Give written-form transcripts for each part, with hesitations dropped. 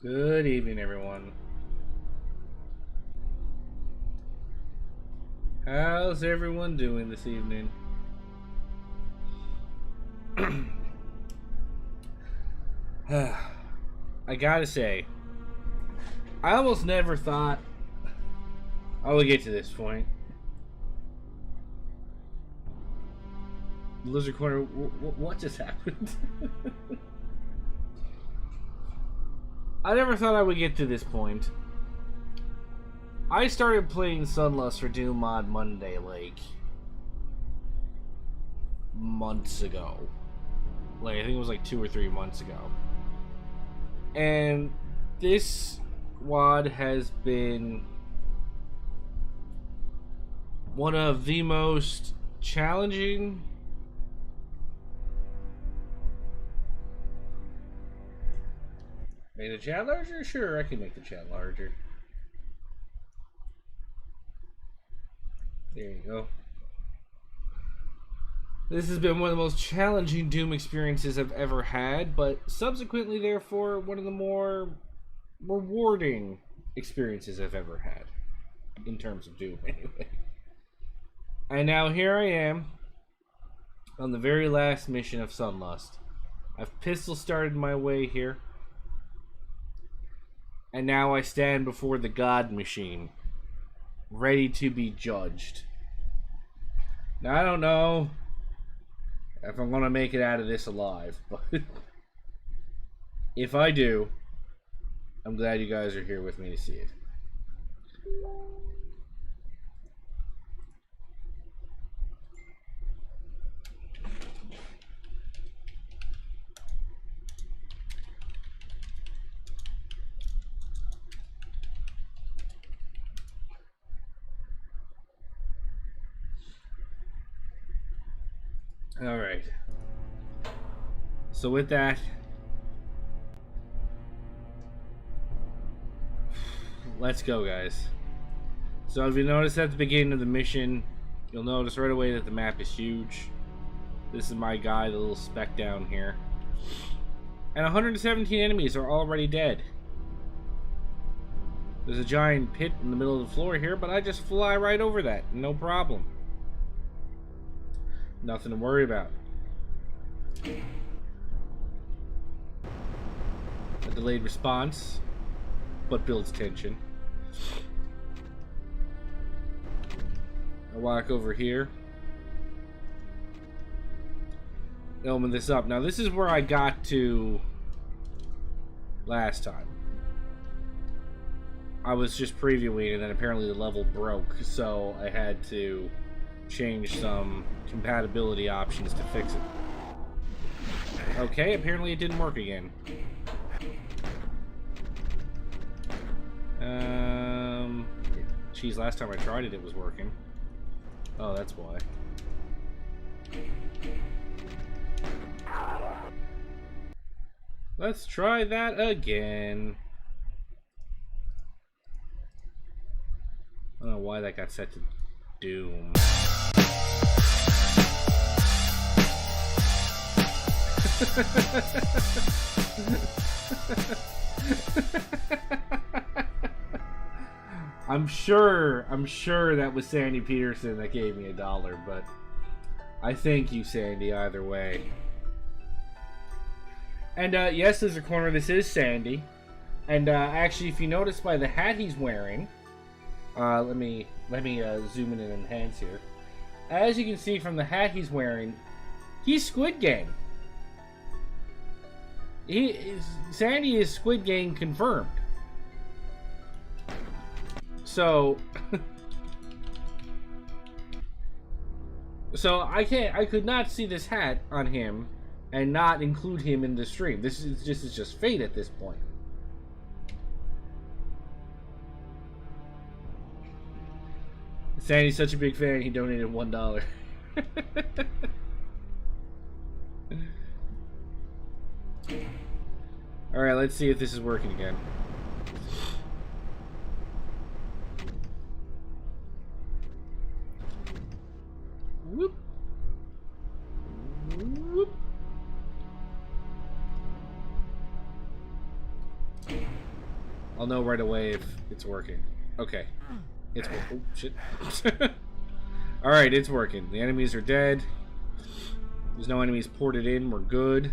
Good evening, everyone. How's everyone doing this evening? I gotta say, I almost never thought I would get to this point. Lizard Corner, what just happened? I never thought I would get to this point. I started playing Sunlust for Doom Mod Monday, like, months ago. Like, I think it was like 2 or 3 months ago. And this WOD has been one of the most challenging Make the chat larger? Sure, I can make the chat larger. There you go. This has been one of the most challenging Doom experiences I've ever had, but subsequently, therefore, one of the more rewarding experiences I've ever had. In terms of Doom, anyway. And now here I am, on the very last mission of Sunlust. I've pistol started my way here. And now I stand before the God Machine, ready to be judged. Now, I don't know if I'm going to make it out of this alive, but if I do, I'm glad you guys are here with me to see it. Alright. So with that, let's go, guys. So if you notice at the beginning of the mission, you'll notice right away that the map is huge. This is my guy, the little speck down here. And 117 enemies are already dead. There's a giant pit in the middle of the floor here, but I just fly right over that, no problem. Nothing to worry about. A delayed response, but builds tension. I walk over here. Open this up. Now this is where I got to last time. I was just previewing and then apparently the level broke, so I had to change some compatibility options to fix it. Okay, apparently it didn't work again. Geez, last time I tried it, it was working. Oh, that's why. Let's try that again. I don't know why that got set to Doom. I'm sure that was Sandy Peterson that gave me $1, but I thank you, Sandy, either way. And yes, there's a corner. This is Sandy, and actually, if you notice by the hat he's wearing, let me zoom in and enhance here. As you can see from the hat he's wearing, he's Squid Game. Sandy is Squid Game confirmed. So, I could not see this hat on him and not include him in the stream. This is just fate at this point. Sandy's such a big fan, he donated $1. Alright, let's see if this is working again. Whoop. Whoop. I'll know right away if it's working. Okay. It's working. Oh, shit. Alright, it's working. The enemies are dead. There's no enemies ported in. We're good.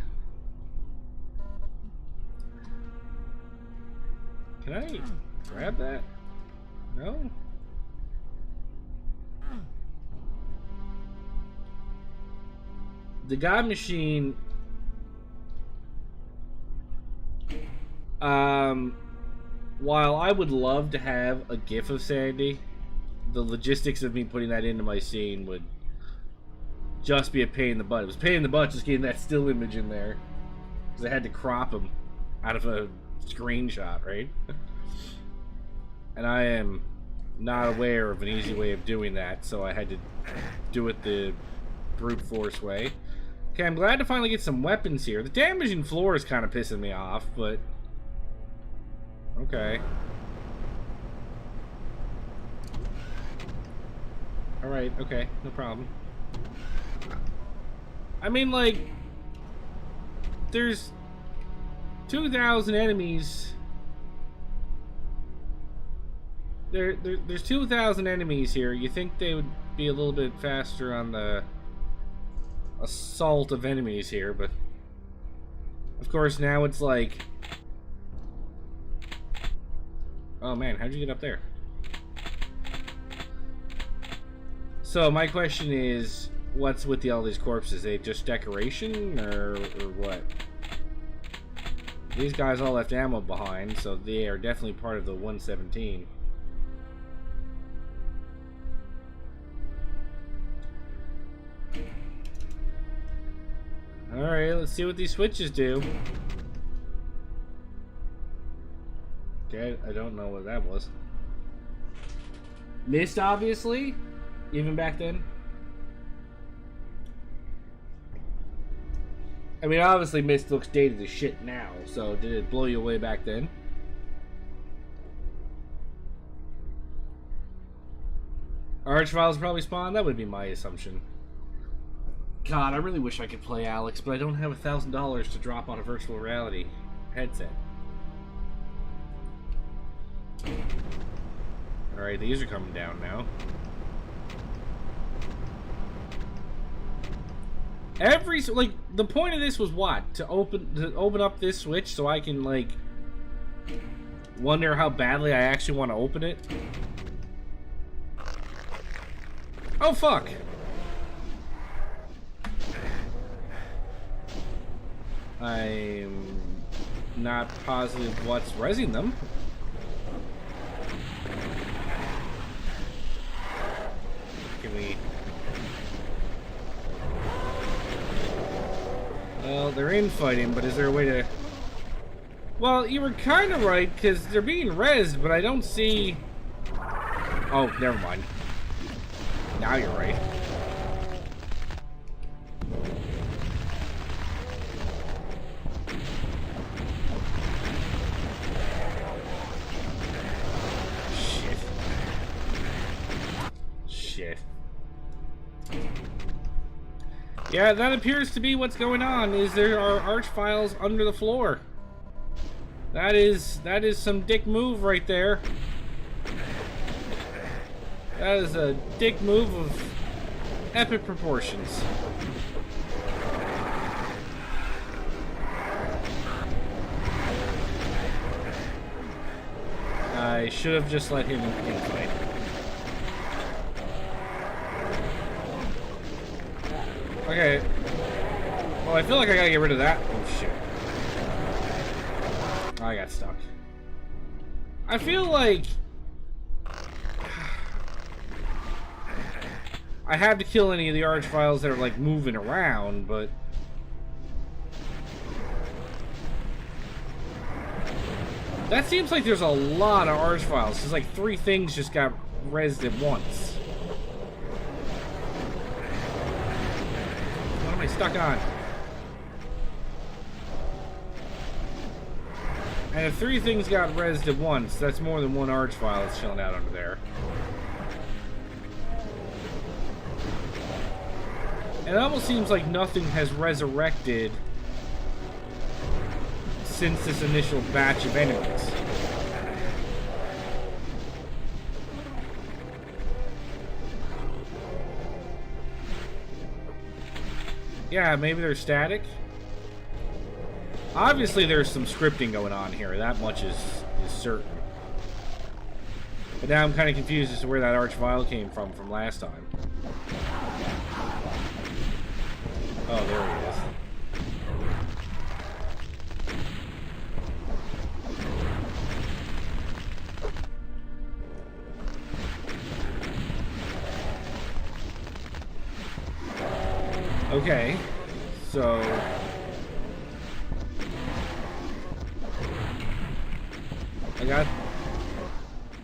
Can I grab that? No? The God Machine... while I would love to have a GIF of Sandy, the logistics of me putting that into my scene would just be a pain in the butt. It was a pain in the butt just getting that still image in there. Because I had to crop him out of a screenshot, right? And I am not aware of an easy way of doing that, so I had to do it the brute force way. Okay, I'm glad to finally get some weapons here. The damaging floor is kind of pissing me off, but... okay. Alright, okay, no problem. I mean, like... there's... 2,000 enemies... There's 2,000 enemies here. You think they would be a little bit faster on the... assault of enemies here, but... of course, now it's like... oh man, how'd you get up there? So my question is, what's with all these corpses? They just decoration, or what? These guys all left ammo behind, so they are definitely part of the 117. Alright, let's see what these switches do. Okay, I don't know what that was. Mist, obviously? Even back then? I mean, obviously Mist looks dated as shit now, so did it blow you away back then? Archviles probably spawned? That would be my assumption. God, I really wish I could play Alex, but I don't have $1,000 to drop on a virtual reality headset. Alright, these are coming down now. Like, the point of this was what? To open up this switch so I can, like, wonder how badly I actually want to open it? Oh, fuck! I'm not positive what's rezzing them. Can we... well, they're infighting, but is there a way to... well, you were kind of right, because they're being rezzed, but I don't see... oh, never mind. Now you're right. Shit. Yeah, that appears to be what's going on, is there are archviles under the floor. That is some dick move right there. That is a dick move of epic proportions. I should have just let him fight. Okay. Well, I feel like I gotta get rid of that. Oh, shit. I got stuck. I feel like... I have to kill any of the archviles that are, like, moving around, but... that seems like there's a lot of archviles. There's like 3 things just got rezzed at once. What am I stuck on? And if 3 things got rezzed at once, that's more than 1 archvile that's chilling out under there. And it almost seems like nothing has resurrected since this initial batch of enemies. Yeah, maybe they're static. Obviously, there's some scripting going on here. That much is certain. But now I'm kind of confused as to where that arch vial came from last time. Oh, there he is. Okay, so I got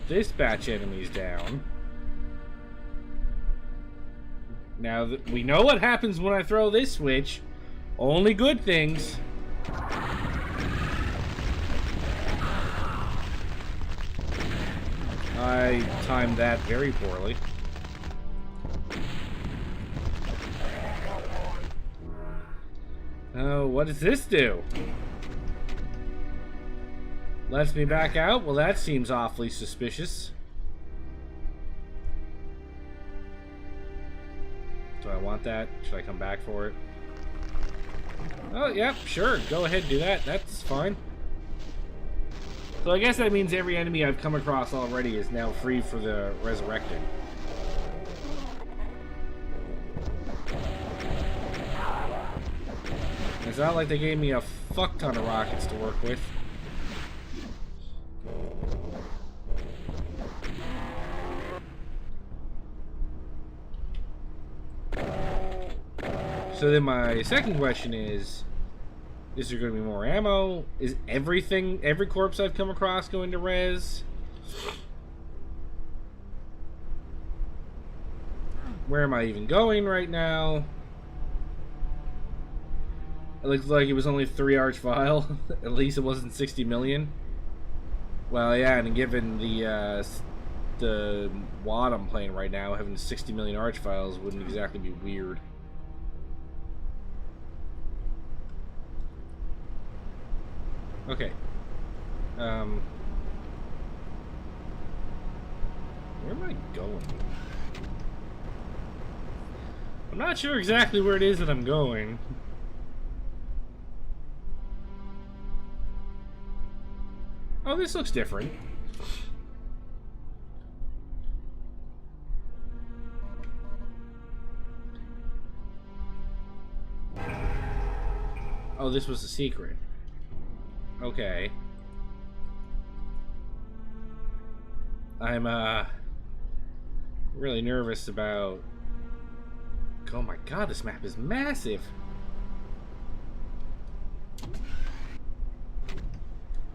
this batch enemies down. Now that we know what happens when I throw this switch, only good things. I timed that very poorly. Oh, what does this do? Lets me back out? Well, that seems awfully suspicious. Do I want that? Should I come back for it? Oh, yeah, sure. Go ahead, do that. That's fine. So I guess that means every enemy I've come across already is now free for the resurrecting. It's not like they gave me a fuck ton of rockets to work with. So then my second question is there going to be more ammo? Is every corpse I've come across going to res? Where am I even going right now? It looks like it was only 3 arch vial. At least it wasn't 60 million. Well, yeah, and given the WAD I'm playing right now, having 60 million arch vials wouldn't exactly be weird. Okay. Where am I going? I'm not sure exactly where it is that I'm going. Oh, this looks different. Oh, this was a secret. Okay. I'm really nervous about... Oh my god, this map is massive.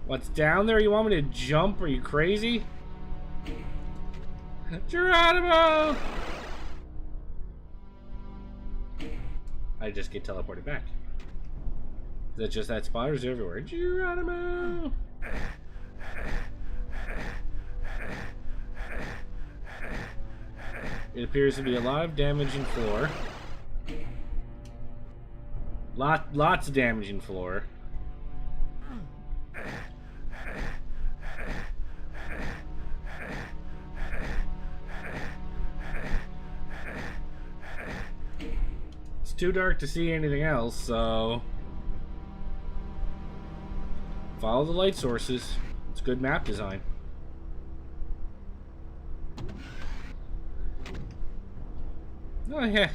What's down there? You want me to jump? Are you crazy? Geronimo! I just get teleported back. Is that just that spot or is it everywhere? Geronimo! It appears to be a lot of damaging floor. Lots of damaging floor. It's too dark to see anything else, so follow the light sources. It's good map design. Oh yeah.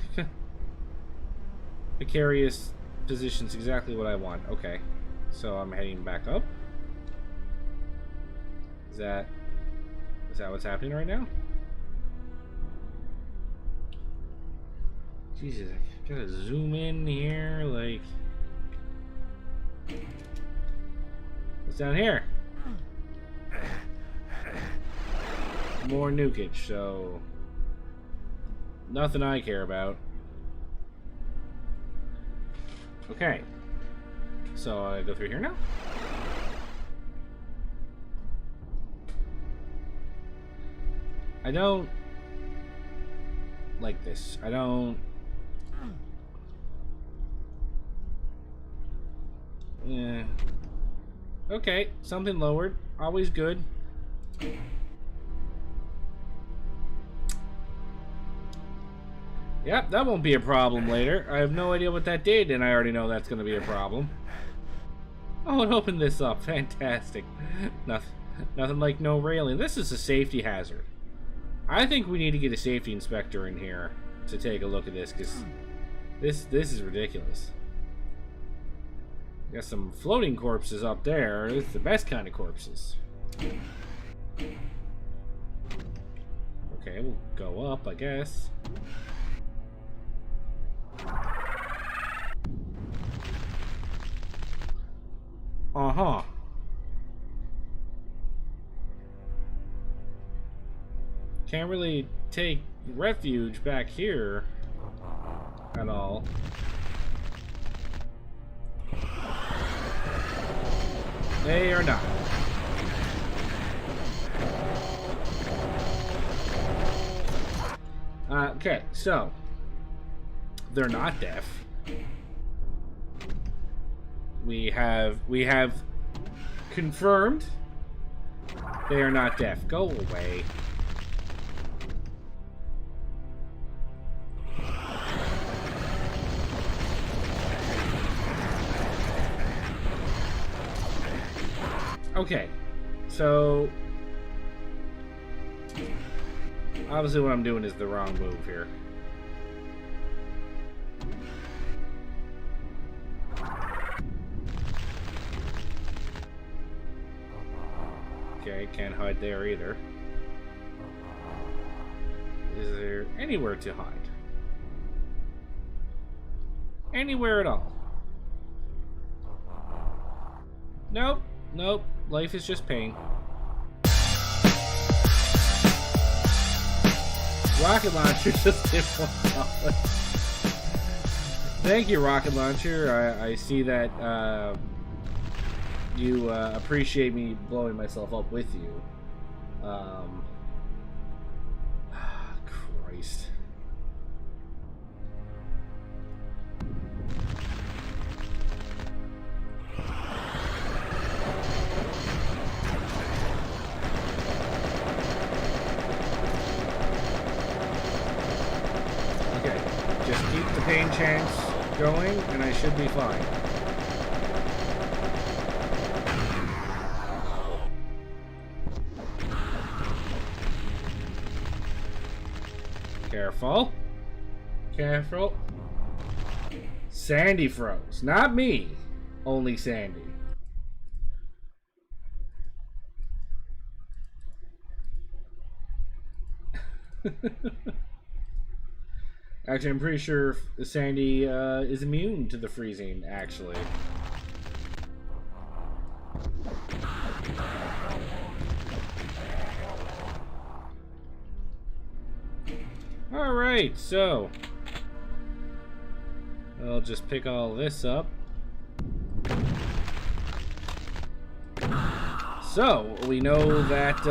Precarious position's exactly what I want. Okay. So I'm heading back up. Is that what's happening right now? Jesus, I gotta zoom in here, like... What's down here? More nukage, so... Nothing I care about. Okay. So I go through here now? I don't like this. I don't... Yeah. Okay, something lowered. Always good. Yep, that won't be a problem later. I have no idea what that did, and I already know that's going to be a problem. Oh, and open this up. Fantastic. Nothing like no railing. This is a safety hazard. I think we need to get a safety inspector in here to take a look at this, because this is ridiculous. Got some floating corpses up there. It's the best kind of corpses. Okay, we'll go up, I guess. Uh-huh. Can't really take refuge back here at all. They are not. Okay, so they're not deaf. We have confirmed they are not deaf. Go away. Okay, so obviously what I'm doing is the wrong move here. Okay, can't hide there either. Is there anywhere to hide? Anywhere at all? Nope, nope. Life is just pain. Rocket launcher just hit $1. Thank you, Rocket Launcher. I see that you appreciate me blowing myself up with you. Christ. Okay, just keep the pain chance going, and I should be fine. Careful. Careful. Sandy froze. Not me. Only Sandy. Actually, I'm pretty sure Sandy is immune to the freezing, actually. Alright, so I'll just pick all this up. So, we know that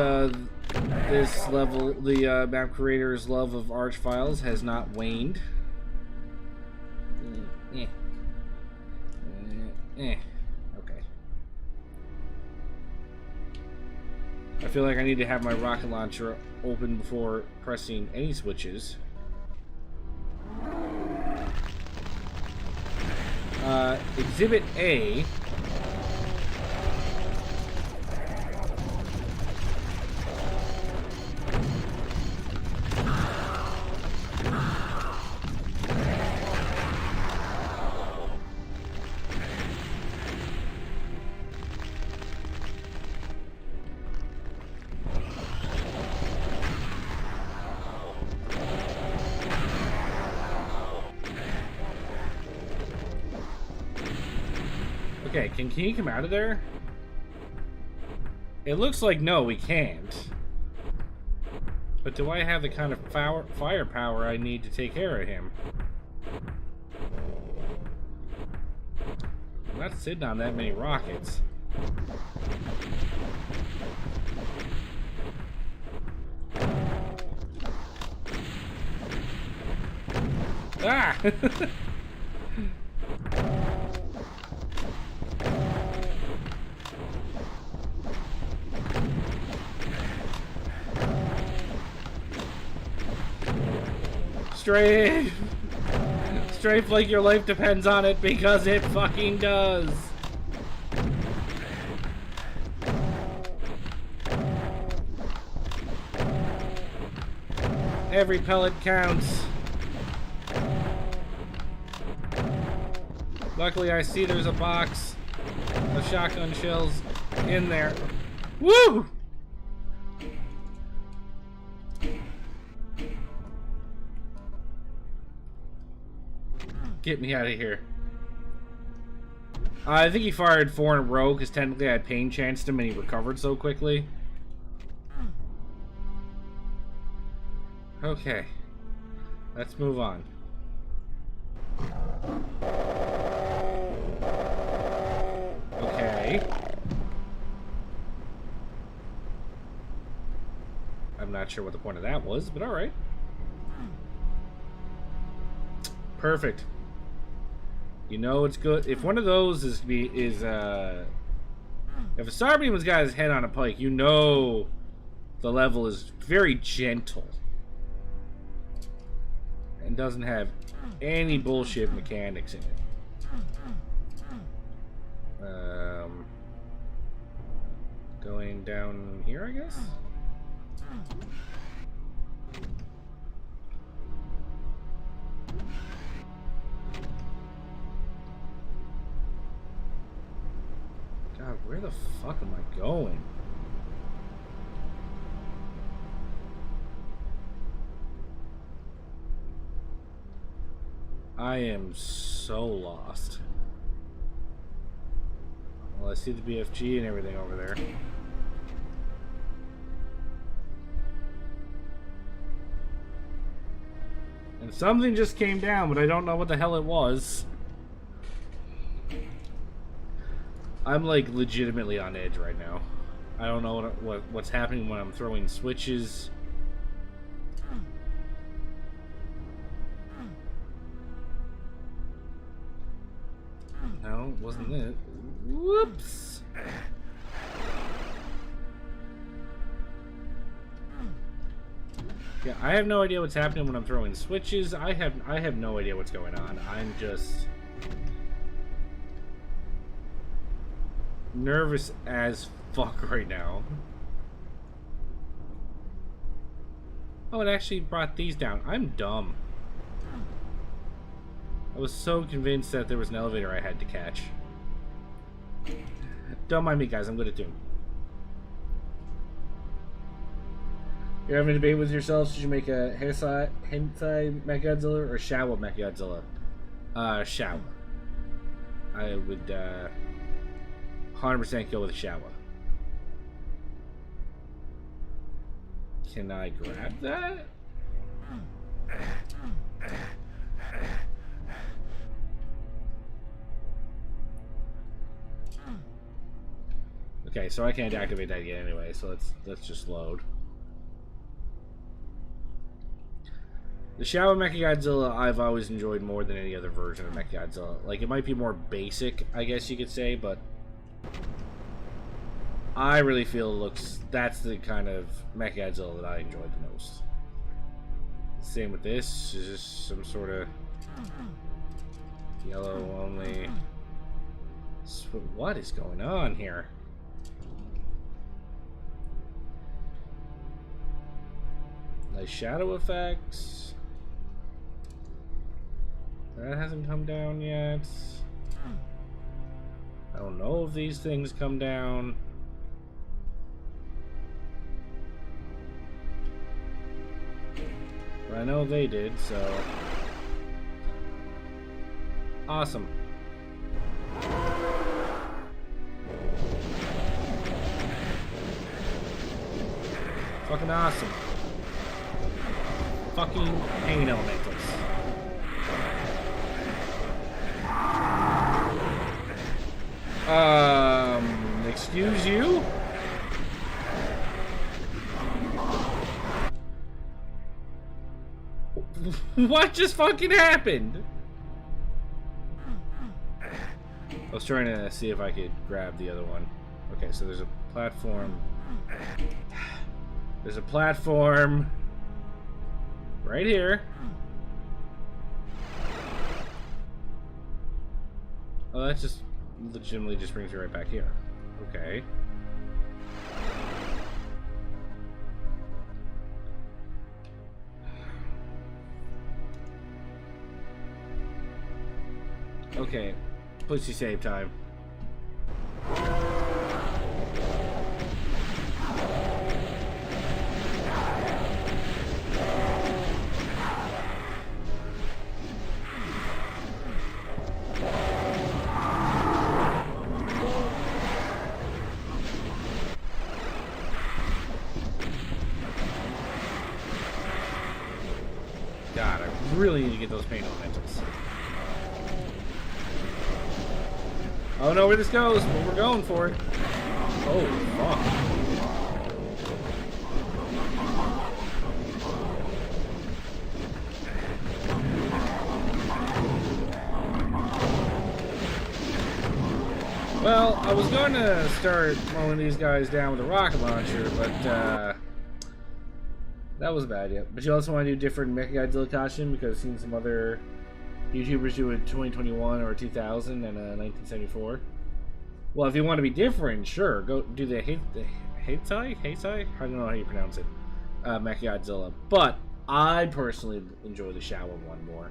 this level, the map creator's love of Arch files has not waned. Okay. I feel like I need to have my rocket launcher open before pressing any switches. Exhibit A. Okay, can he come out of there? It looks like no, we can't. But do I have the kind of firepower I need to take care of him? I'm not sitting on that many rockets. Ah! Straight. Strafe like your life depends on it, because it fucking does. Every pellet counts. Luckily, I see there's a box of shotgun shells in there. Woo! Get me out of here. I think he fired 4 in a row because technically I had pain chanced him and he recovered so quickly. Okay. Let's move on. Okay. I'm not sure what the point of that was, but alright. Perfect. You know it's good. If one of those if a Starbeam got his head on a pike, you know the level is very gentle. And doesn't have any bullshit mechanics in it. Going down here, I guess? God, where the fuck am I going? I am so lost. Well, I see the BFG and everything over there. And something just came down, but I don't know what the hell it was. I'm like legitimately on edge right now. I don't know what's happening when I'm throwing switches. No, wasn't it? Whoops. Yeah, I have no idea what's happening when I'm throwing switches. I have no idea what's going on. I'm just nervous as fuck right now. Oh, it actually brought these down. I'm dumb. I was so convinced that there was an elevator I had to catch. Don't mind me, guys. I'm good at Doom. You're having a debate with yourselves. Should you make a hentai Mechagodzilla or Showa Mechagodzilla? Showa. I would 100% go with Showa. Can I grab that? Okay, so I can't activate that yet anyway, so let's just load. The Showa Mechagodzilla I've always enjoyed more than any other version of Mechagodzilla. Like, it might be more basic, I guess you could say, but I really feel that's the kind of Mechagodzilla that I enjoyed the most. Same with this, is just some sort of yellow only. What is going on here? Nice shadow effects. That hasn't come down yet. I don't know if these things come down. But I know they did, so. Awesome. Fucking awesome. Fucking pain elementals. Excuse you? What just fucking happened? I was trying to see if I could grab the other one. Okay, so there's a platform. There's a platform right here. Oh, that just legitimately just brings me right back here. Okay. Okay. Pussy save time. God, I really need to get those paint elementals. I don't know where this goes, but we're going for it. Oh, fuck. Well, I was going to start mowing these guys down with a rocket launcher, but that was a bad idea. But you also want to do different Mechagodzilla costume because I've seen some other YouTubers do it 2021 or 2000 and 1974. Well, if you want to be different, sure, go do the Heisei? I don't know how you pronounce it. Mechagodzilla. But I personally enjoy the shower one more.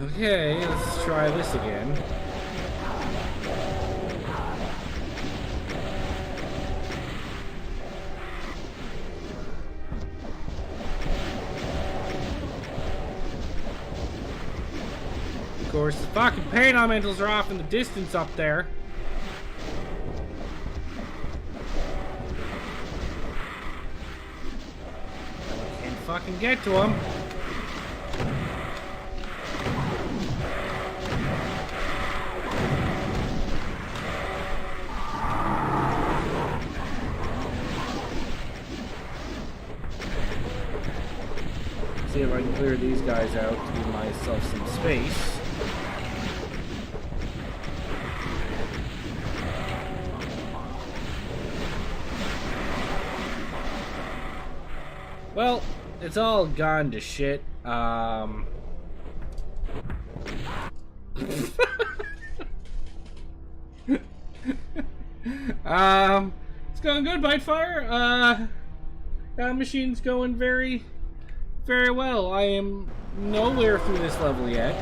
Okay, let's try this again. Of course, the fucking paint elementals are off in the distance up there. I can't fucking get to them. See if I can clear these guys out to give myself some space. Well, it's all gone to shit. It's going good, Bitefire. Machine's going very well. I am nowhere through this level yet.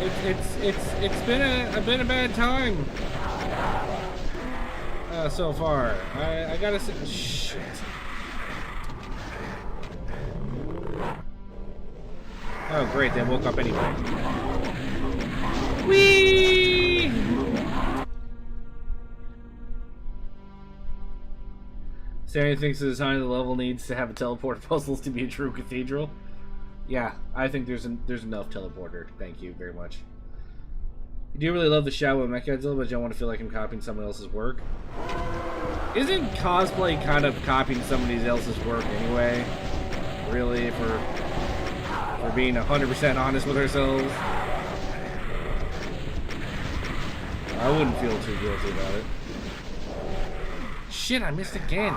It's been a bad time so far. I gotta say, shit. Oh great, they woke up anyway. Whee! Sammy thinks the design of the level needs to have a teleporter puzzles to be a true cathedral. Yeah, I think there's enough teleporter. Thank you very much. I do really love the Shadow of Mechagodzilla, but I don't want to feel like I'm copying someone else's work. Isn't cosplay kind of copying somebody else's work anyway? Really, if we're being 100% honest with ourselves. I wouldn't feel too guilty about it. Shit, I missed again.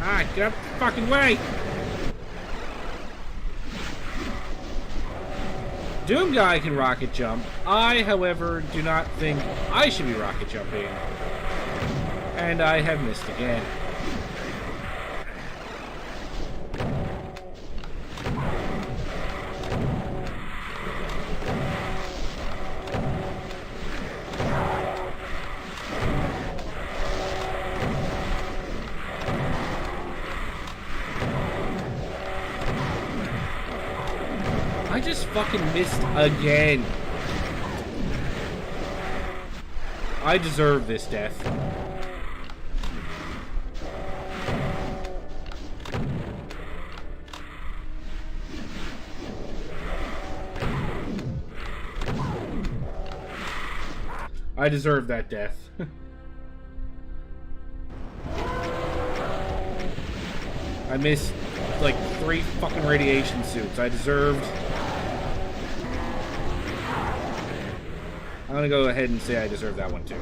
Ah, get up the fucking way! Doom Guy can rocket jump. I, however, do not think I should be rocket jumping. And I have missed again. I just fucking missed again. I deserve this death. I deserve that death. I missed like 3 fucking radiation suits. I deserved. I'm gonna go ahead and say I deserve that one too.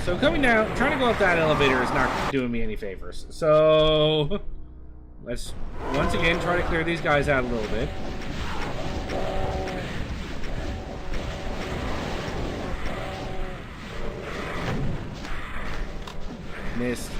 So coming down, trying to go up that elevator is not doing me any favors. So let's once again try to clear these guys out a little bit. Missed.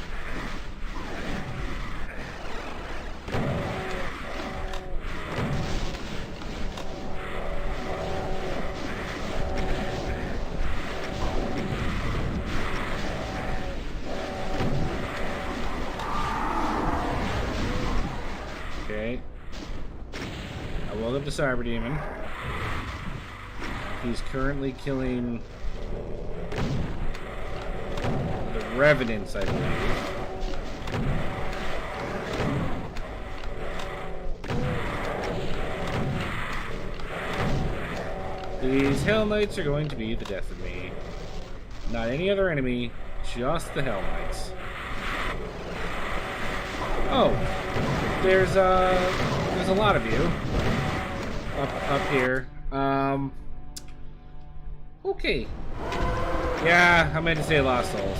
Okay. I woke up the Cyber Demon. He's currently killing the Revenants, I believe. These Hell Knights are going to be the death of me. Not any other enemy, just the Hell Knights. Oh, there's a lot of you up here. Okay. Yeah, I meant to say Lost Souls.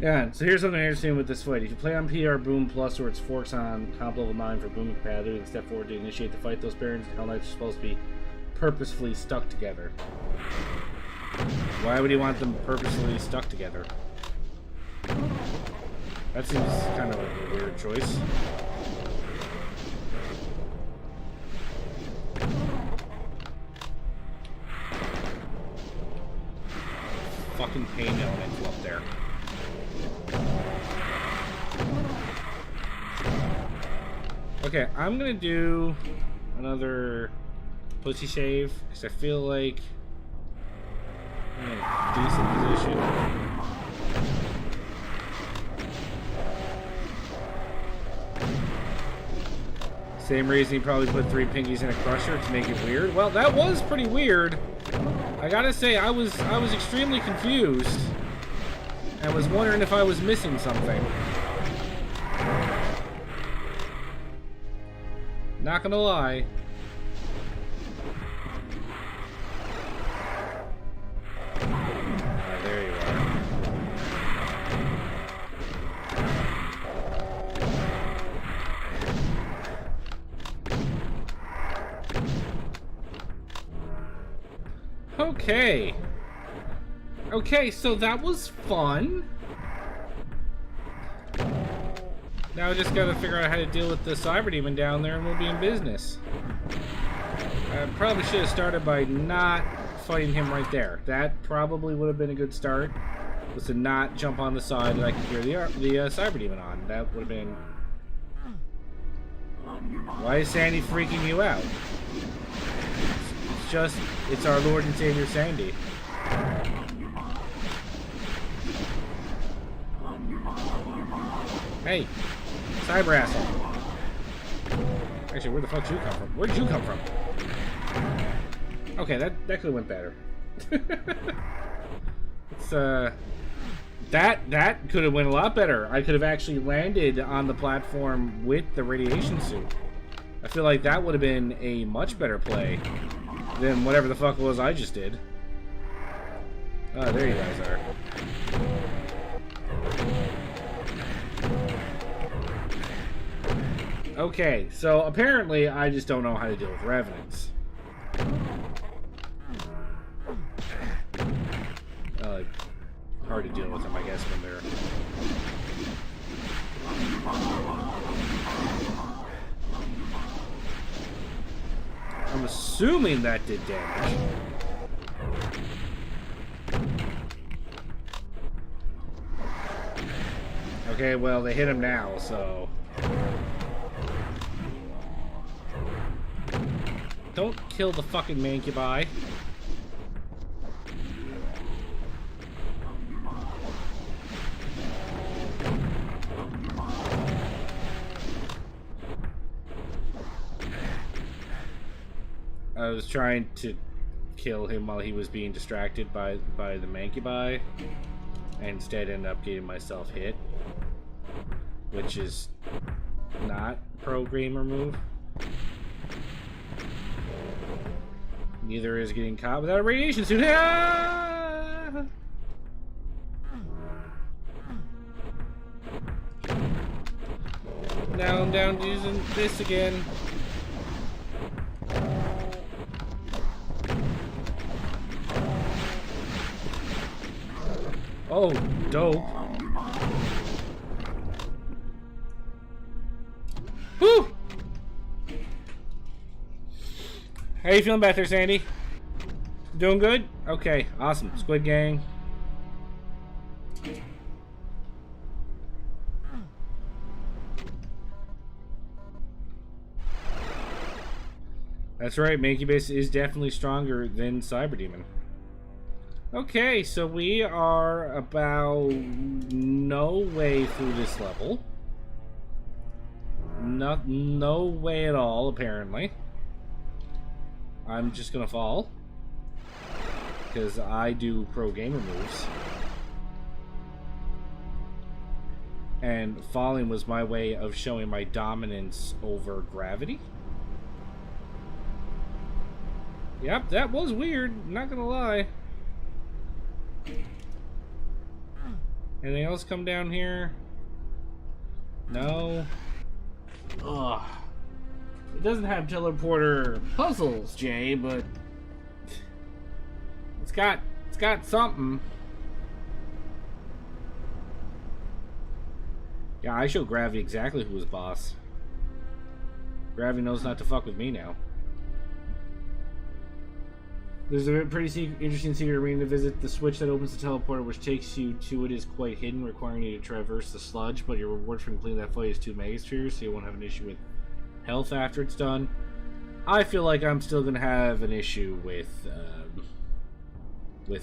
Yeah, so here's something interesting with this fight. If you play on PR Boom Plus or its forks on comp level 9 for booming compatibility, and step forward to initiate the fight, those Barons and Hell Knights are supposed to be purposefully stuck together. Why would he want them purposefully stuck together? That seems kind of like a weird choice. Fucking pain elemental up there. Okay, I'm gonna do another pussy shave because I feel like I'm in a decent position. Same reason he probably put 3 pinkies in a crusher to make it weird. Well, that was pretty weird. I gotta say, I was extremely confused. I was wondering if I was missing something. Not gonna lie. There you are. Okay. Okay, so that was fun. Now I just gotta figure out how to deal with the Cyber Demon down there and we'll be in business. I probably should have started by not fighting him right there. That probably would have been a good start. Was to not jump on the side that I could hear the Cyber Demon on. That would have been... Why is Sandy freaking you out? It's just... It's our Lord and Savior Sandy. Hey! Cyber asshole. Actually, where the fuck did you come from? Where'd you come from? Okay, that could have went better. It's that could have went a lot better. I could have actually landed on the platform with the radiation suit. I feel like that would have been a much better play than whatever the fuck it was I just did. Oh, there you guys are. Okay, so apparently I just don't know how to deal with Revenants. Hard to deal with them, I guess, when they're... I'm assuming that did damage. Okay, well, they hit him now, so... Don't kill the fucking mancubi. I was trying to kill him while he was being distracted by the mancubi, and instead ended up getting myself hit, which is not pro gamer move. Neither is getting caught without a radiation suit. Ah! Now I'm down to using this again. Oh, dope. Whew! How you feeling back there, Sandy? Doing good? Okay, awesome. Squid Gang. That's right, Mancubus is definitely stronger than Cyberdemon. Okay, so we are about no way through this level. No way at all, apparently. I'm just gonna fall. Because I do pro gamer moves. And falling was my way of showing my dominance over gravity. Yep, that was weird, not gonna lie. Anything else come down here? No. Ugh. It doesn't have teleporter puzzles, Jay, but it's got something. Yeah, I show Gravity exactly who was boss. Gravity knows not to fuck with me now. There's a pretty interesting secret arena to visit. The switch that opens the teleporter, which takes you to it, is quite hidden, requiring you to traverse the sludge, but your reward for completing that fight is 2 megaspheres, so you won't have an issue with health after it's done. I feel like I'm still going to have an issue with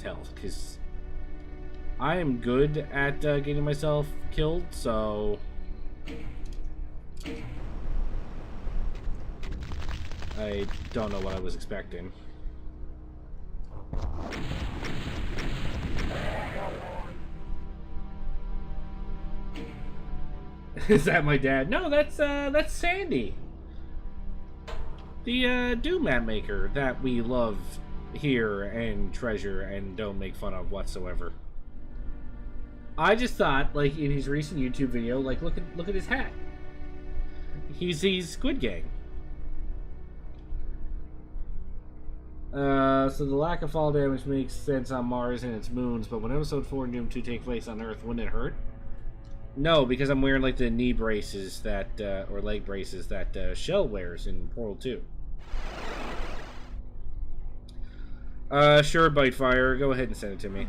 health, because I am good at getting myself killed, so I don't know what I was expecting. Is that my dad? No, that's Sandy, the Doom map maker that we love here and treasure and don't make fun of whatsoever. I just thought, like, in his recent YouTube video, like, look at his hat. He's Squid Gang. So the lack of fall damage makes sense on Mars and its moons, but when Episode 4 and Doom 2 take place on Earth, wouldn't it hurt? No, because I'm wearing, like, the knee braces that, or leg braces that Shell wears in Portal 2. Sure, Bitefire. Go ahead and send it to me.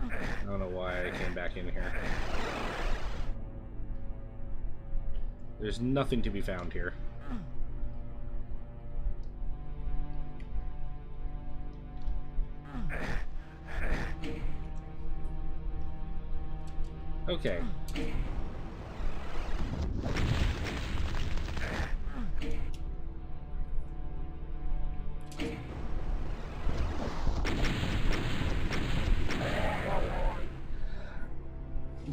I don't know why I came back in here. There's nothing to be found here. Okay.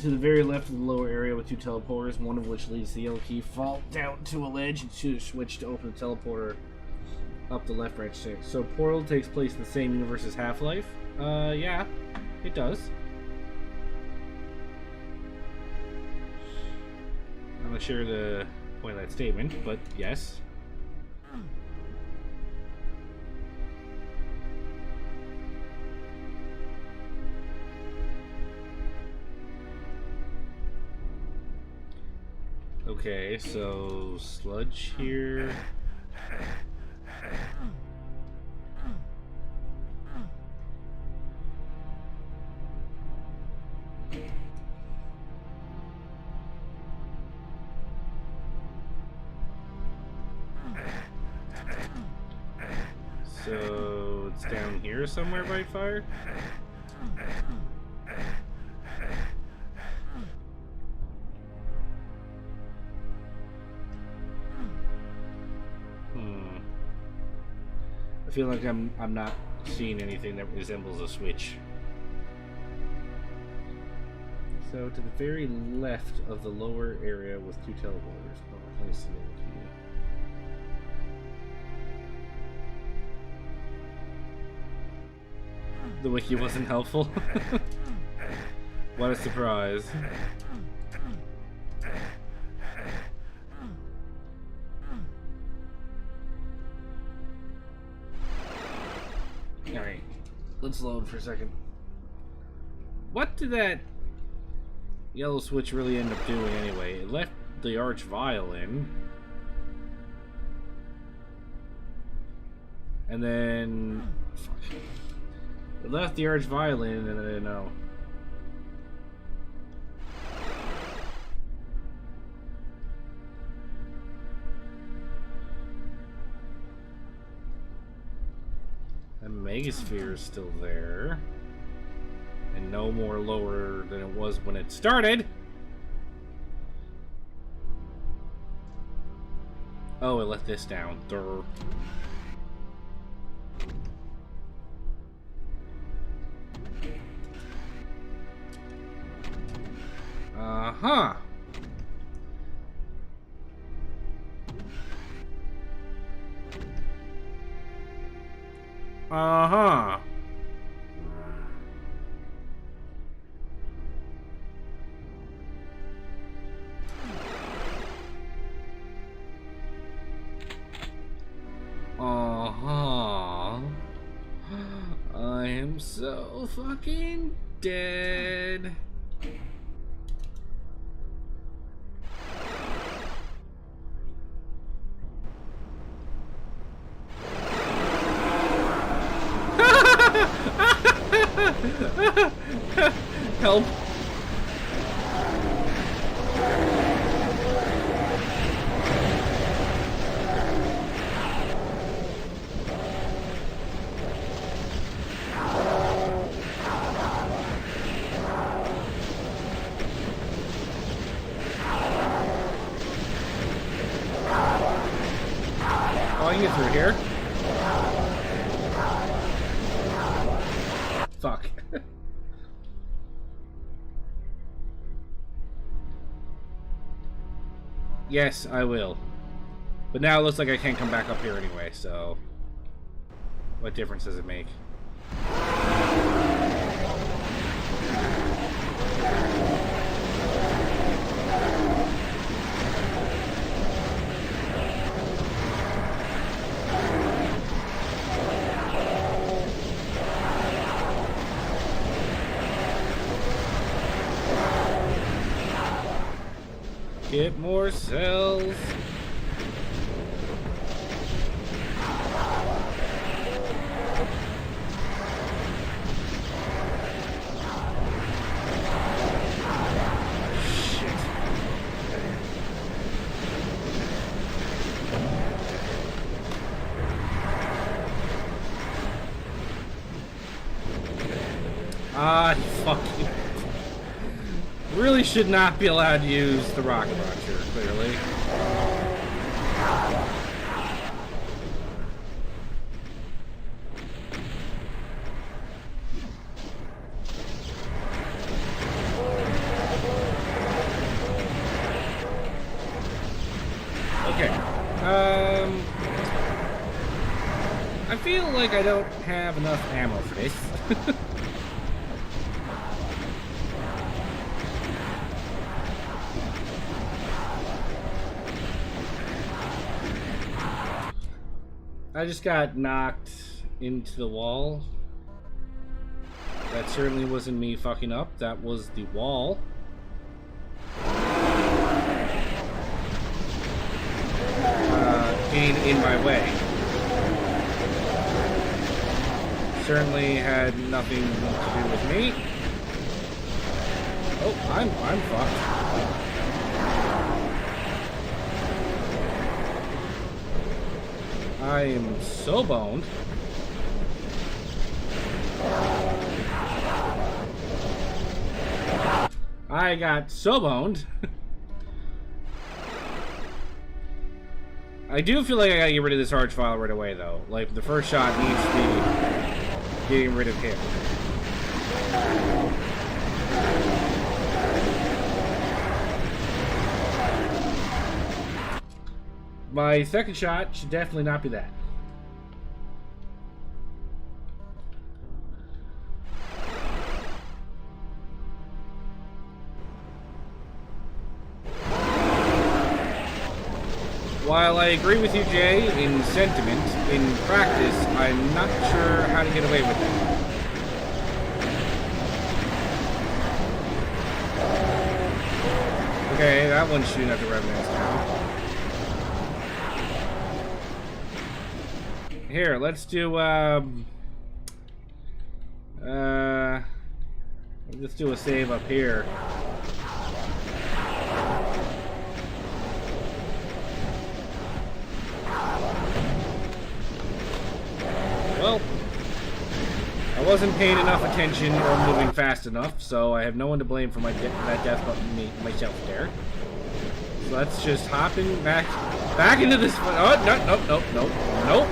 To the very left of the lower area with 2 teleporters, one of which leads to the yellow key. Fall down to a ledge and choose a switch to open the teleporter up the left branch. So Portal takes place in the same universe as Half-Life? Yeah, it does. I'm not sure the point of that statement, but yes. Okay, so sludge here. So it's down here somewhere by fire? I feel like I'm not seeing anything that resembles a switch. So to the very left of the lower area with 2 teleporters. Oh, let me see that key. The wiki wasn't helpful. What a surprise. Alright, let's load for a second. What did that yellow switch really end up doing anyway? It left the arch vial in. And then... fuck. It left the arch vial in, and I didn't know. The Megasphere is still there. And no more lower than it was when it started. Oh, it let this down. Durr. Uh-huh. Uh-huh. Uh-huh. I am so fucking dead. Help. Oh, I can get through here. Fuck. Yes, I will. But now it looks like I can't come back up here anyway, so... what difference does it make? Get more cells. Shit. Ah, fuck you. Really should not be allowed to use the rocket launcher, clearly. Okay. I feel like I don't have enough ammo for this. I just got knocked into the wall. That certainly wasn't me fucking up. That was the wall. Getting in my way. Certainly had nothing to do with me. Oh, I'm fucked. I am so boned. I got so boned. I do feel like I gotta get rid of this archvile right away, though. Like, the first shot needs to be getting rid of him. My second shot should definitely not be that. While I agree with you, Jay, in sentiment, in practice, I'm not sure how to get away with it. Okay, that one's shooting at the revenants now. Here, let's do, let's do a save up here. Well, I wasn't paying enough attention or moving fast enough, so I have no one to blame for my that death button myself there. So let's just hop in back into this. Oh nope.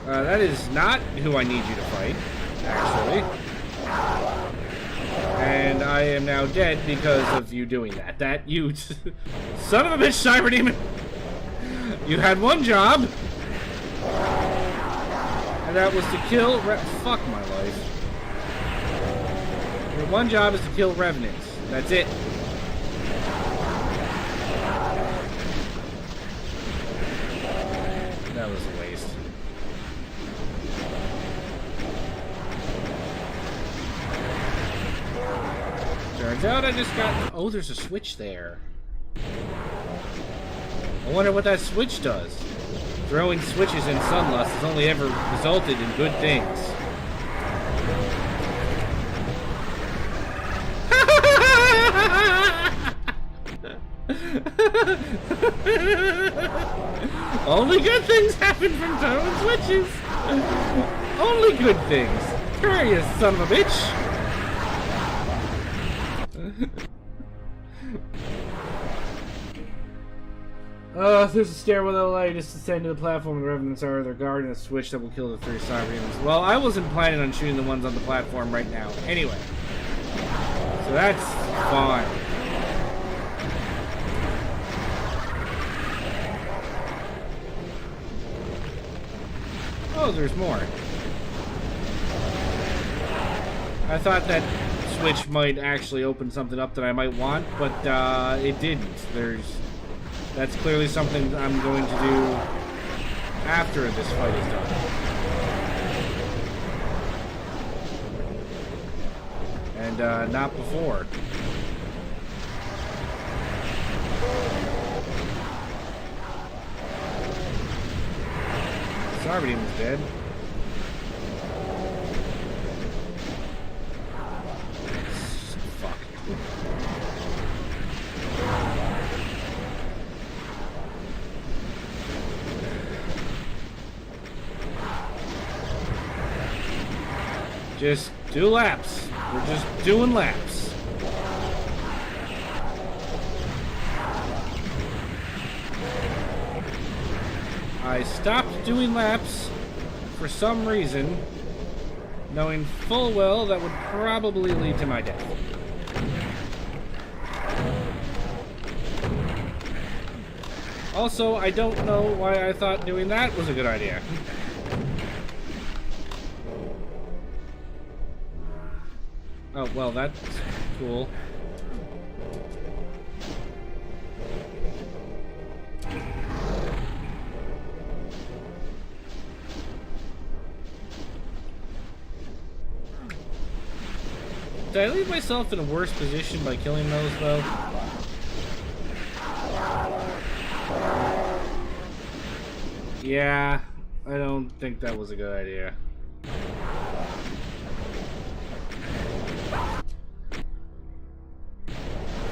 That is not who I need you to fight, actually. And I am now dead because of you doing that. That you son of a bitch, Cyber Demon! You had one job, and that was to kill fuck my life. Your one job is to kill revenants. That's it. That was a waste. Turns out I just got... Oh, there's a switch there. I wonder what that switch does. Throwing switches in Sunlust has only ever resulted in good things. Only good things happen from throwing switches. Only good things. Hurry, you son of a bitch. There's a stairwell that will allow you to descend to the platform where the revenants are. They're guarding a switch that will kill the 3 cyber demons. Well, I wasn't planning on shooting the ones on the platform right now. Anyway. So that's fine. Oh, there's more. I thought that switch might actually open something up that I might want, but it didn't. That's clearly something I'm going to do after this fight is done. And not before. Cyber Demon's dead. Just do laps. We're just doing laps. I stopped doing laps for some reason, knowing full well that would probably lead to my death. Also, I don't know why I thought doing that was a good idea. Oh, well, that's cool. Did I leave myself in a worse position by killing those, though? Yeah, I don't think that was a good idea.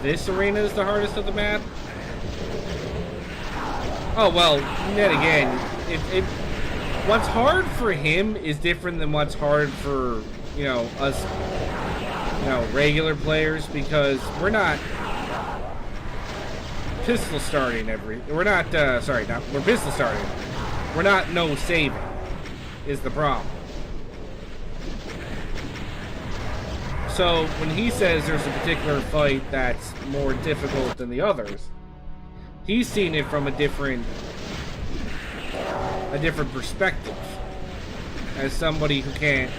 This arena is the hardest of the map? Oh, well, yet again, what's hard for him is different than what's hard for, you know, us, you know, regular players, because we're not pistol starting we're not, we're pistol starting. We're not no saving, is the problem. So when he says there's a particular fight that's more difficult than the others, he's seen it from a different perspective. As somebody who can't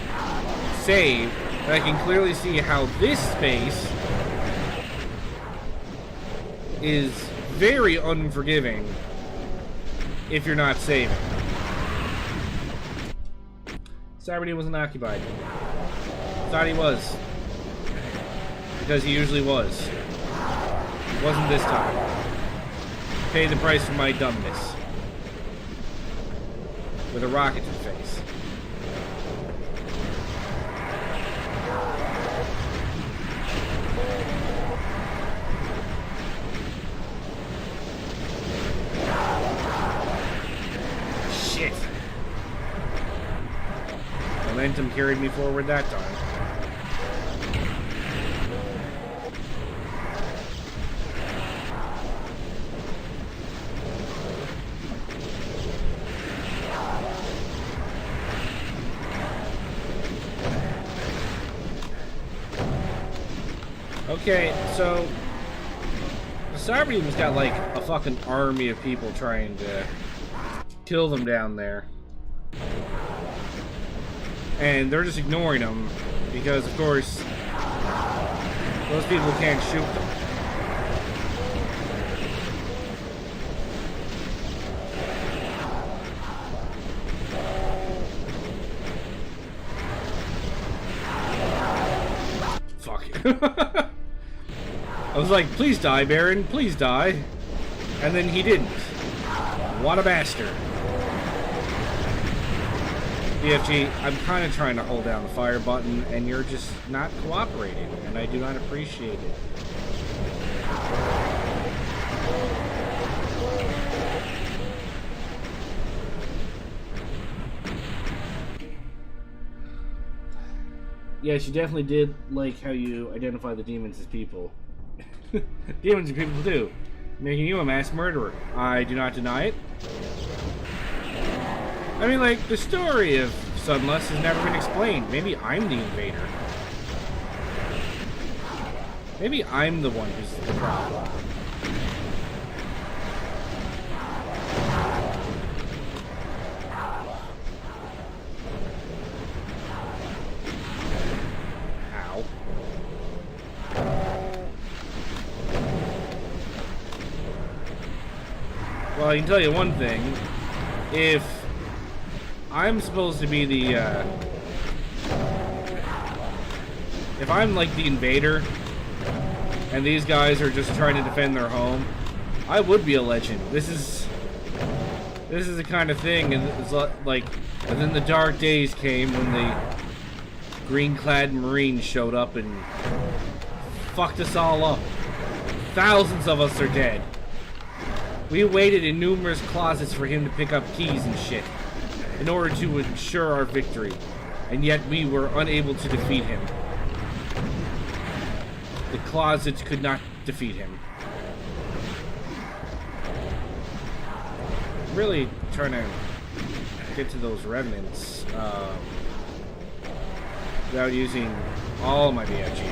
save, and I can clearly see how this space is very unforgiving if you're not saving. Saturday wasn't occupied. Thought he was. Because he usually was. Wasn't this time. Pay the price for my dumbness. With a rocket to the face. Shit. Momentum carried me forward that time. Okay, so the Cyberdemon's got like a fucking army of people trying to kill them down there. And they're just ignoring them because, of course, those people can't shoot them. Fuck. I was like, please die, Baron, please die. And then he didn't. What a bastard. BFG, I'm kind of trying to hold down the fire button, and you're just not cooperating, and I do not appreciate it. Yes, you definitely did like how you identify the demons as people. Demons are people too, making you a mass murderer. I do not deny it. I mean, like, the story of Sunlust has never been explained. Maybe I'm the invader. Maybe I'm the one who's the problem. Well, I can tell you one thing. If I'm supposed to be the, if I'm like the invader, and these guys are just trying to defend their home, I would be a legend. This is the kind of thing, and it's like, and then the dark days came when the green-clad Marines showed up and fucked us all up. Thousands of us are dead. We waited in numerous closets for him to pick up keys and shit in order to ensure our victory, and yet we were unable to defeat him. The closets could not defeat him. I'm really trying to get to those remnants without using all my BFG.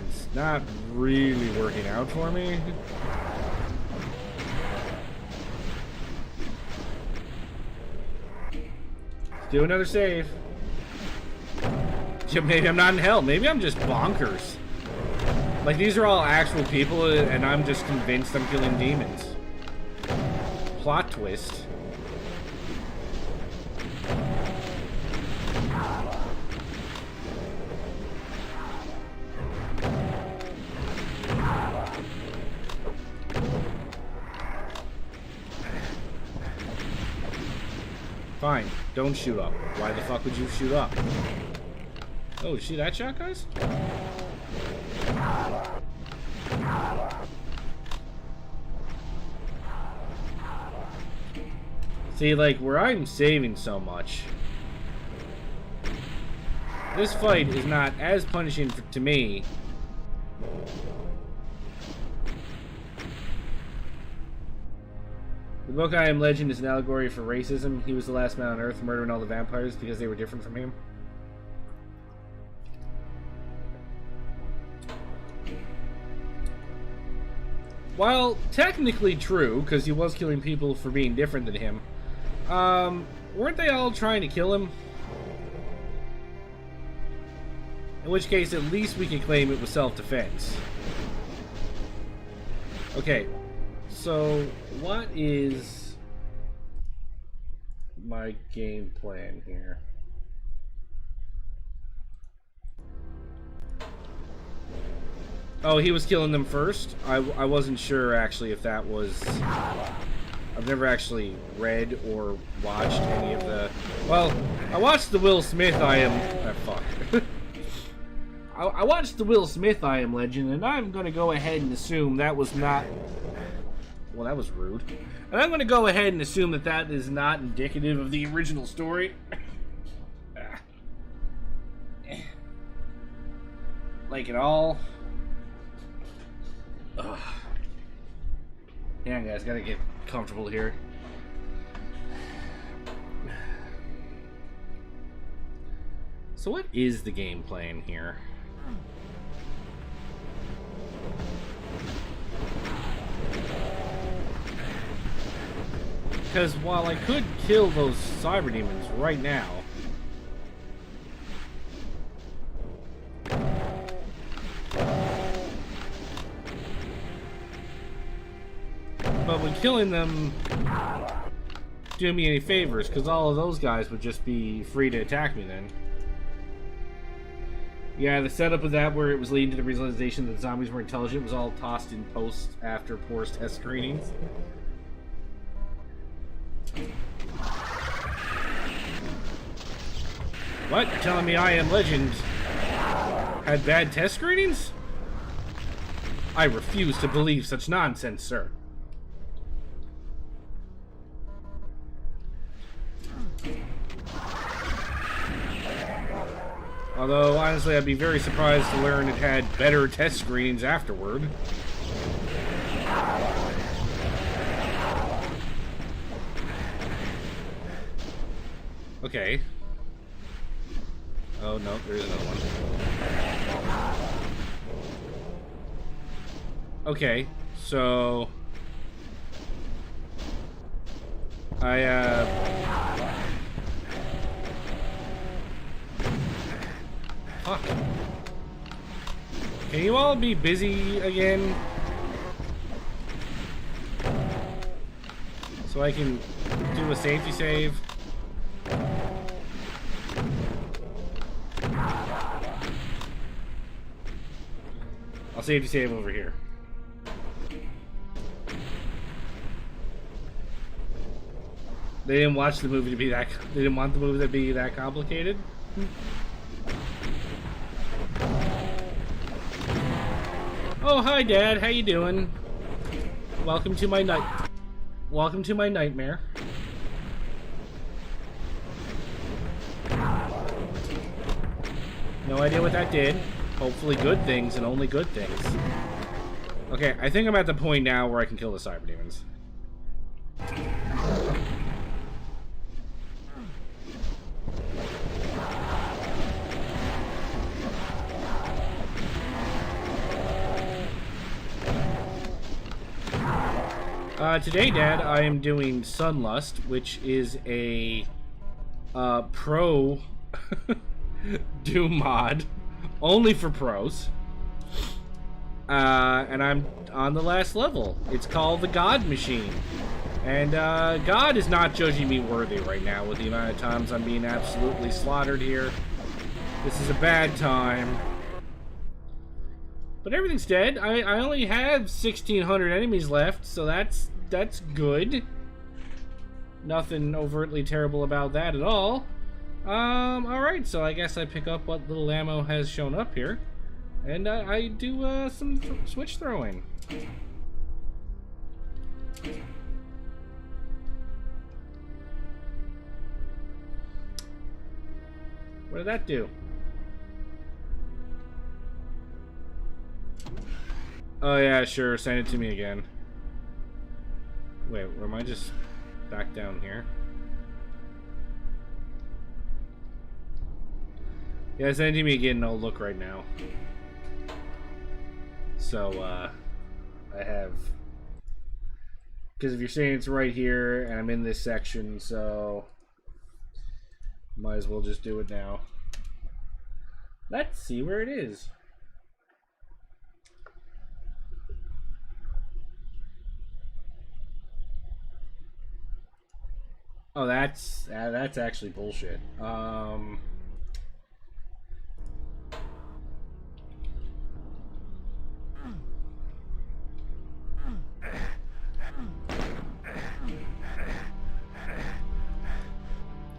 It's not really working out for me. Let's do another save. Maybe I'm not in hell. Maybe I'm just bonkers. Like, these are all actual people, and I'm just convinced I'm killing demons. Plot twist. Fine, don't shoot up. Why the fuck would you shoot up? Oh, see that shot, guys? See, like, where I'm saving so much, this fight is not as punishing to me. The book I Am Legend is an allegory for racism. He was the last man on Earth murdering all the vampires because they were different from him. While technically true, because he was killing people for being different than him, weren't they all trying to kill him? In which case, at least we can claim it was self-defense. Okay, so what is my game plan here? Oh, he was killing them first? I wasn't sure, actually, if that was... I've never actually read or watched any of the... Well, I watched the Will Smith I Am... fuck. I watched the Will Smith I Am Legend, and I'm going to go ahead and assume that was not... Well, that was rude. And I'm going to go ahead and assume that that is not indicative of the original story. Like, at all. Ugh. Hang on, guys. Gotta get comfortable here. So what is the game plan here? Because while I could kill those cyber demons right now, but would killing them do me any favors? Because all of those guys would just be free to attack me then. Yeah, the setup of that, where it was leading to the realization that zombies were intelligent, was all tossed in post after poor test screenings. What? You're telling me I Am Legend had bad test screenings? I refuse to believe such nonsense, sir. Although, honestly, I'd be very surprised to learn it had better test screenings afterward. Okay. Oh, no, there's another one. Okay, so... Fuck. Can you all be busy again? So I can do a safety save? I'll safety save over here. They didn't watch the movie to be that... They didn't want the movie to be that complicated? Oh, hi, Dad. How you doing? Welcome to my Welcome to my nightmare. No idea what that did. Hopefully good things and only good things. Okay, I think I'm at the point now where I can kill the cyber demons. Today, Dad, I am doing Sunlust, which is a pro Doom mod, only for pros. And I'm on the last level. It's called the God Machine. And God is not judging me worthy right now with the amount of times I'm being absolutely slaughtered here. This is a bad time. But everything's dead. I only have 1,600 enemies left, so that's good. Nothing overtly terrible about that at all. Alright, so I guess I pick up what little ammo has shown up here. And I do some switch throwing. What did that do? Oh yeah, sure. Send it to me again. Wait, or am I just back down here? Yeah, send it to me again and I'll look right now. So, I have... Because if you're saying it's right here, and I'm in this section, so... Might as well just do it now. Let's see where it is. Oh, that's actually bullshit.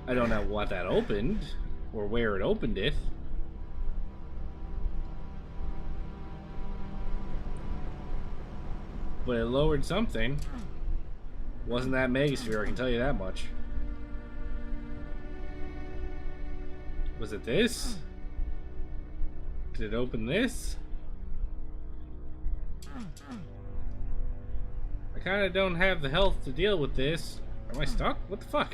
I don't know what that opened, or where it opened it. But it lowered something. Wasn't that Megasphere, I can tell you that much. Was it this? Did it open this? I kinda don't have the health to deal with this. Am I stuck? What the fuck?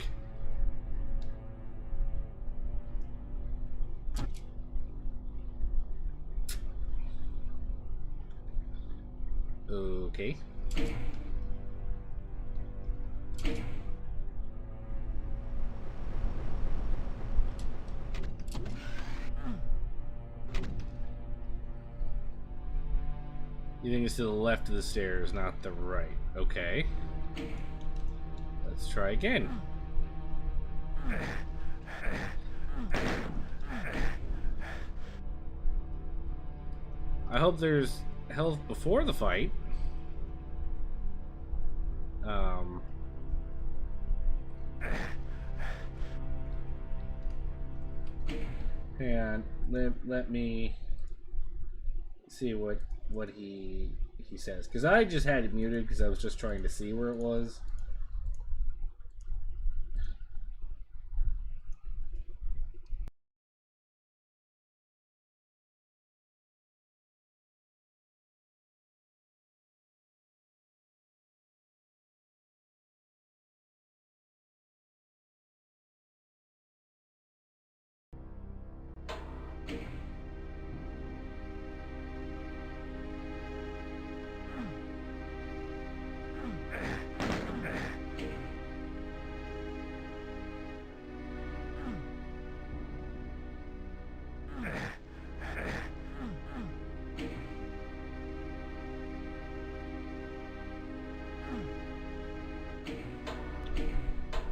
Okay. You think it's to the left of the stairs, not the right. Okay. Let's try again. I hope there's health before the fight. And let me see what he says, because I just had it muted because I was just trying to see where it was.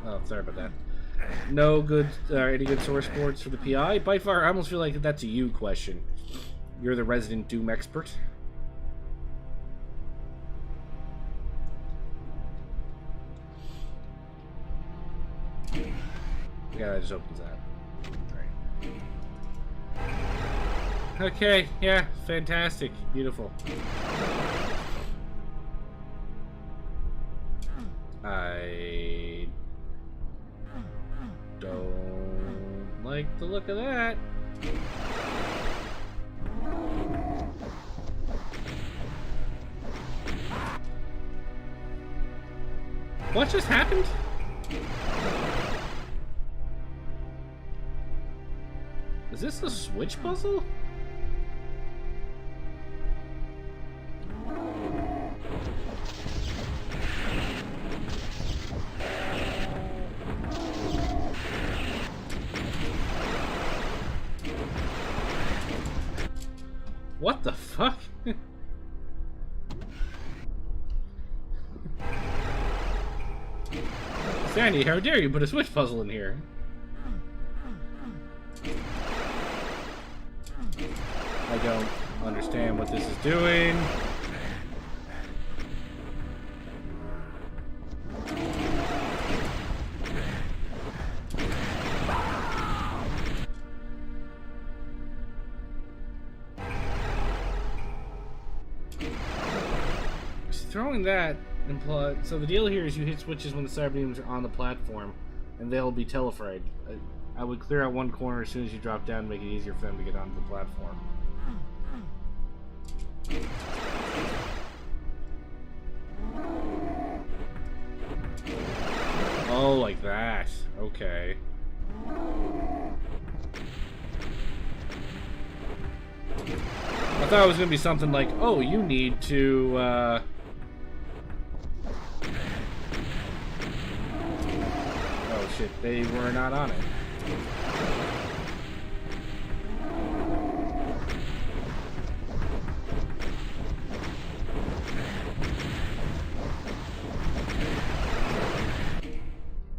Oh, sorry about that. No good, any good source boards for the PI? By far, I almost feel like that's a you question. You're the resident Doom expert. Yeah, that just opens that. Right. Okay, yeah, fantastic, beautiful. I don't like the look of that. What just happened? Is this a switch puzzle? What the fuck? Sandy, how dare you put a switch puzzle in here? I don't understand what this is doing. Throwing that implies... So the deal here is you hit switches when the cyber beams are on the platform, and they'll be telefried. I would clear out one corner as soon as you drop down to make it easier for them to get onto the platform. Oh, like that. Okay. I thought it was going to be something like, oh, you need to, oh, shit, they were not on it.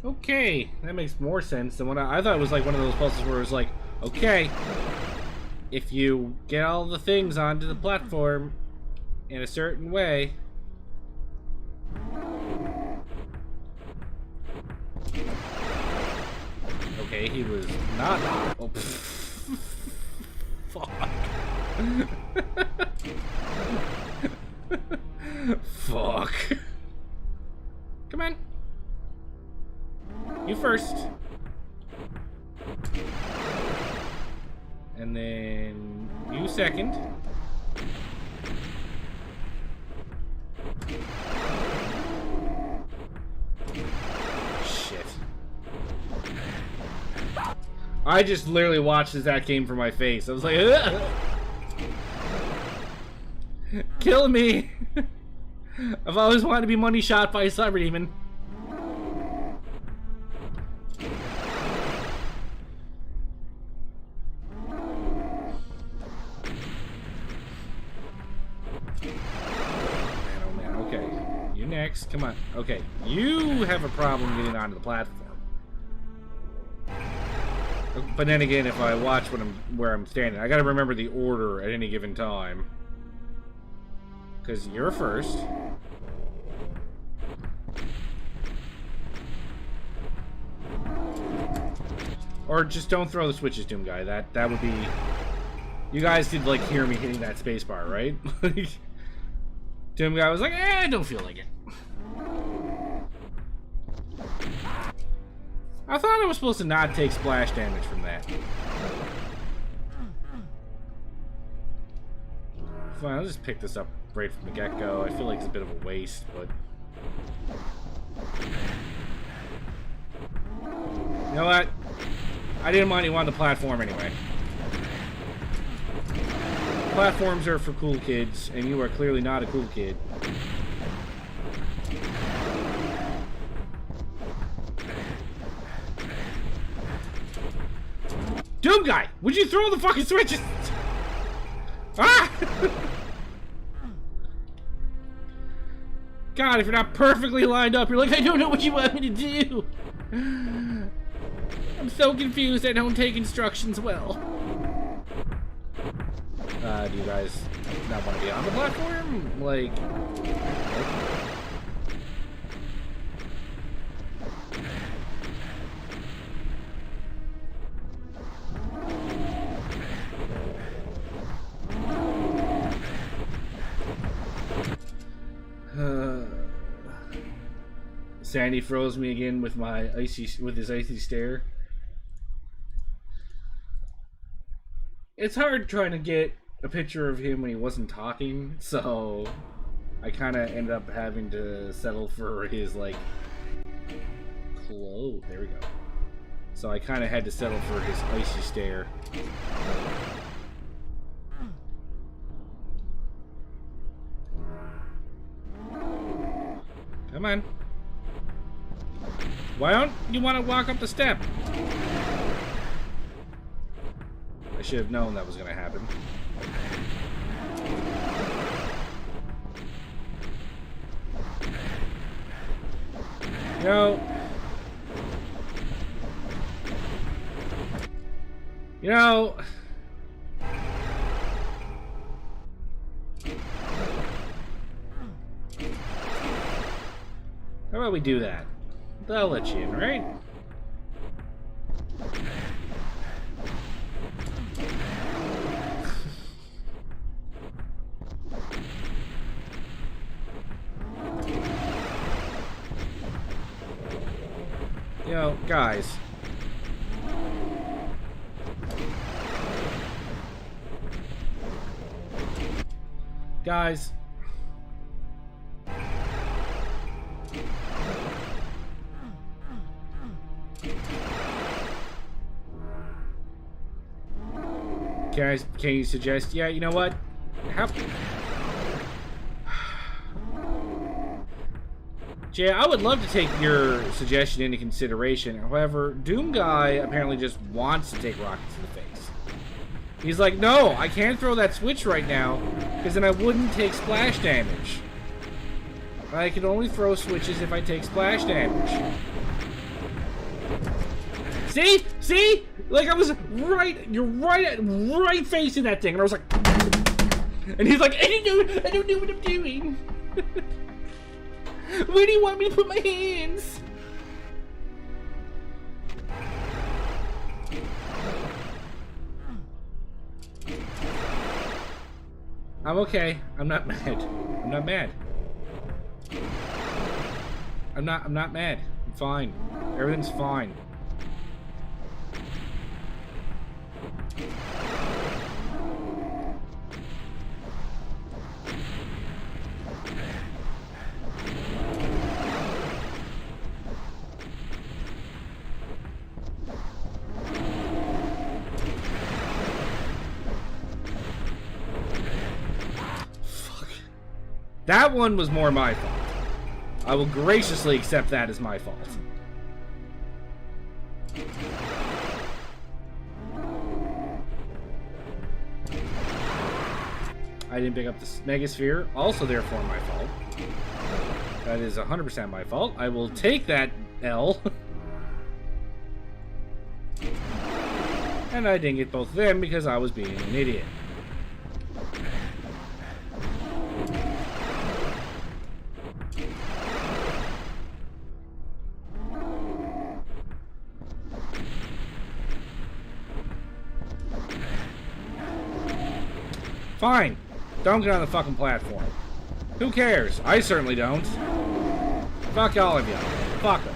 Okay, that makes more sense than what I thought it was like one of those puzzles where it was like, okay, if you get all the things onto the platform in a certain way. Okay, he was not. Oh, fuck. Fuck. Come on. You first. And then you second. Shit. I just literally watched as that came from my face. I was like, ugh! Kill me! I've always wanted to be money shot by a cyber demon. Come on. Okay, you have a problem getting onto the platform. But then again, if I watch where I'm standing, I gotta remember the order at any given time. Because you're first. Or just don't throw the switches, Doom Guy. That would be... You guys did, like, hear me hitting that spacebar, right? Doom Guy was like, I don't feel like it. I thought I was supposed to not take splash damage from that. Fine, I'll just pick this up right from the get-go. I feel like it's a bit of a waste, but... You know what? I didn't mind you on the platform anyway. Platforms are for cool kids, and you are clearly not a cool kid. Doom Guy! Would you throw the fucking switches? Ah! God, if you're not perfectly lined up, you're like, I don't know what you want me to do. I'm so confused, I don't take instructions well. Do you guys not want to be on the platform? Like... Sandy froze me again with his icy stare. It's hard trying to get a picture of him when he wasn't talking, so I kind of ended up having to settle for his, like, clothes. There we go. So I kind of had to settle for his icy stare. Come on. Why don't you want to walk up the step? I should have known that was going to happen. You know, how about we do that? They'll let you in, right? You know, guys. Guys. Can you suggest? Yeah, you know what? Jay, I would love to take your suggestion into consideration. However, Doom Guy apparently just wants to take rockets to the face. He's like, no, I can't throw that switch right now, because then I wouldn't take splash damage. I can only throw switches if I take splash damage. See? See? Like, I was right, you're right facing that thing, and I was like, and he's like, I don't know what I'm doing. Where do you want me to put my hands? I'm okay. I'm not mad. I'm not mad. I'm not mad. I'm fine. Everything's fine. That one was more my fault. I will graciously accept that as my fault. I didn't pick up the Megasphere, also therefore my fault. That is 100% my fault. I will take that L. And I didn't get both of them because I was being an idiot. Fine. Don't get on the fucking platform. Who cares? I certainly don't. Fuck all of you. Fuck them.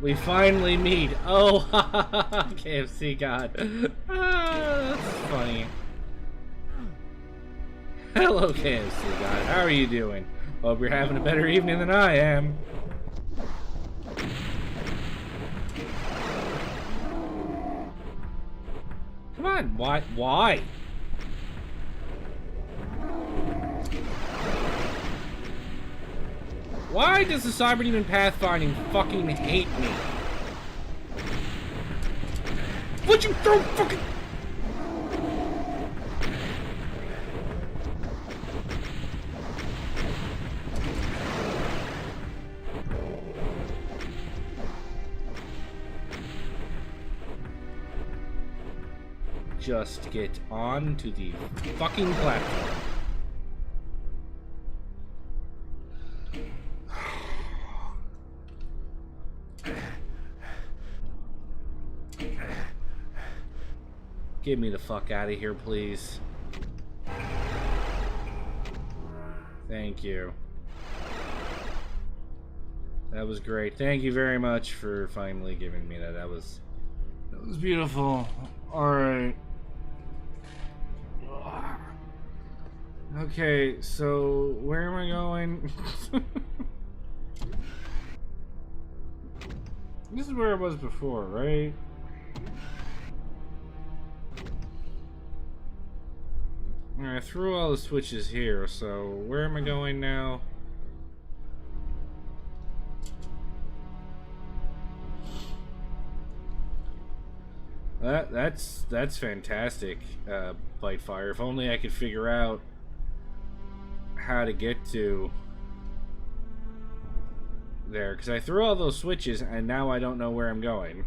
We finally meet. Oh, KFC God. That's funny. Hello, KFC God. How are you doing? Hope you're having a better evening than I am. Come on, why? Why does the Cyberdemon Pathfinding fucking hate me? Would you throw fucking... Just get on to the fucking platform. Get me the fuck out of here, please. Thank you. That was great. Thank you very much for finally giving me that. That was beautiful. Alright. Okay, so where am I going? This is where I was before, right? Alright, I threw all the switches here, so where am I going now? That's fantastic, Bitefire. If only I could figure out how to get to there, because I threw all those switches and now I don't know where I'm going.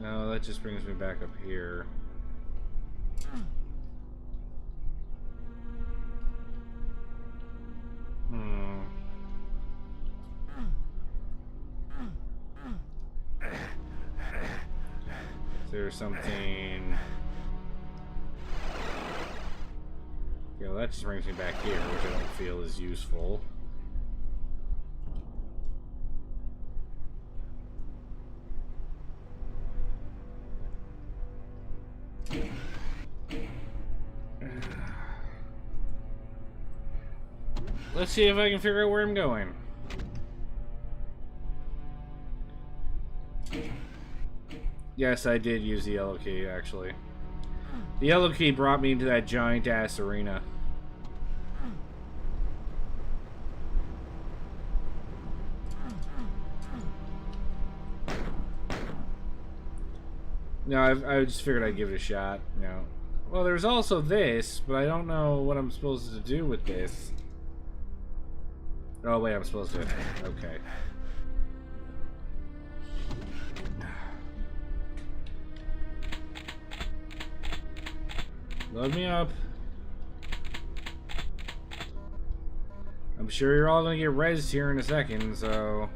No, that just brings me back up here. Is there something Yeah, well, that just brings me back here, which I don't feel is useful. Let's see if I can figure out where I'm going. Yes, I did use the yellow key, actually. The yellow key brought me into that giant-ass arena. No, I just figured I'd give it a shot, you know. Well, there's also this, but I don't know what I'm supposed to do with this. Oh, wait, I'm supposed to... Okay. Load me up. I'm sure you're all gonna get rezzed here in a second, so...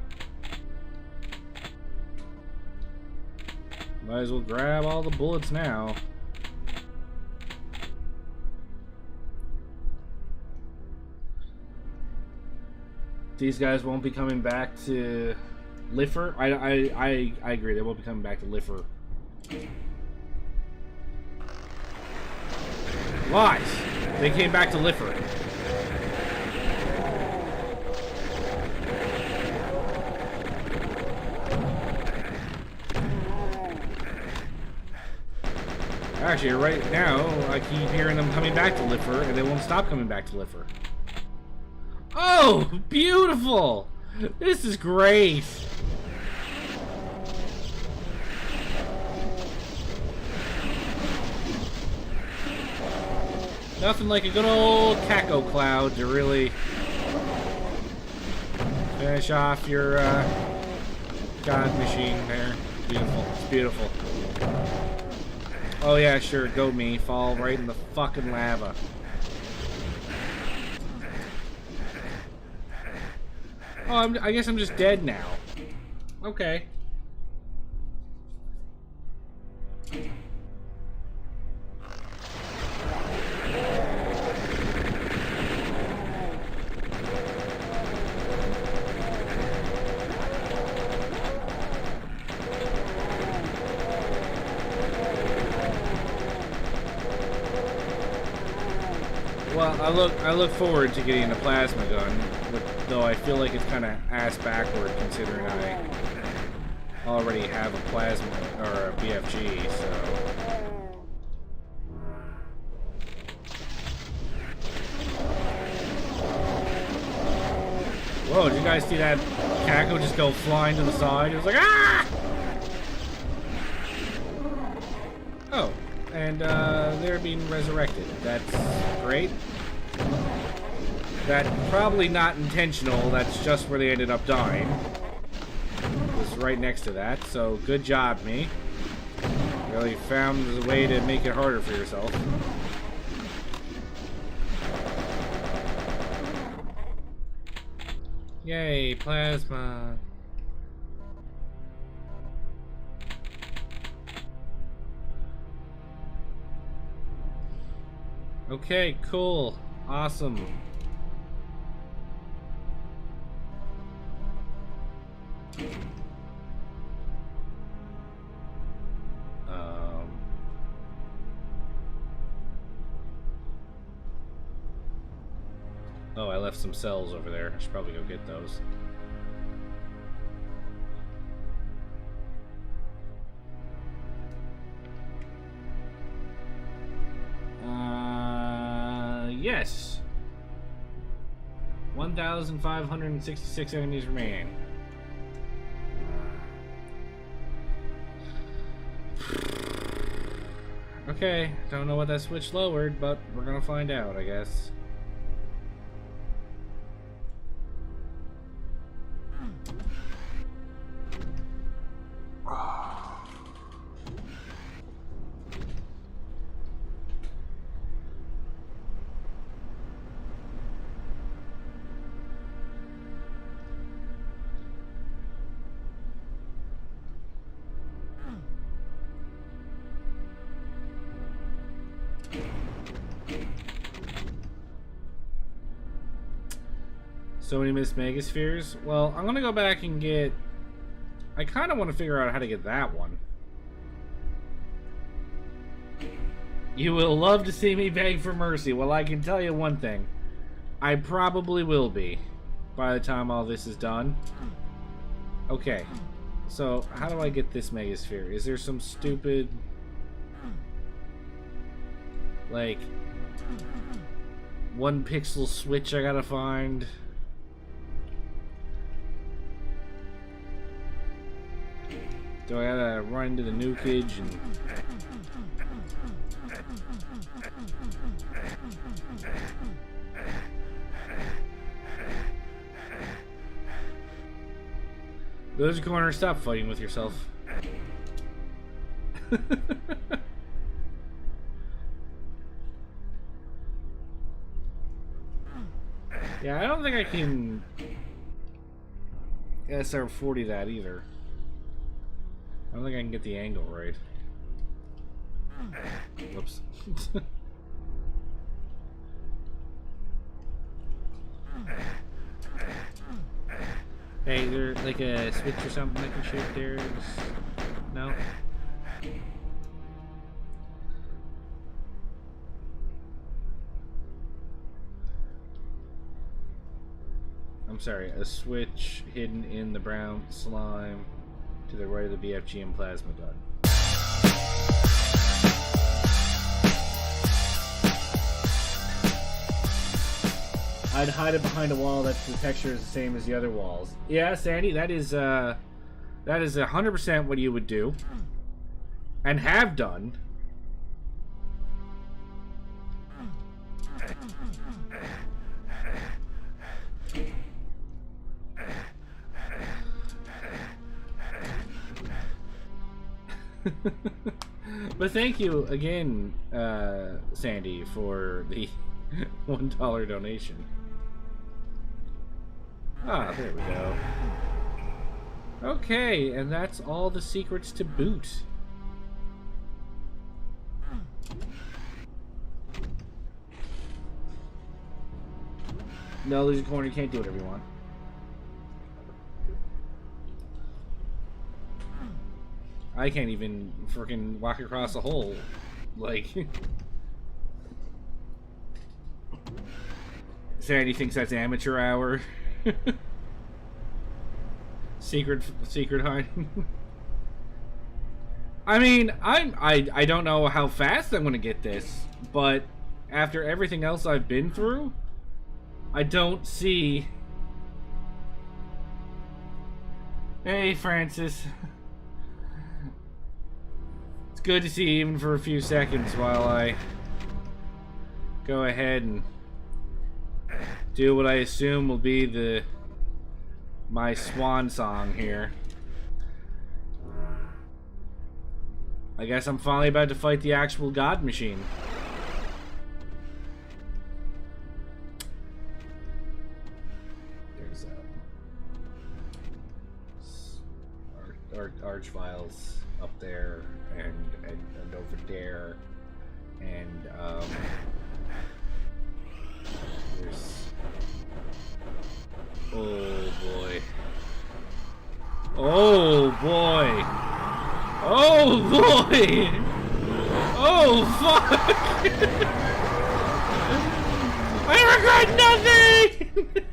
Might as well grab all the bullets now. These guys won't be coming back to Liffer. I agree, they won't be coming back to Liffer. Lies! They came back to Liffer. Actually, right now, I keep hearing them coming back to Liffer, and they won't stop coming back to Liffer. Oh, beautiful! This is great! Nothing like a good old Caco cloud to really finish off your god machine there. Beautiful. It's beautiful. Oh yeah, sure, go me. Fall right in the fucking lava. Oh, I guess I'm just dead now. Okay. Well, I look forward to getting a plasma gun, though I feel like it's kind of ass backward considering I already have a plasma or a BFG. So. Whoa! Did you guys see that Caco just go flying to the side? It was like ah! Oh. And they're being resurrected. That's great. That probably not intentional. That's just where they ended up dying. It was right next to that. So good job, me. Really found a way to make it harder for yourself. Yay, plasma. Okay, cool. Awesome. Oh, I left some cells over there. I should probably go get those. Yes. 1,566 enemies remain. Okay, don't know what that switch lowered, but we're gonna find out, I guess. So many missed Megaspheres. Well, I'm gonna go back and get... I kind of want to figure out how to get that one. You will love to see me beg for mercy. Well, I can tell you one thing. I probably will be by the time all this is done. Okay. So, how do I get this Megasphere? Is there some stupid... like... 1 pixel switch I gotta find? Do I gotta run into the nukage and... There's a corner, stop fighting with yourself. Yeah, I don't think I can SR40 that either. I don't think I can get the angle right. Whoops. Hey, is there like a switch or something I can shoot there? No? I'm sorry, a switch hidden in the brown slime to the right of the BFG and plasma gun. I'd hide it behind a wall that the texture is the same as the other walls. Yeah, Sandy, that is 100% what you would do. And have done. But thank you again, Sandy, for the $1 donation. Ah, there we go. Okay, and that's all the secrets to boot. No, there's a corner, you can't do whatever you want. I can't even freaking walk across a hole. Like... Sandy thinks that's amateur hour. secret hiding. I mean, I don't know how fast I'm gonna get this, but after everything else I've been through, I don't see. Hey, Francis. It's good to see you even for a few seconds while I go ahead and do what I assume will be my swan song here. I guess I'm finally about to fight the actual God machine. There's arch files up there and over there, and there's. Oh boy. Oh boy. Oh boy. Oh fuck. I regret nothing.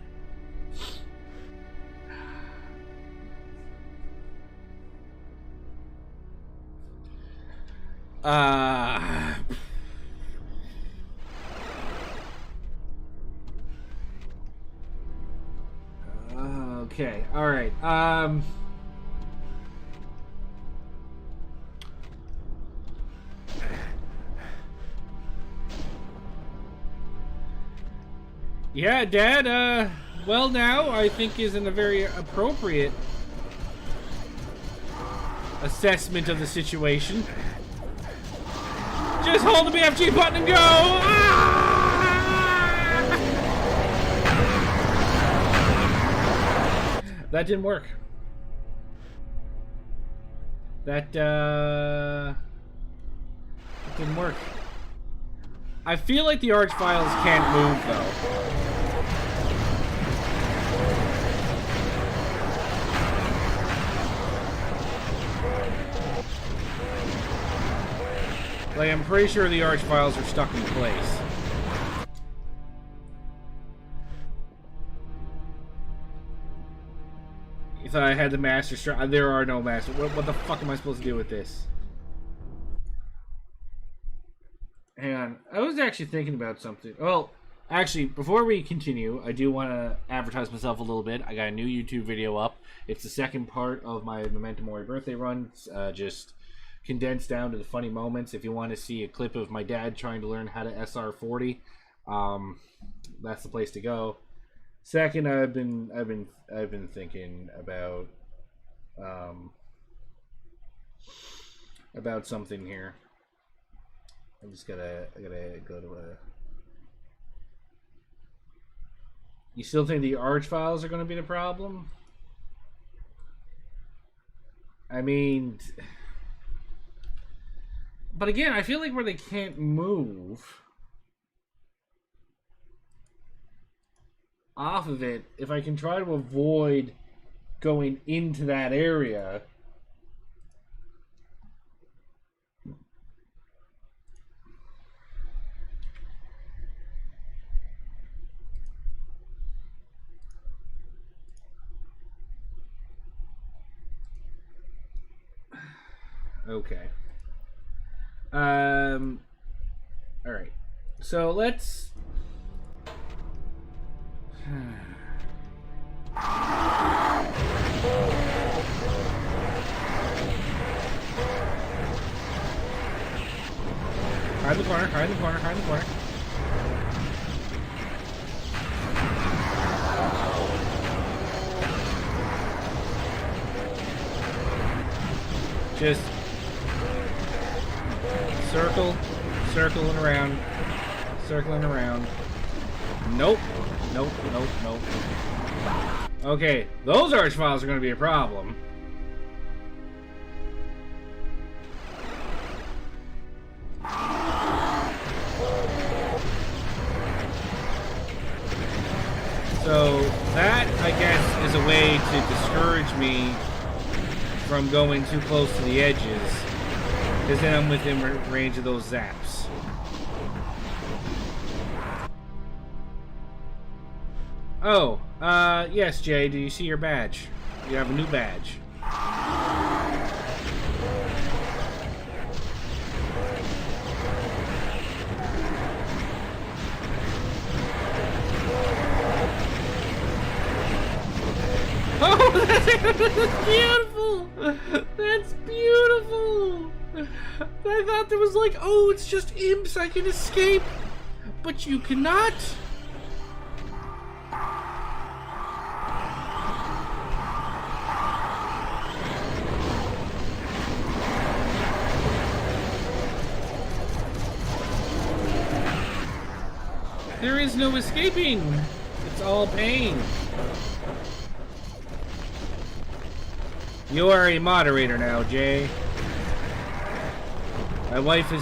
Okay, alright, yeah, Dad, well now, I think is in a very appropriate assessment of the situation. Just hold the BFG button and go! Ah! That didn't work. That didn't work. I feel like the arch files can't move though. Like, I'm pretty sure the arch files are stuck in place. You thought I had the master strat? There are no master. What the fuck am I supposed to do with this? Hang on. I was actually thinking about something. Well, actually, before we continue, I do want to advertise myself a little bit. I got a new YouTube video up. It's the second part of my Memento Mori birthday run. Just condensed down to the funny moments. If you want to see a clip of my dad trying to learn how to SR40, that's the place to go. Second, I've been thinking about something here. I gotta go to a. You still think the arch files are going to be the problem? I mean, but again, I feel like where they can't move off of it, if I can try to avoid going into that area. Okay. All right. So let's. Hide in the corner, hide in the corner, hide in the corner. Just circling around. Nope. Okay, those arch files are going to be a problem. So that, I guess, is a way to discourage me from going too close to the edges, because then I'm within range of those zaps. Oh, yes, Jay, do you see your badge? You have a new badge. Oh, that's beautiful! That's beautiful! I thought there was like, oh, it's just imps, I can escape! But you cannot! There is no escaping! It's all pain. You are a moderator now, Jay. My wife is...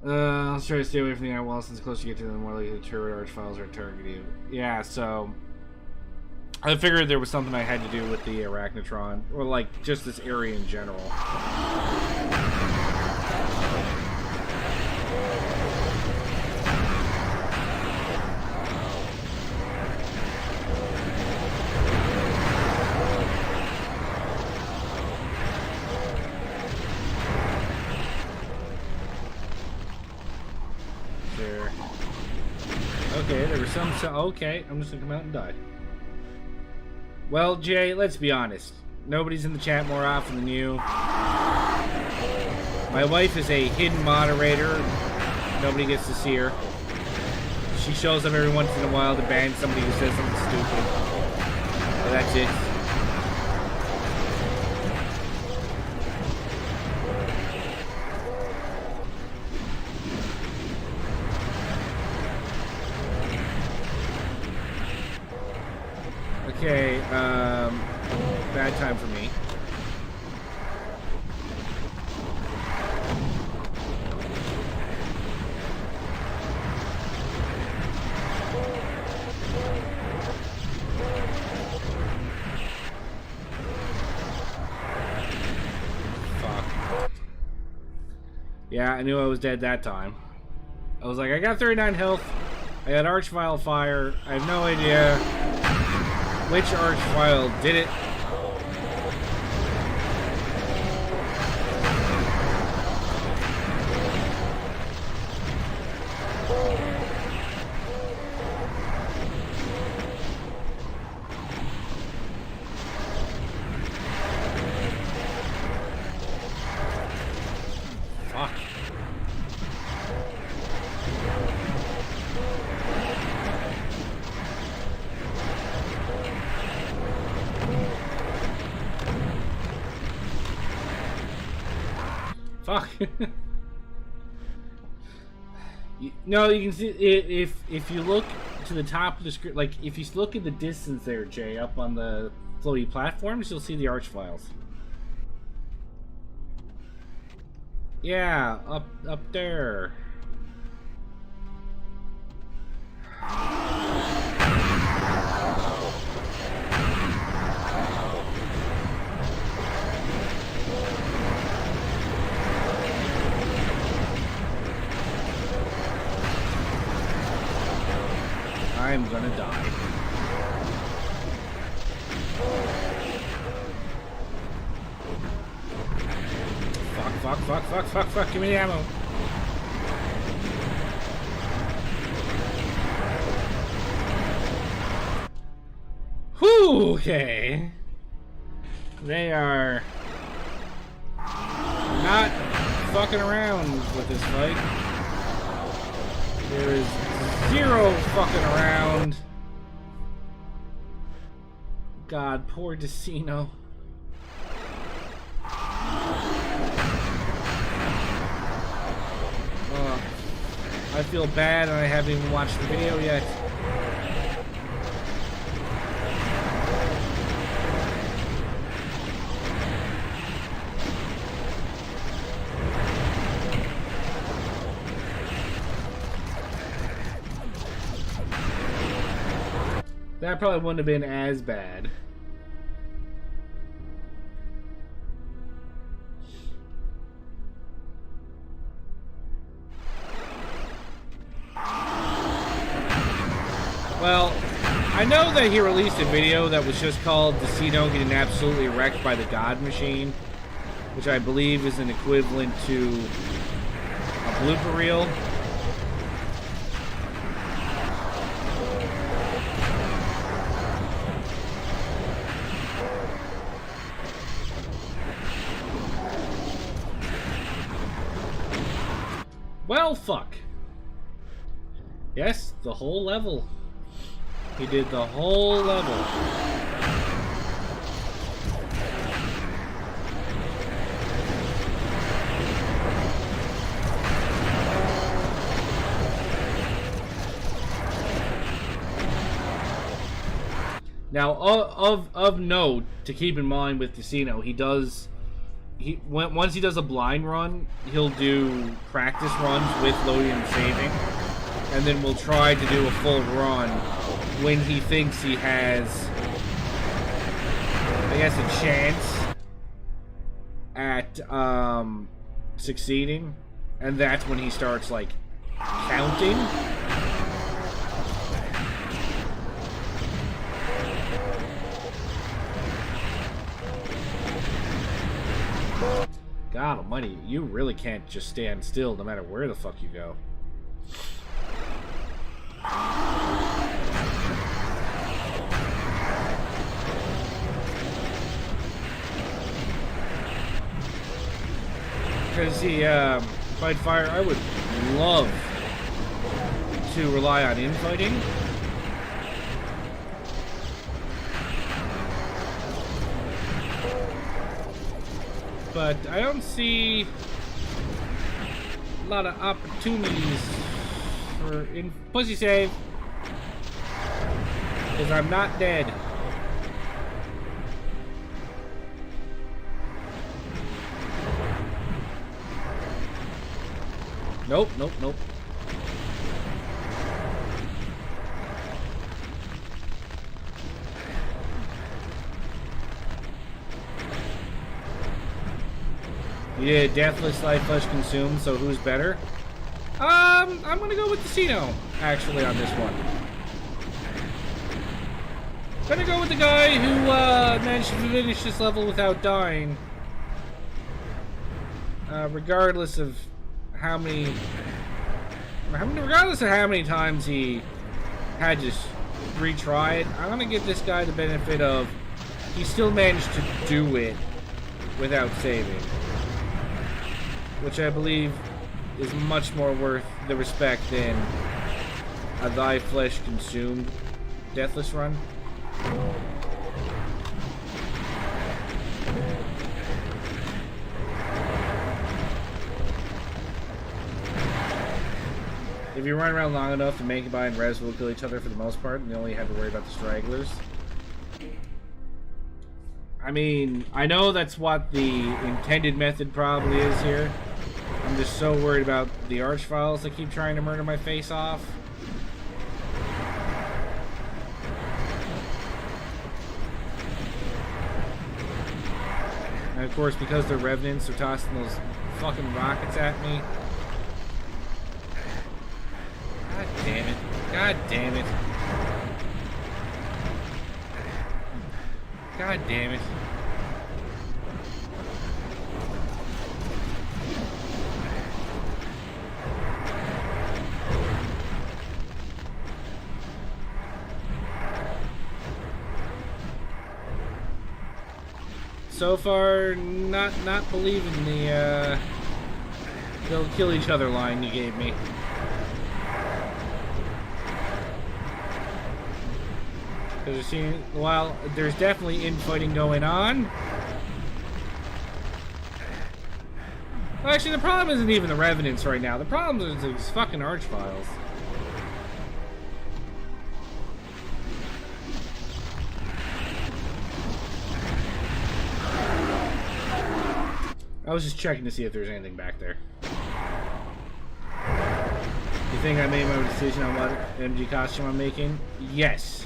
I'll try to stay away from the wall since the closer you get to them, the more likely the turret arch files are targeting you. Yeah, so... I figured there was something I had to do with the Arachnotron, or like, just this area in general. There. Okay, there was some... Okay, I'm just gonna come out and die. Well, Jay, let's be honest. Nobody's in the chat more often than you. My wife is a hidden moderator. Nobody gets to see her. She shows up every once in a while to ban somebody who says something stupid. But that's it. Okay, bad time for me. Yeah, I knew I was dead that time. I was like, I got 39 health. I got Archvile Fire. I have no idea which Archvile did it. Fuck. Fuck. No, you can see if you look to the top of the screen, like if you look at the distance there, Jay, up on the floaty platforms, you'll see the Archviles. Yeah, up there. I'm gonna die. Fuck, give me the ammo. Whew, okay. They are not fucking around with this fight. There is zero fucking around. God, poor Decino. I feel bad and I haven't even watched the video yet. That probably wouldn't have been as bad. Well, I know that he released a video that was just called Decino getting absolutely wrecked by the God Machine, which I believe is an equivalent to a blooper reel. Well, fuck. Yes, the whole level. He did the whole level. Now, of note to keep in mind with Decino, once he does a blind run, he'll do practice runs with loading and saving, and then we'll try to do a full run when he thinks he has, I guess, a chance at succeeding, and that's when he starts like counting. God almighty, you really can't just stand still no matter where the fuck you go. Because the fight fire, I would love to rely on infighting. But I don't see a lot of opportunities for pussy save, because I'm not dead. Nope. You did Deathless, Life Flesh Consumed, so who's better? I'm gonna go with Casino, actually, on this one. Gonna go with the guy who managed to finish this level without dying. Regardless of how many times he had to retry it, I'm gonna give this guy the benefit of he still managed to do it without saving, which I believe is much more worth the respect than a Thy Flesh Consumed Deathless run. If you run around long enough, the Mankibai and Res will kill each other for the most part, and you only have to worry about the stragglers. I mean, I know that's what the intended method probably is here. I'm just so worried about the Archviles that keep trying to murder my face off. And of course, because they're Revenants, they're tossing those fucking rockets at me. God damn it. God damn it. God damn it. So far, not believing the they'll kill each other line you gave me. Because while there's definitely infighting going on. Well, actually, the problem isn't even the Revenants right now. The problem is these fucking Archviles. I was just checking to see if there's anything back there. You think I made my decision on what MG costume I'm making? Yes.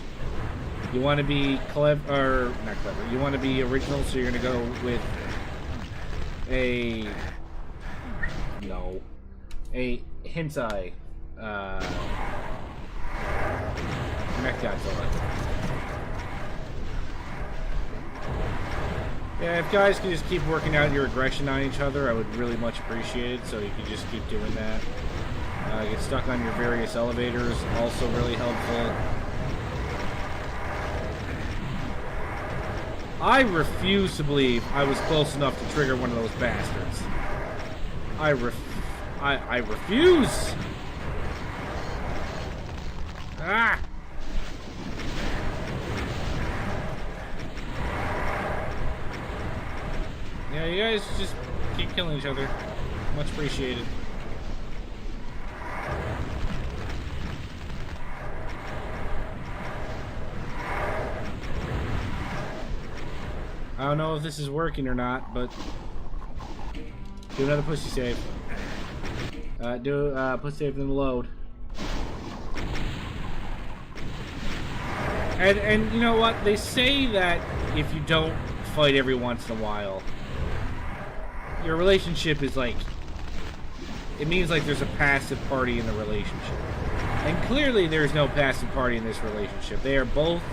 You want to be clever, or not clever, you want to be original, so you're going to go with a Hensai Mech Godzilla. Yeah, if guys could just keep working out your aggression on each other, I would really much appreciate it, so you could just keep doing that. Get stuck on your various elevators, also really helpful. I refuse to believe I was close enough to trigger one of those bastards. I refuse! Ah! Yeah, you guys just keep killing each other. Much appreciated. I don't know if this is working or not, but do another pussy save. Do pussy save then load. And you know what? They say that if you don't fight every once in a while, your relationship is like, it means like there's a passive party in the relationship. And clearly there's no passive party in this relationship. They are both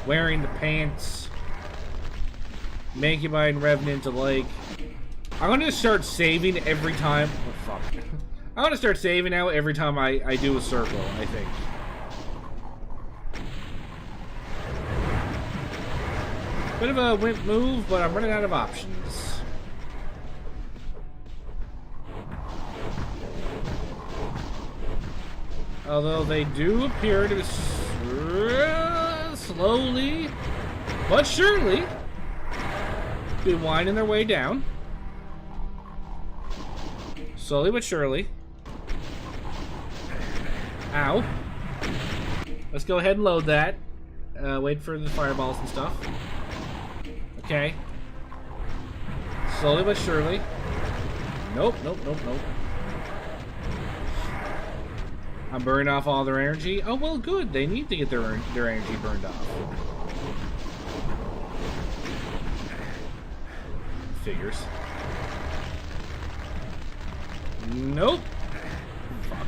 wearing the pants. Mankibai and Revenant alike. I'm gonna start saving every time. Oh fuck. I'm gonna start saving now every time I do a circle, I think. Bit of a wimp move, but I'm running out of options. Although they do appear to slowly but surely be winding their way down. Slowly but surely. Ow. Let's go ahead and load that. Wait for the fireballs and stuff. Okay. Slowly but surely. Nope, nope, nope, nope. I'm burning off all their energy. Oh, well, good. They need to get their energy burned off. Figures. Nope. Fuck.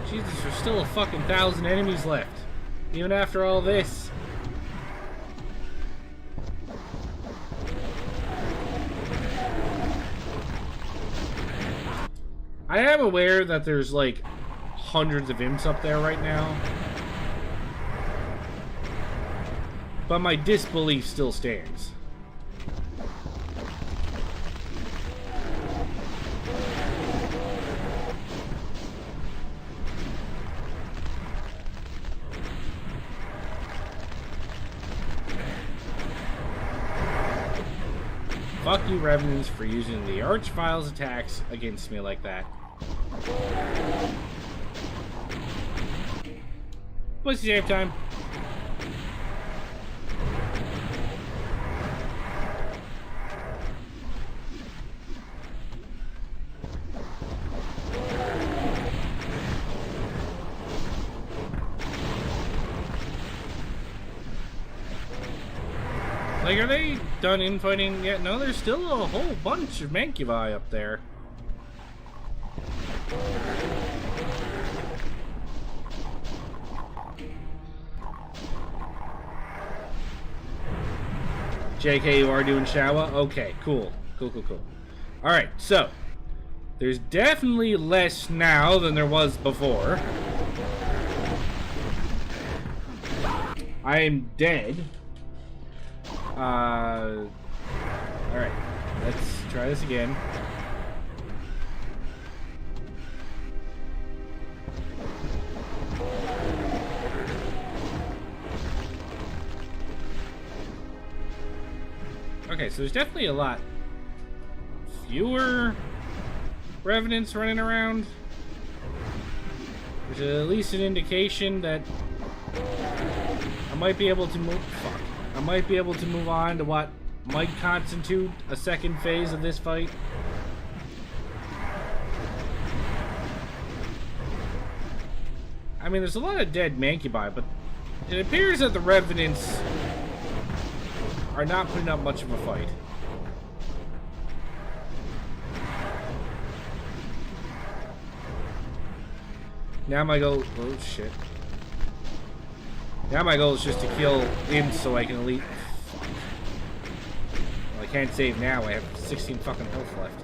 Jesus, there's still a fucking 1,000 enemies left. Even after all this. I am aware that there's like hundreds of imps up there right now. But my disbelief still stands. Fuck you, Revenants, for using the Archvile's attacks against me like that. Pussy save time. Like, are they done infighting yet? No, there's still a whole bunch of Mancubi up there. JK, you are doing Shawa? Okay, cool. Cool. Alright, so. There's definitely less now than there was before. I am dead. Alright. Let's try this again. Okay, so there's definitely a lot fewer Revenants running around. There's at least an indication that I might be able to move. Fuck. I might be able to move on to what might constitute a second phase of this fight. I mean, there's a lot of dead Mancubi, but it appears that the Revenants are not putting up much of a fight. Now my goal... Oh, shit. Now my goal is just to kill him so I can elite... Fuck. Well, I can't save now. I have 16 fucking health left.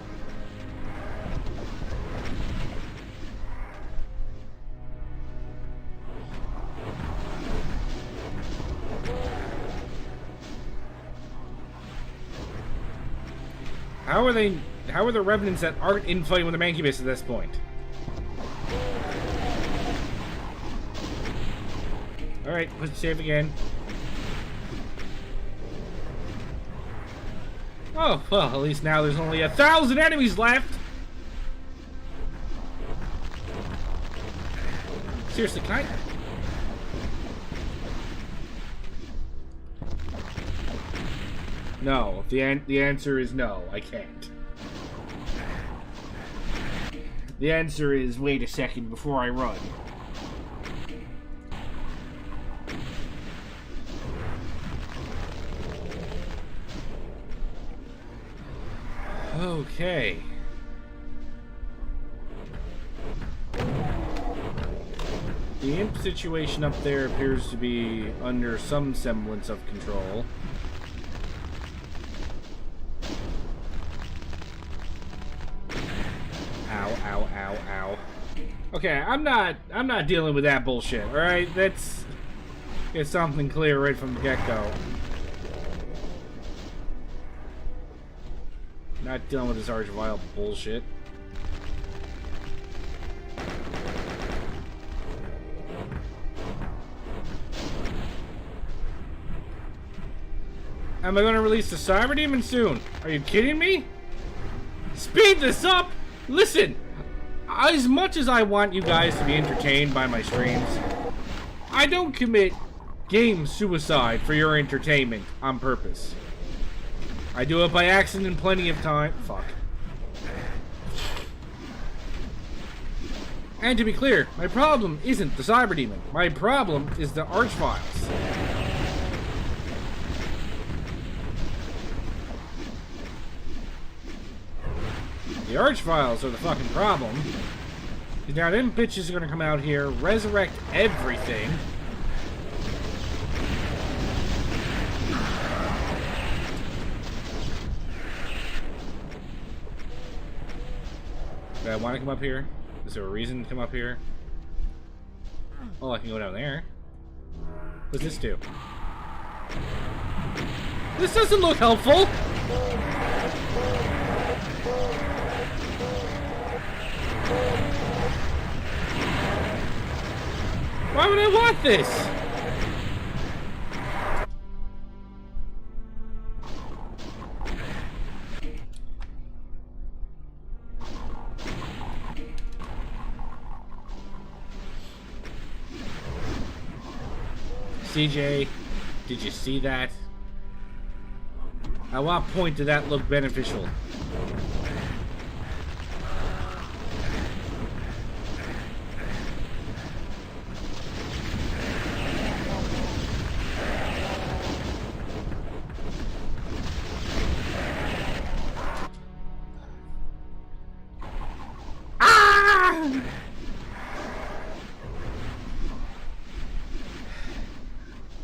How are the Revenants that aren't infighting with the Mancubus at this point? Alright, let's save again. Oh, well, at least now there's only 1,000 enemies left! Seriously, can I... No, the answer is no, I can't. The answer is wait a second before I run. Okay. The imp situation up there appears to be under some semblance of control. Ow. Okay, I'm not dealing with that bullshit, alright? Let's get something clear right from the get-go. Not dealing with this Archvile bullshit. Am I going to release the Cyber Demon soon? Are you kidding me? Speed this up! Listen, as much as I want you guys to be entertained by my streams, I don't commit game suicide for your entertainment on purpose. I do it by accident plenty of time. Fuck. And to be clear, my problem isn't the cyber demon. My problem is the archviles. The archviles are the fucking problem. Because now them bitches are gonna come out here, resurrect everything. Do I want to come up here? Is there a reason to come up here? Oh, I can go down there. What's this do? This doesn't look helpful! Why would I want this? CJ, did you see that? At what point did that look beneficial?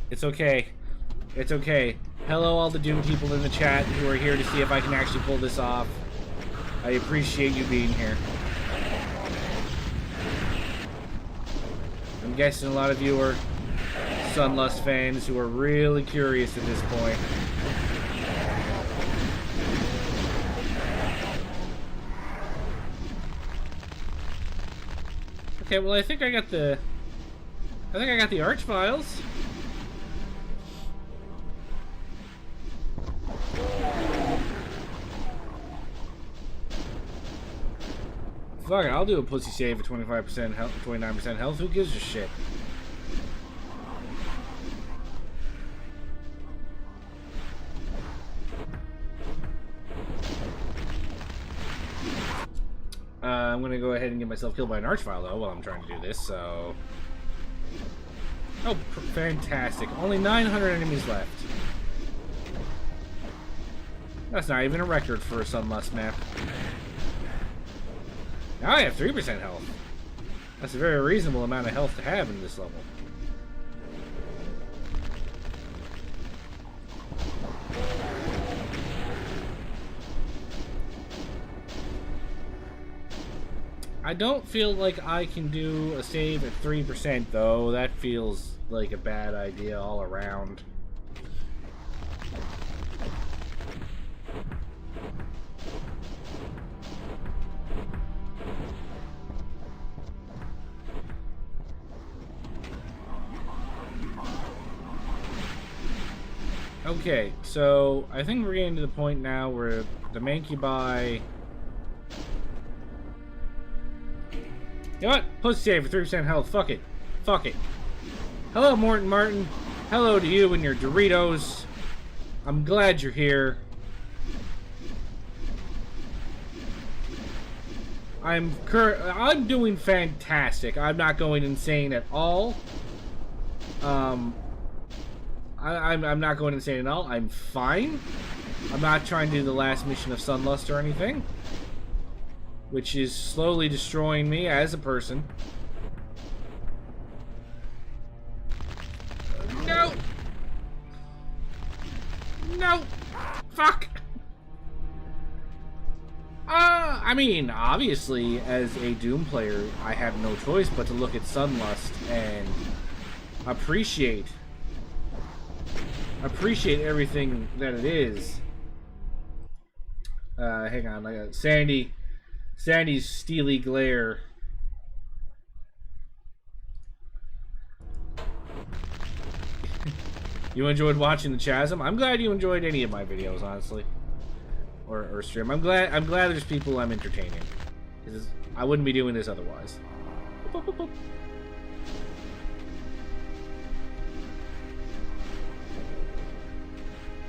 It's okay. It's okay. Hello, all the Doom people in the chat who are here to see if I can actually pull this off. I appreciate you being here. I'm guessing a lot of you are Sunlust fans who are really curious at this point. Okay, well, I think I got the arch files. Fuck it, I'll do a pussy save at 25% health, 29% health. Who gives a shit? I'm gonna go ahead and get myself killed by an archvile though while I'm trying to do this, so... Oh, fantastic. Only 900 enemies left. That's not even a record for a Sunlust map. Now I have 3% health. That's a very reasonable amount of health to have in this level. I don't feel like I can do a save at 3% though. That feels like a bad idea all around. Okay, so I think we're getting to the point now where the Mancubi... You know what? Pussy save for 3% health. Fuck it. Fuck it. Hello, Morton Martin. Hello to you and your Doritos. I'm glad you're here. I'm doing fantastic. I'm not going insane at all. I'm not going insane at all. I'm fine. I'm not trying to do the last mission of Sunlust or anything, which is slowly destroying me as a person. No! No! Fuck! I mean, obviously, as a Doom player, I have no choice but to look at Sunlust and appreciate everything that it is. Hang on, I got Sandy's steely glare. You enjoyed watching the Chasm? I'm glad you enjoyed any of my videos, honestly, or stream. I'm glad there's people I'm entertaining, because I wouldn't be doing this otherwise. Boop, boop, boop.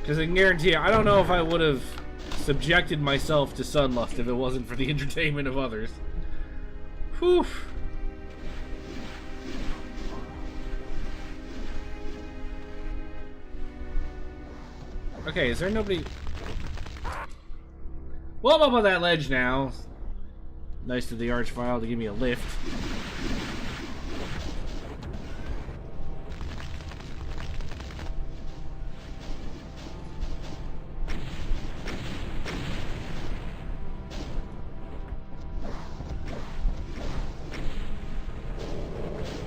Because I can guarantee you, I don't know if I would have subjected myself to Sunlust if it wasn't for the entertainment of others. Whew. Okay, is there nobody... Well, I'm up on that ledge now. Nice of the Archvile to give me a lift.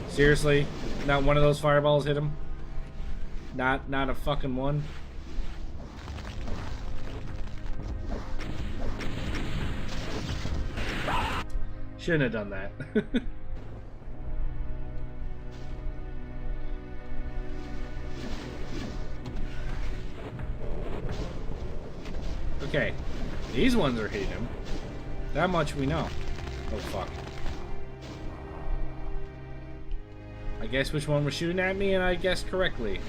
Seriously? Not one of those fireballs hit him? Not a fucking one? Shouldn't have done that. Okay. These ones are hitting him. That much we know. Oh, fuck. I guess which one was shooting at me, and I guessed correctly.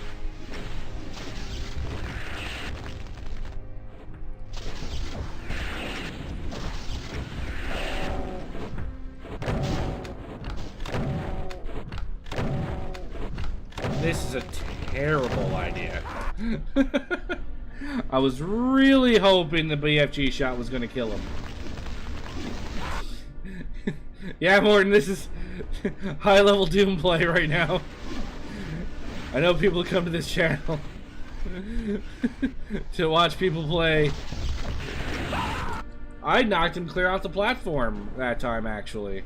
This is a terrible idea. I was really hoping the BFG shot was going to kill him. Yeah, Morton, this is high-level Doom play right now. I know people come to this channel to watch people play. I knocked him clear off the platform that time, actually.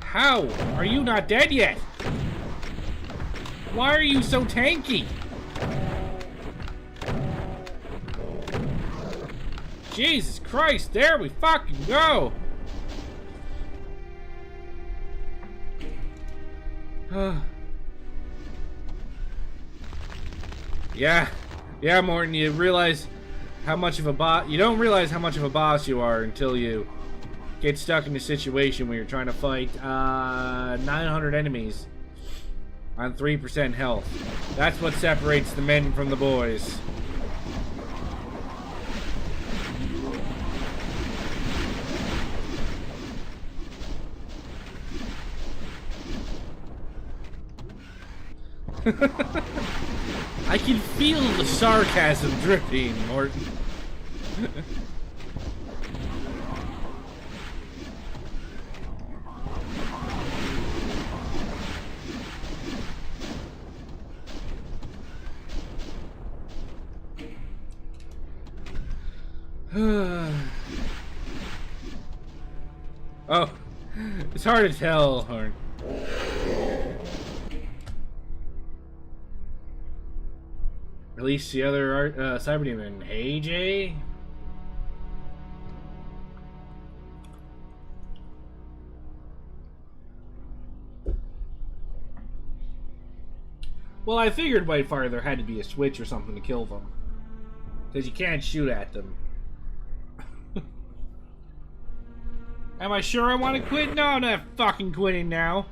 How are you not dead yet? Why are you so tanky? Jesus Christ, there we fucking go! Yeah, Morton, you realize how much of a boss... You don't realize how much of a boss you are until you get stuck in a situation where you're trying to fight 900 enemies on 3% health. That's what separates the men from the boys. I can feel the sarcasm dripping, Morton. Oh, it's hard to tell, Horn. Release the other Cyber Demon. Hey, Jay. Well, I figured Whitefire there had to be a switch or something to kill them. Because you can't shoot at them. Am I sure I want to quit? No, I'm not fucking quitting now.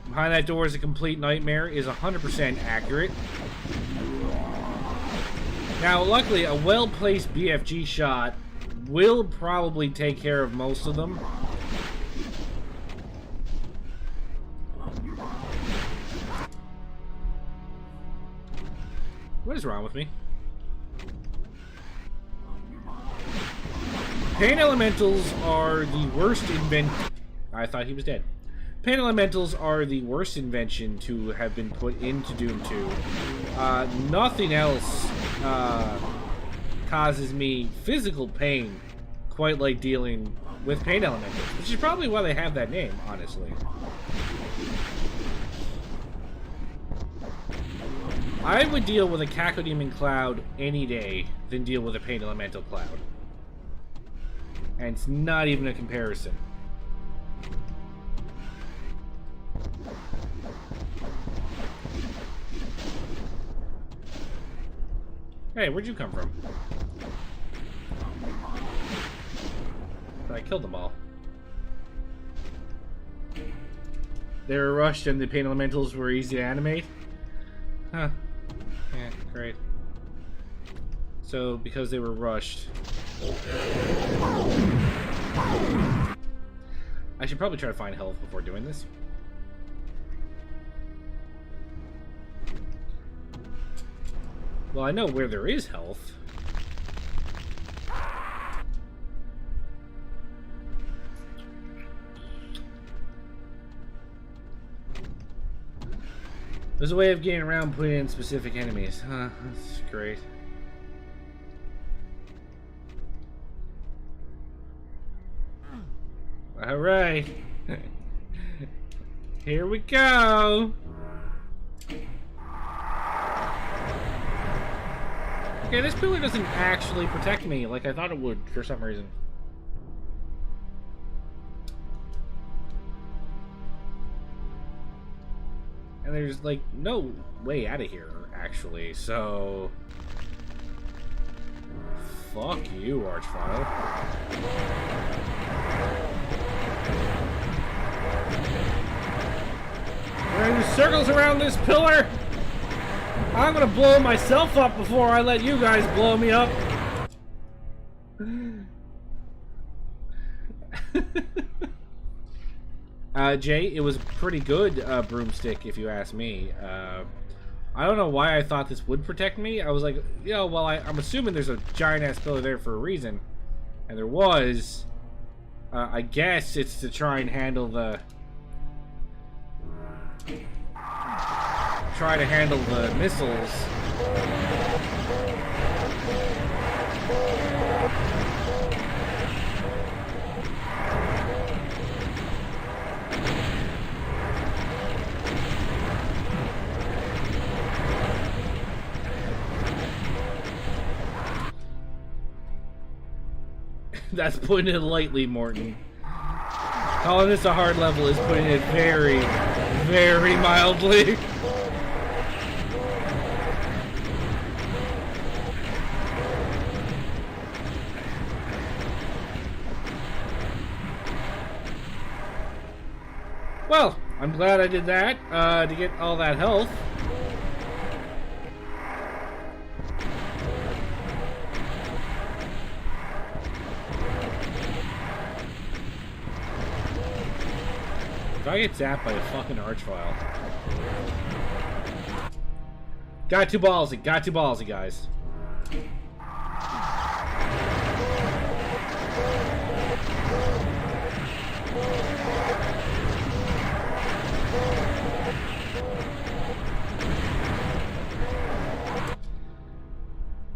Behind that door is a complete nightmare is 100% accurate. Now, luckily, a well-placed BFG shot will probably take care of most of them. What is wrong with me? Pain Elementals are the worst I thought he was dead. Pain Elementals are the worst invention to have been put into Doom 2. Nothing else causes me physical pain quite like dealing with Pain Elementals, which is probably why they have that name, honestly. I would deal with a Cacodemon Cloud any day than deal with a Pain Elemental Cloud. And it's not even a comparison. Hey, where'd you come from? I killed them all. They were rushed and the pain elementals were easy to animate? Huh. Yeah, great. So, because they were rushed... I should probably try to find health before doing this. Well, I know where there is health. There's a way of getting around putting in specific enemies. Huh, that's great. Alright. Here we go. Okay, this pillar doesn't actually protect me like I thought it would for some reason. And there's, like, no way out of here, actually, so... Fuck you, Archvile. We're in circles around this pillar! I'm gonna blow myself up before I let you guys blow me up! Jay, it was a pretty good broomstick, if you ask me. I don't know why I thought this would protect me. I was like, you know, well, I'm assuming there's a giant-ass pillar there for a reason. And there was. I guess it's to try and handle the... Try to handle the missiles. That's putting it lightly, Morton. Calling this a hard level is putting it very, very mildly. Well, I'm glad I did that, to get all that health. If I get zapped by a fucking Archvile. Got too ballsy, guys.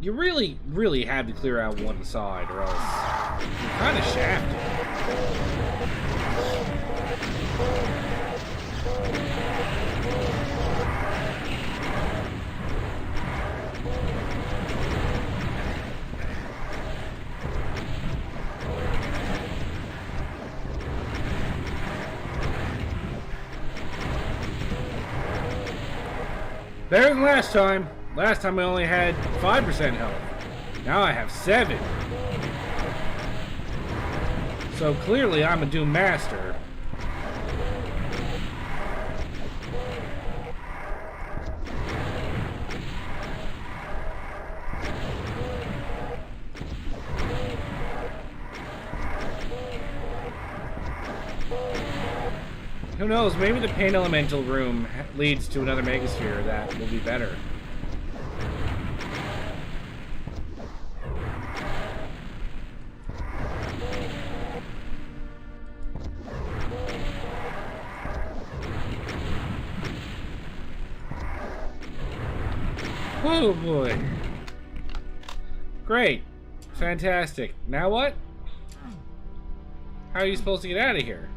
You really, really have to clear out one side, or else you're kind of shafted. Better than last time. Last time I only had 5% health. Now I have 7. So clearly I'm a Doom Master. Who knows, maybe the Pain Elemental room leads to another Megasphere that will be better. Oh boy. Great. Fantastic. Now what? How are you supposed to get out of here?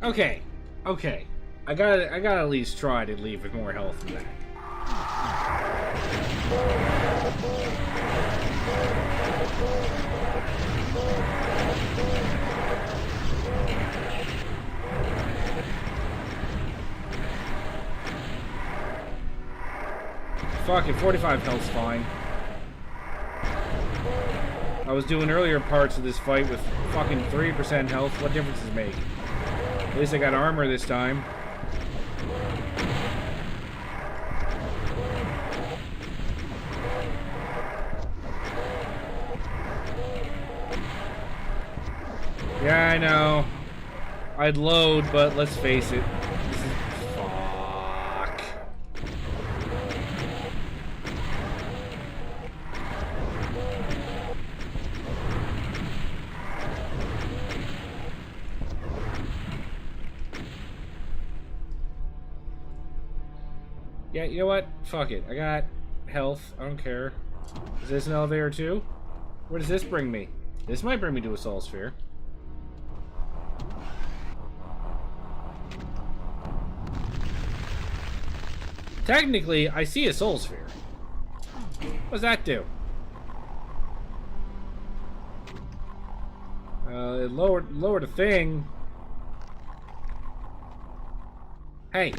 Okay. Okay. I gotta at least try to leave with more health than that. Fuck it, 45 health's fine. I was doing earlier parts of this fight with fucking 3% health. What difference does it make? At least I got armor this time. Yeah, I know. I'd load, but let's face it. Fuck. Yeah, you know what? Fuck it. I got health. I don't care. Is this an elevator too? Where does this bring me? This might bring me to a soul sphere. Technically, I see a soul sphere. What does that do? It lowered a thing. Hey.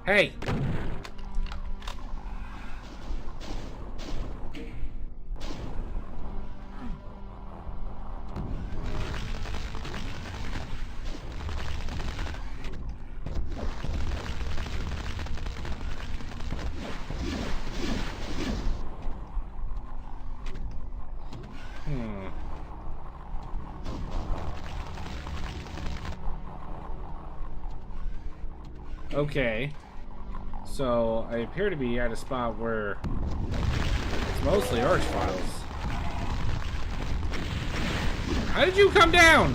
Hey. Okay, so I appear to be at a spot where it's mostly arch files. How did you come down?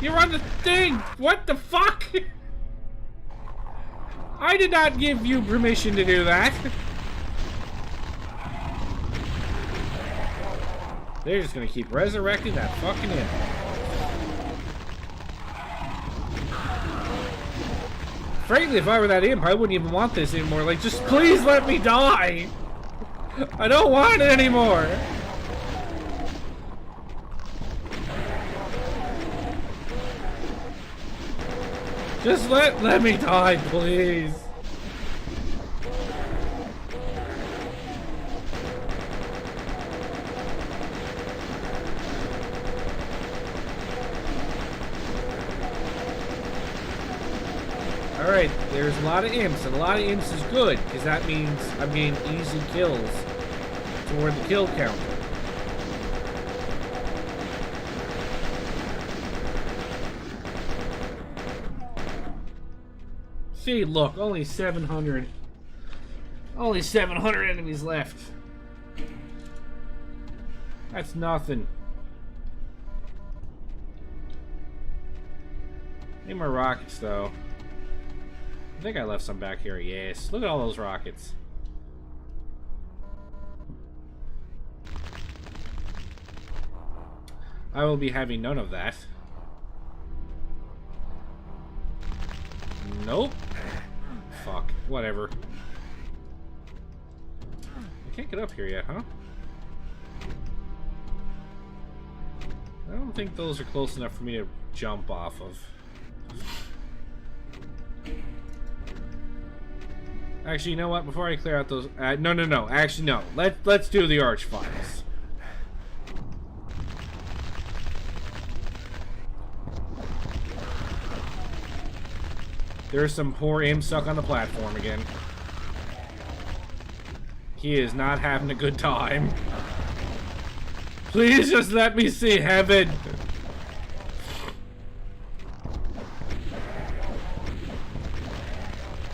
You're on the thing! What the fuck? I did not give you permission to do that. They're just gonna keep resurrecting that fucking imp. Frankly, if I were that imp, I wouldn't even want this anymore. Like, just please let me die! I don't want it anymore! Just let me die, please! Alright, there's a lot of imps, and a lot of imps is good, because that means I'm getting easy kills toward the kill counter. See, look, only 700. Only 700 enemies left. That's nothing. Need more rockets, though. I think I left some back here. Yes. Look at all those rockets. I will be having none of that. Nope. Fuck. Whatever. I can't get up here yet, huh? I don't think those are close enough for me to jump off of. Actually, you know what? Before I clear out those... no. Actually, no. Let's do the arch files. There's some poor imp stuck on the platform again. He is not having a good time. Please just let me see heaven.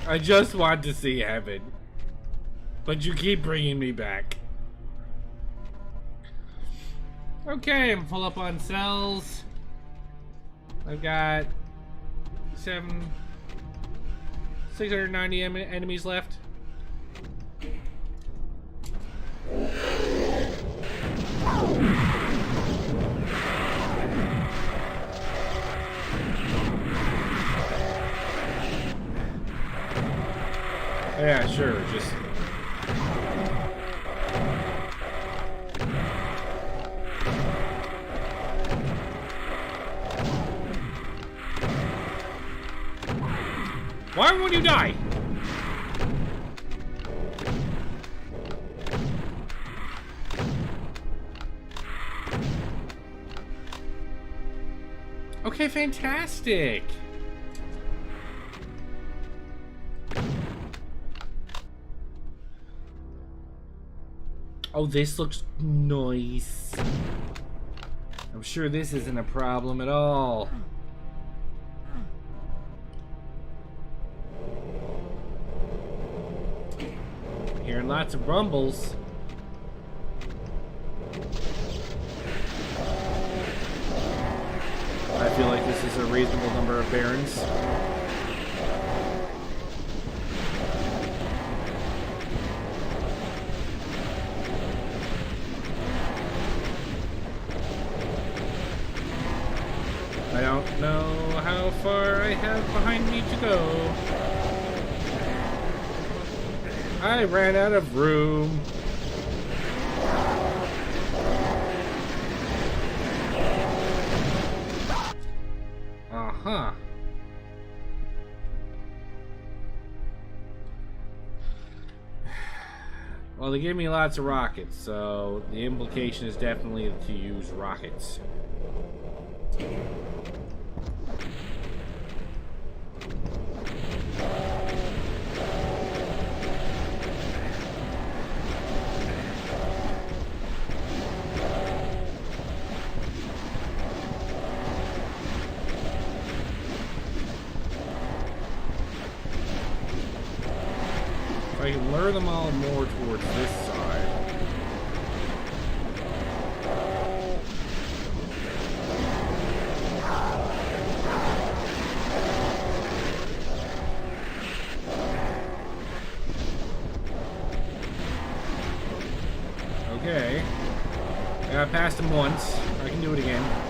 I just want to see heaven. But you keep bringing me back. Okay, I'm full up on cells. I've got 690 enemies left. Yeah, sure, just... Why won't you die? Okay, fantastic. Oh, this looks nice. I'm sure this isn't a problem at all. Hearing lots of rumbles. I feel like this is a reasonable number of barons. I don't know how far I have behind me to go. I ran out of room. Uh-huh. Well, they gave me lots of rockets, so the implication is definitely to use rockets. If I can lure them all more towards this side. Okay. I got past him once. I can do it again.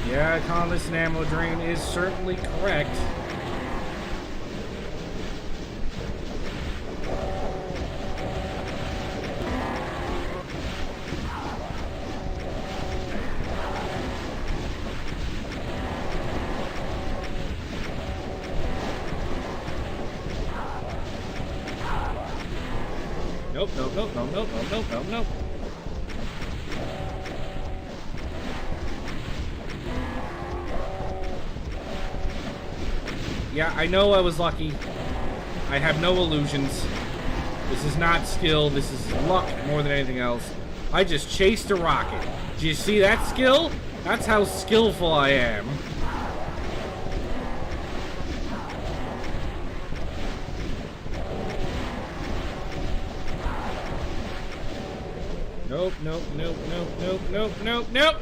Yeah, constant ammo drain is certainly correct. Nope, nope, nope, nope, nope, nope, nope, nope, nope. Yeah, I know I was lucky. I have no illusions. This is not skill, this is luck more than anything else. I just chased a rocket. Do you see that skill? That's how skillful I am. Nope, nope, nope, nope, nope, nope, nope, nope.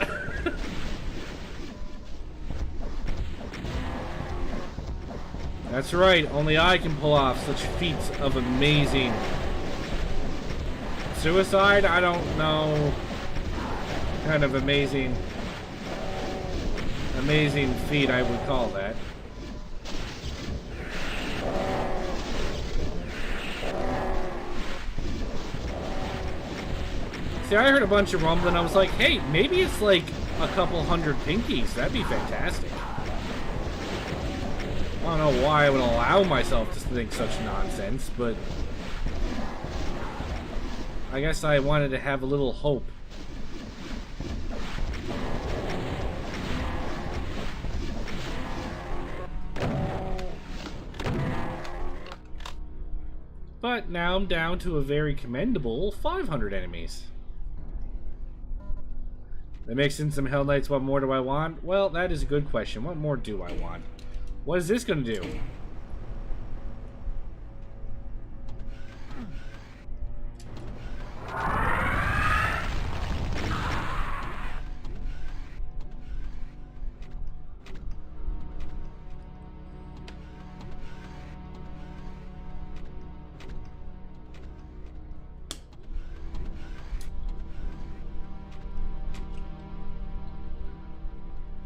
That's right, only I can pull off such feats of amazing suicide. I don't know, kind of amazing feat I would call that. See, I heard a bunch of rumbling. I was like, hey, maybe it's like a couple hundred pinkies. That'd be fantastic. I don't know why I would allow myself to think such nonsense, but I guess I wanted to have a little hope. But now I'm down to a very commendable 500 enemies. They mix in some Hell Knights. What more do I want? Well, that is a good question. What more do I want? What is this going to do?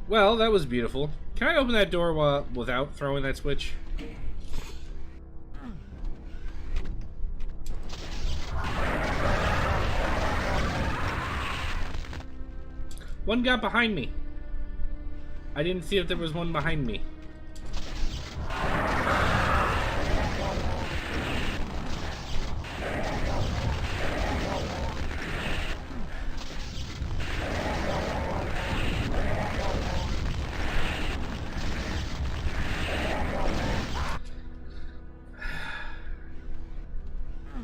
Well, that was beautiful. Can I open that door without throwing that switch? One got behind me. I didn't see if there was one behind me.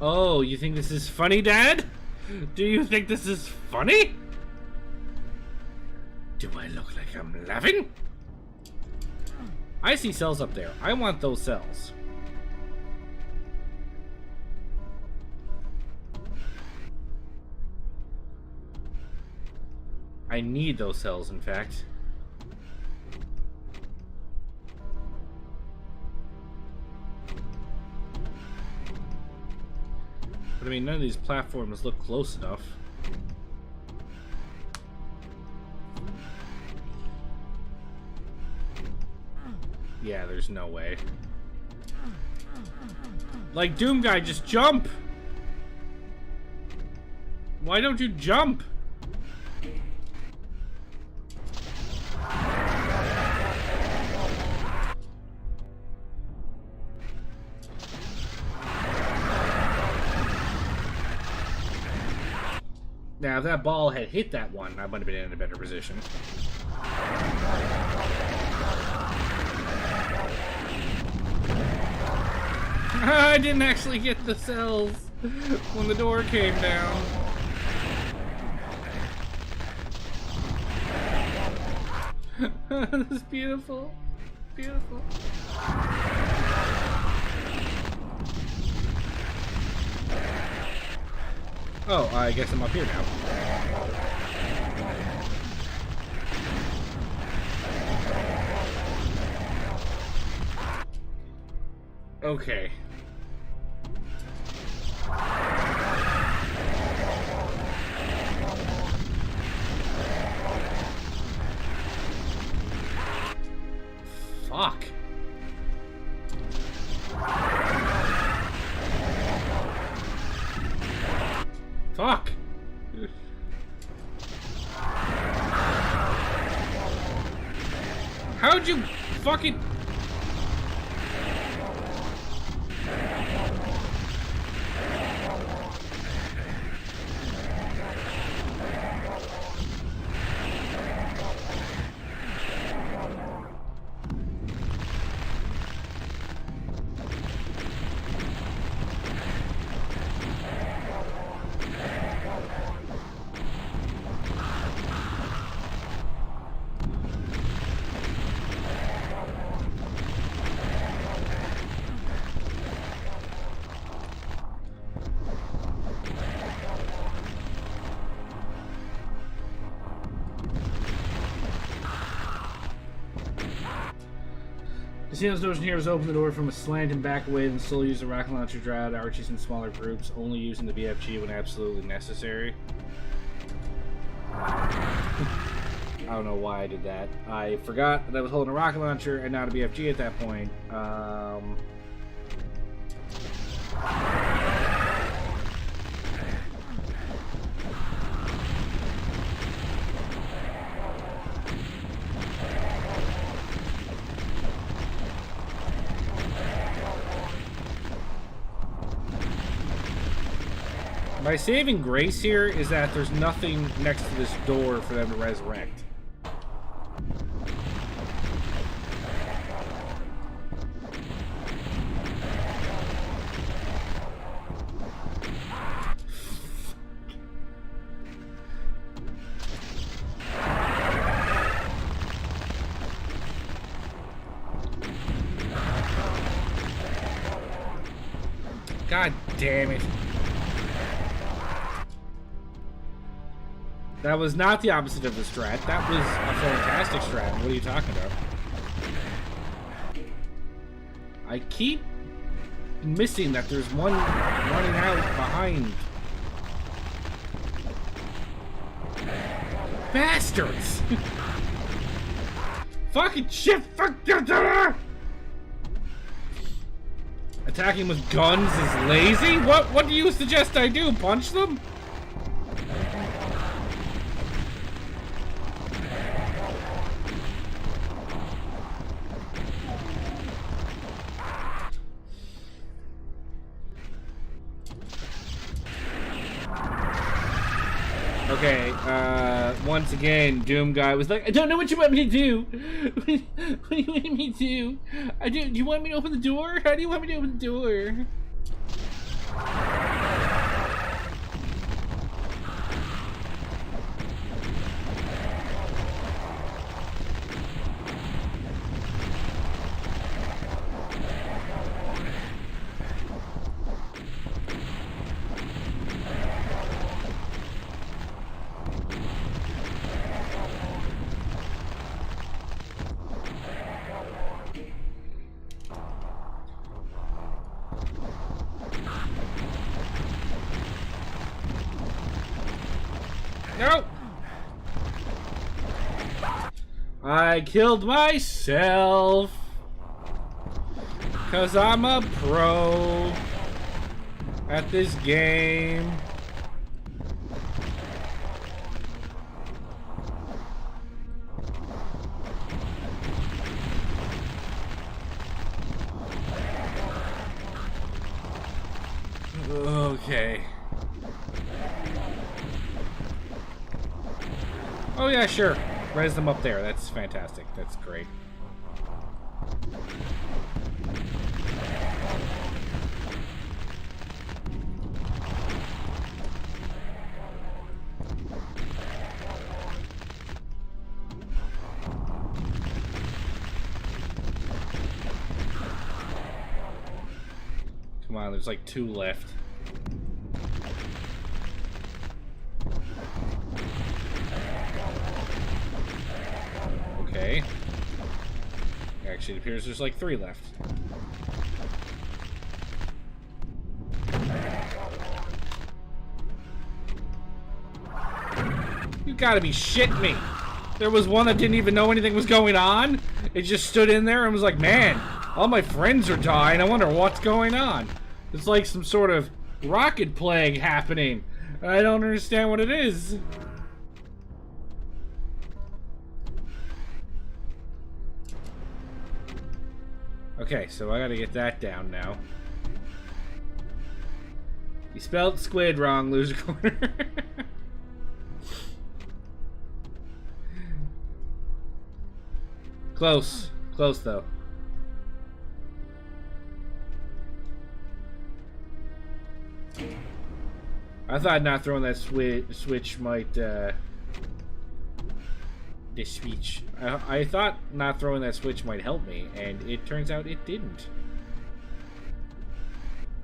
Oh, you think this is funny, Dad? Do you think this is funny? Do I look like I'm laughing? I see cells up there. I want those cells. I need those cells, in fact. But I mean, none of these platforms look close enough. Yeah, there's no way. Like, Doom Guy, just jump! Why don't you jump? Now, if that ball had hit that one, I would have been in a better position. I didn't actually get the cells when the door came down. This is beautiful. Beautiful. Oh, I guess I'm up here now. Okay. Fuck. Fuck. How'd you fucking... Casinos doors here is open the door from a slant and back away and slowly use the rocket launcher drive to Archies in smaller groups, only using the BFG when absolutely necessary. I don't know why I did that. I forgot that I was holding a rocket launcher and not a BFG at that point. My saving grace here is that there's nothing next to this door for them to resurrect. God damn it. That was not the opposite of the strat. That was a fantastic strat. What are you talking about? I keep missing that there's one running out behind. Bastards! Fucking shit! Fuck! Attacking with guns is lazy? What do you suggest I do? Punch them? Okay, once again, Doom Guy was like, I don't know what you want me to do. What do you want me to do? Do you want me to open the door? How do you want me to open the door? No! I killed myself. 'Cause I'm a pro at this game. Okay. Oh yeah, sure. Res them up there. That's fantastic. That's great. Come on, there's like 2 left. Okay. Actually, it appears there's like 3 left. You gotta be shitting me. There was one that didn't even know anything was going on. It just stood in there and was like, man, all my friends are dying. I wonder what's going on. It's like some sort of rocket plague happening. I don't understand what it is. Okay, so I gotta get that down now. You spelled squid wrong, loser corner. Close. Close, though. I thought not throwing that switch might, the switch. I thought not throwing that switch might help me, and it turns out it didn't.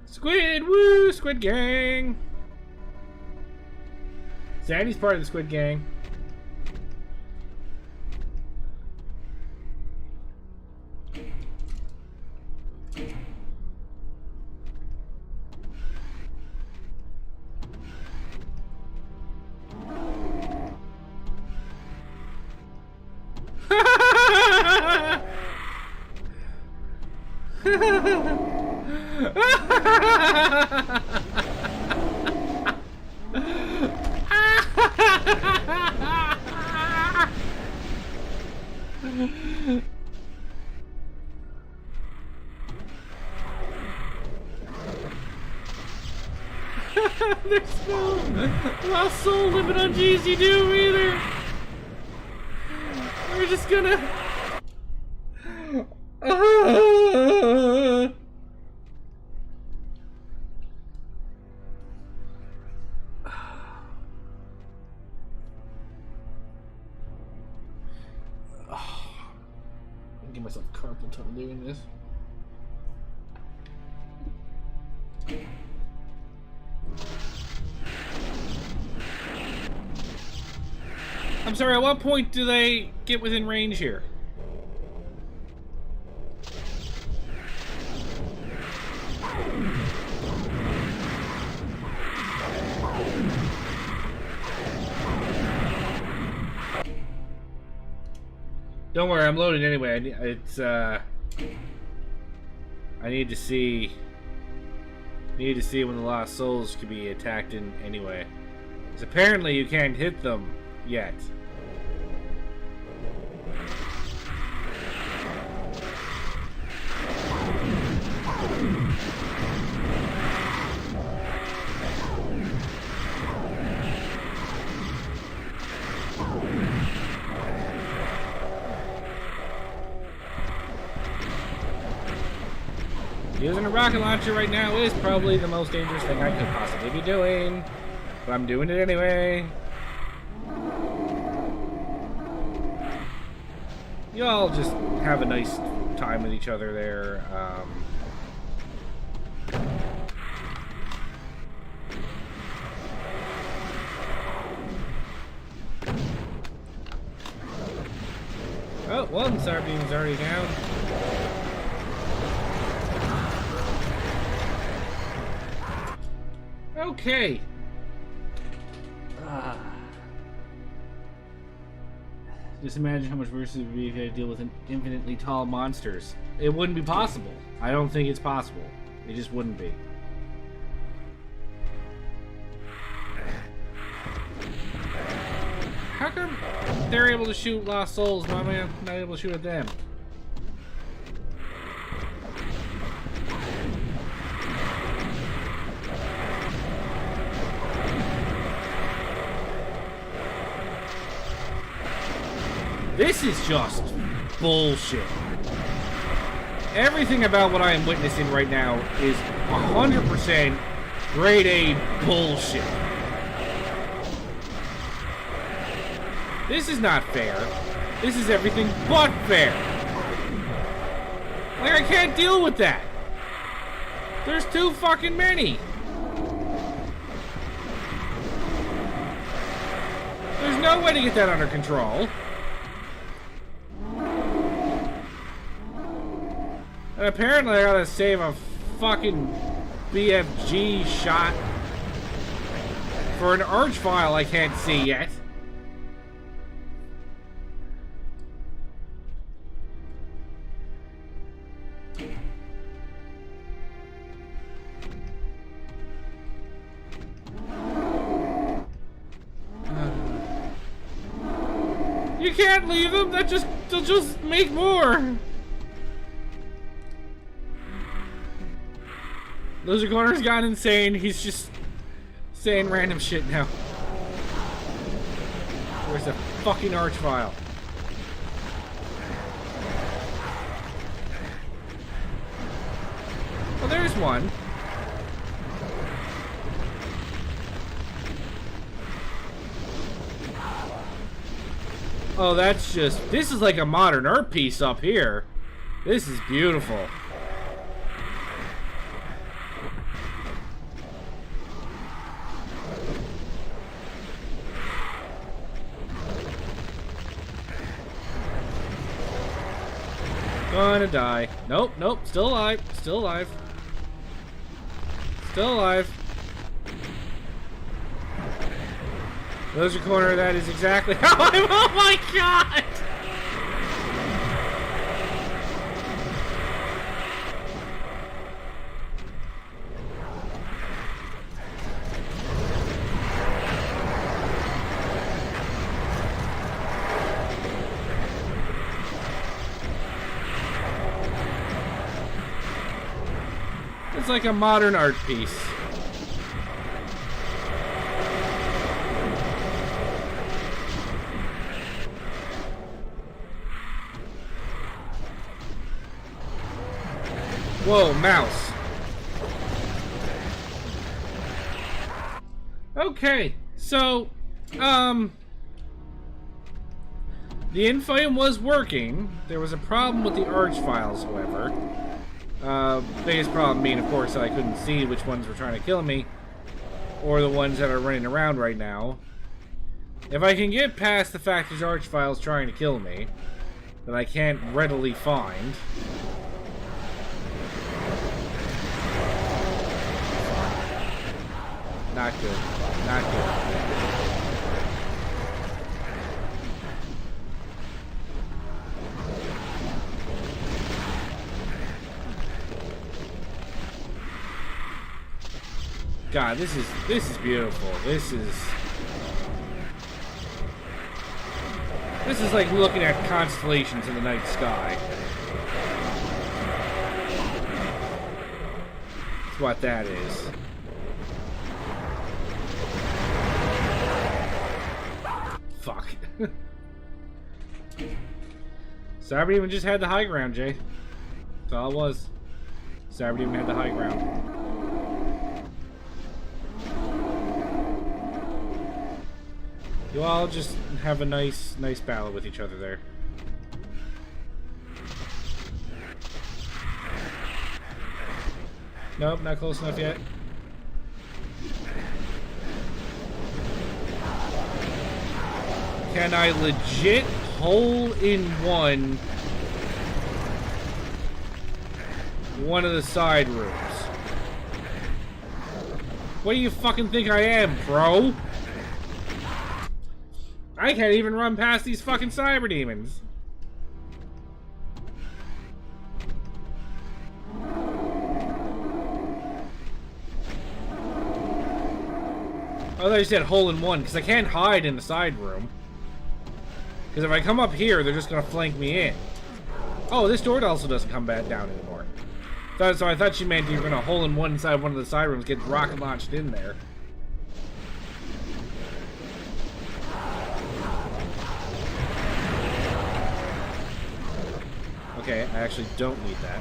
Squid! Woo! Squid Gang! Sandy's part of the Squid Gang. There's no lost soul living on GZ Doom either. We're just gonna. Give myself carpal tunnel doing this. I'm sorry, at what point do they get within range here? Don't worry, I'm loading anyway. I need to see when the lost souls could be attacked in anyway. Because apparently you can't hit them yet. rocket launcher right now is probably the most dangerous thing I could possibly be doing. But I'm doing it anyway. You all just have a nice time with each other there. Oh, one Starbeam's already down. Okay. Just imagine how much worse it would be if you had to deal with infinitely tall monsters. It wouldn't be possible. I don't think it's possible. It just wouldn't be. How come they're able to shoot Lost Souls, why am I not able to shoot at them? This is just bullshit. Everything about what I am witnessing right now is 100% grade A bullshit. This is not fair. This is everything but fair. Like, I can't deal with that. There's too fucking many. There's no way to get that under control. And apparently I gotta save a fucking BFG shot for an arch file I can't see yet. You can't leave them, they'll just make more. Loser Corner's gone insane. He's just saying random shit now. Where's the fucking arch file? Well, there's one. Oh, that's just... This is like a modern art piece up here. This is beautiful. Gonna die. Nope, nope. Still alive. Still alive. Still alive. Loser Corner, that is exactly how I'm. Oh my god! It's like a modern art piece. Whoa, mouse. Okay, so, the Infame was working. There was a problem with the arch files, however. Biggest problem being, of course, that I couldn't see which ones were trying to kill me, or the ones that are running around right now. If I can get past the fact there's arch files trying to kill me, that I can't readily find. Not good. Not good. God, this is beautiful. This is like looking at constellations in the night sky. That's what that is. Fuck. Cyber even just had the high ground, Jay. That's all it was. Cyber Demon had the high ground. You all just have a nice battle with each other there. Nope, not close enough yet. Can I legit hole in one of the side rooms? What do you fucking think I am, bro? I can't even run past these fucking cyber demons. Oh, I thought you said hole in one, because I can't hide in the side room. Because if I come up here, they're just going to flank me in. Oh, this door also doesn't come back down anymore. So I thought she meant you were going to hole in one inside one of the side rooms, get rocket launched in there. Okay, I actually don't need that.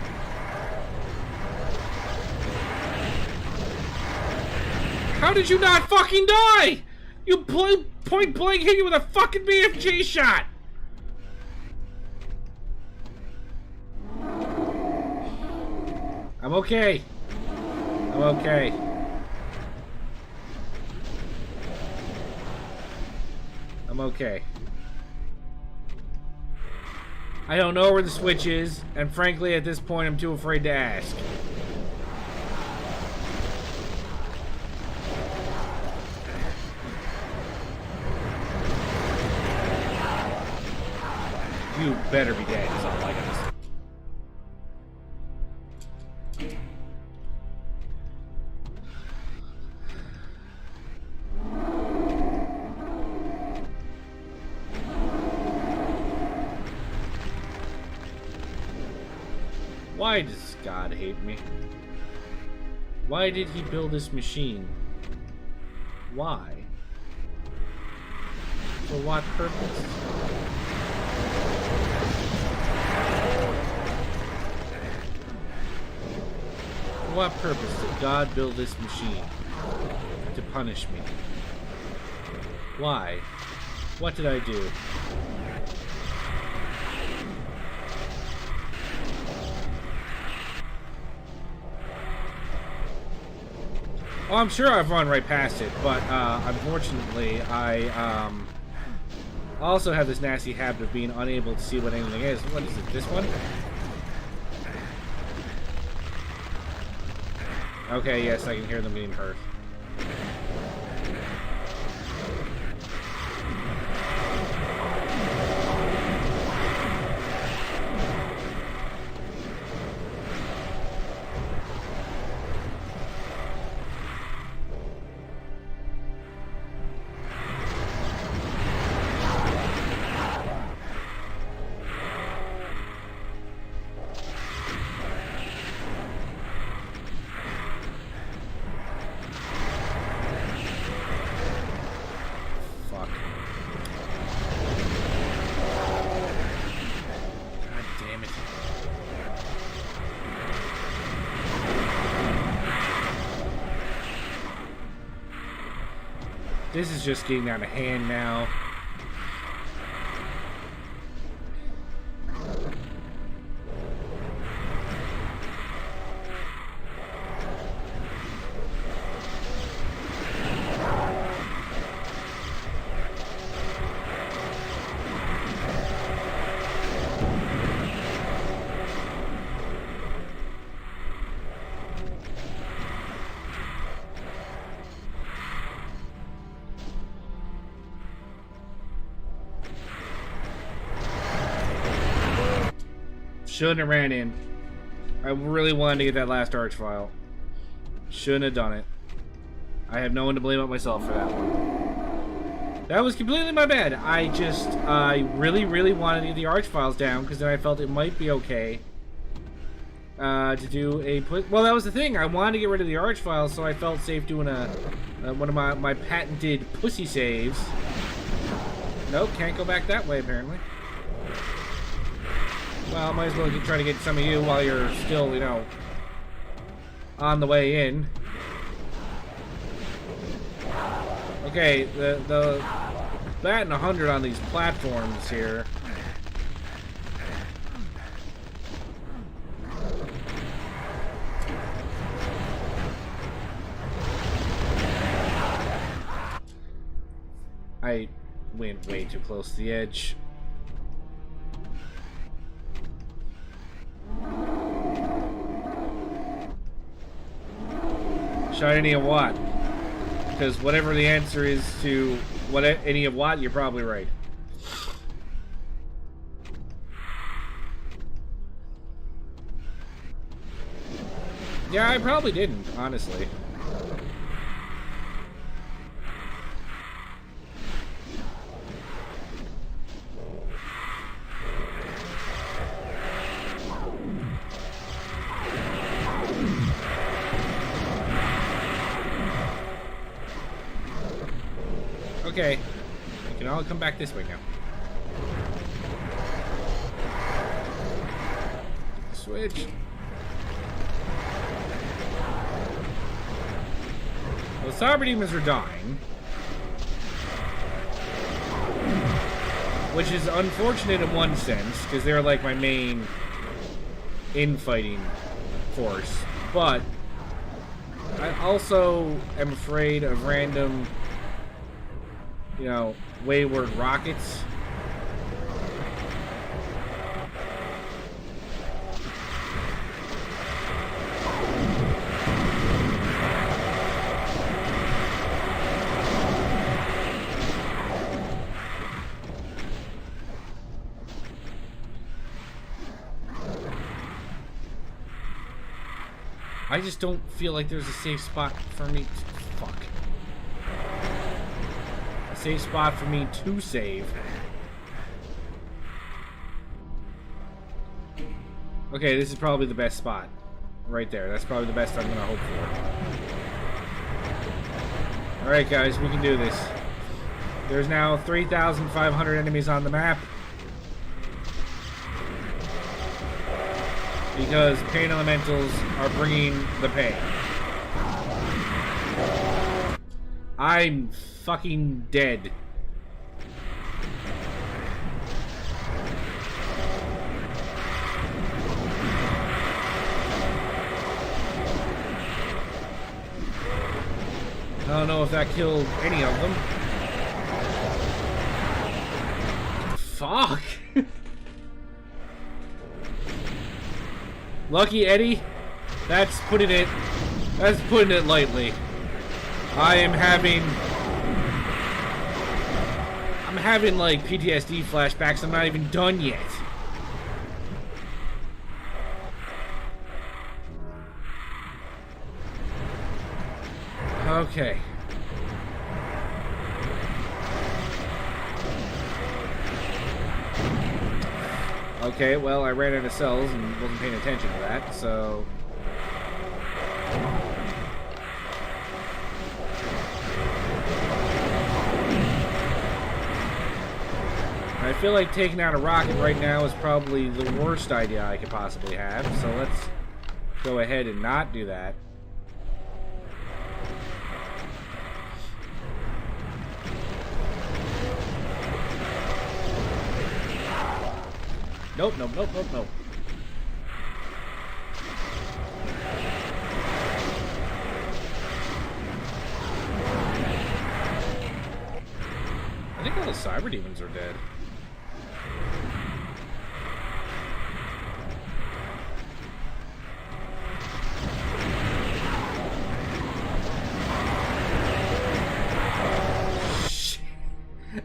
How did you not fucking die? You point blank hit you with a fucking BFG shot! I'm okay. I'm okay. I'm okay. I don't know where the switch is, and frankly, at this point, I'm too afraid to ask. You better be dead, is all I gotta say. Why does God hate me? Why did he build this machine? Why? For what purpose? For what purpose did God build this machine? To punish me. Why? What did I do? Oh, I'm sure I've run right past it, but unfortunately, I also have this nasty habit of being unable to see what anything is. What is it? This one? Okay, yes, I can hear them getting hurt. This is just getting out of hand now. Shouldn't have ran in. I really wanted to get that last arch file. Shouldn't have done it. I have no one to blame but myself for that one. That was completely my bad. I really, really wanted to get the arch files down because then I felt it might be okay to do a put. Well, that was the thing. I wanted to get rid of the arch files, so I felt safe doing one of my patented pussy saves. Nope, can't go back that way apparently. Well, I might as well try to get some of you while you're still, you know, on the way in. Okay, the batting 100 on these platforms here. I went way too close to the edge. Shot any of what? Because whatever the answer is to what any of what, you're probably right. Yeah, I probably didn't, honestly. Okay, we can all come back this way now. Switch. Well, the cyber demons are dying, which is unfortunate in one sense, because they're like my main infighting force, but I also am afraid of random, you know, wayward rockets. I just don't feel like there's a safe spot for me to... Fuck. A safe spot for me to save. Okay, this is probably the best spot. Right there. That's probably the best I'm gonna hope for. Alright guys, we can do this. There's now 3,500 enemies on the map. Because pain elementals are bringing the pain. I'm fucking dead. I don't know if that killed any of them. Fuck! Lucky Eddie, that's putting it lightly. I'm having like PTSD flashbacks. I'm not even done yet. Okay. Okay, well, I ran out of cells and wasn't paying attention to that, so... I feel like taking out a rocket right now is probably the worst idea I could possibly have, so let's go ahead and not do that. Nope, nope, nope, nope, nope. I think all the cyber demons are dead.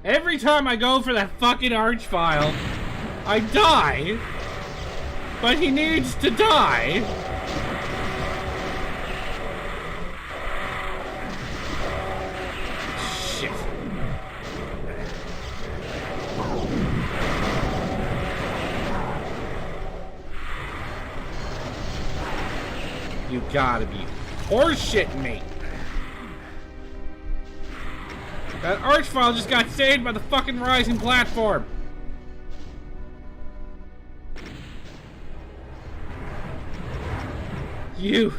Every time I go for that fucking archvile, I die, but he needs to die. Shit. You gotta be horseshitting me. That archvile just got saved by the fucking rising platform. You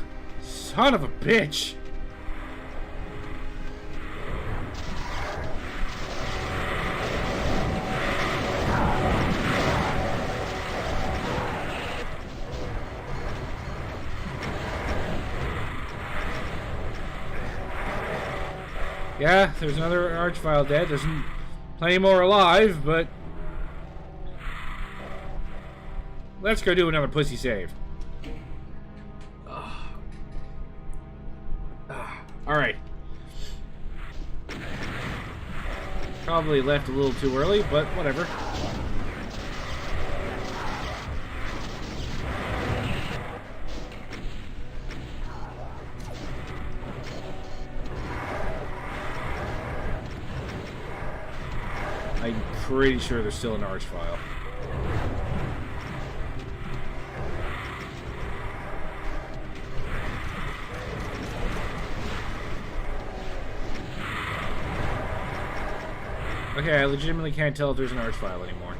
Son of a bitch! Yeah, there's another Archvile dead. There's plenty more alive, but... let's go do another pussy save. Alright. Probably left a little too early, but whatever. I'm pretty sure there's still an Archvile. Okay, I legitimately can't tell if there's an Archvile anymore.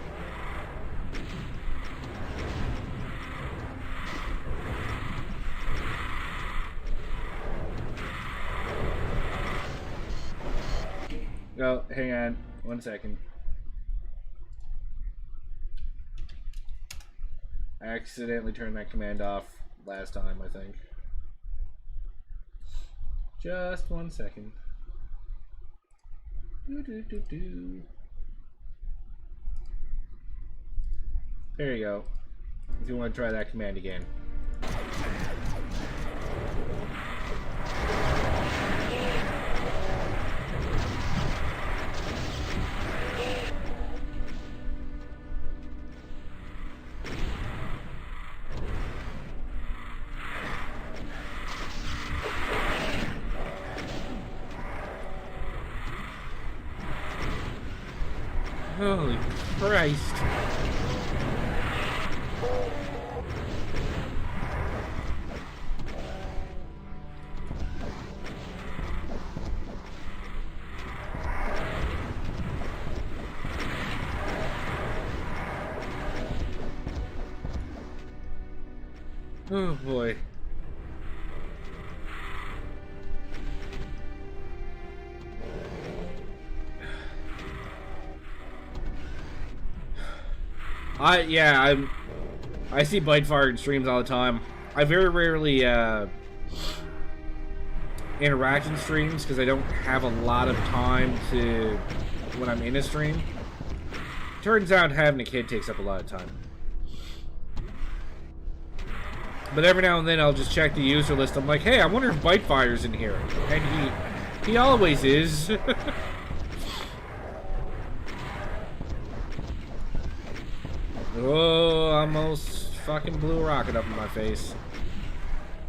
Oh, hang on. 1 second. I accidentally turned that command off last time, I think. Just 1 second. There you go. If you want to try that command again. Holy Christ. Oh boy. I see Bitefire in streams all the time. I very rarely interact in streams because I don't have a lot of time to when I'm in a stream. Turns out having a kid takes up a lot of time. But every now and then I'll just check the user list. I'm like, hey, I wonder if Bitefire's in here. And he always is. Oh, I almost fucking blew a rocket up in my face.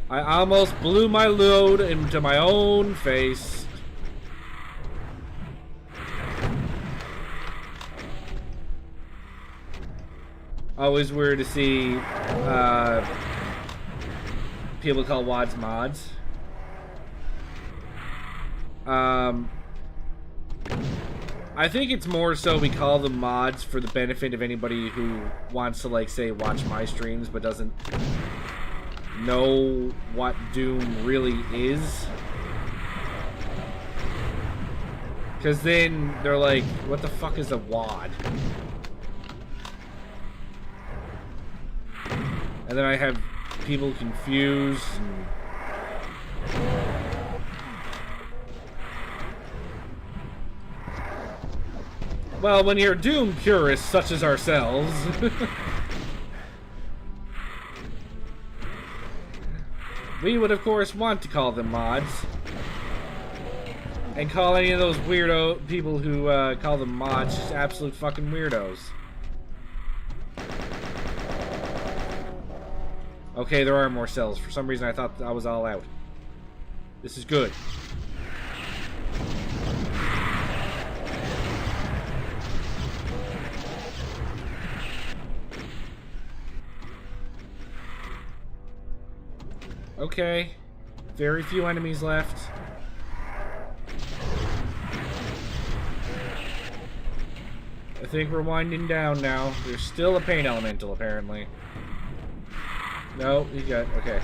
I almost blew my load into my own face. Always weird to see people call WADs mods. I think it's more so we call them mods for the benefit of anybody who wants to, like, say, watch my streams but doesn't know what Doom really is. Because then they're like, what the fuck is a WAD? And then I have people confused. Well, when you're Doom purists such as ourselves, we would of course want to call them mods. And call any of those weirdo people who call them mods just absolute fucking weirdos. Okay, there are more cells. For some reason I thought I was all out. This is good. Okay. Very few enemies left. I think we're winding down now. There's still a pain elemental, apparently. No, you got... okay.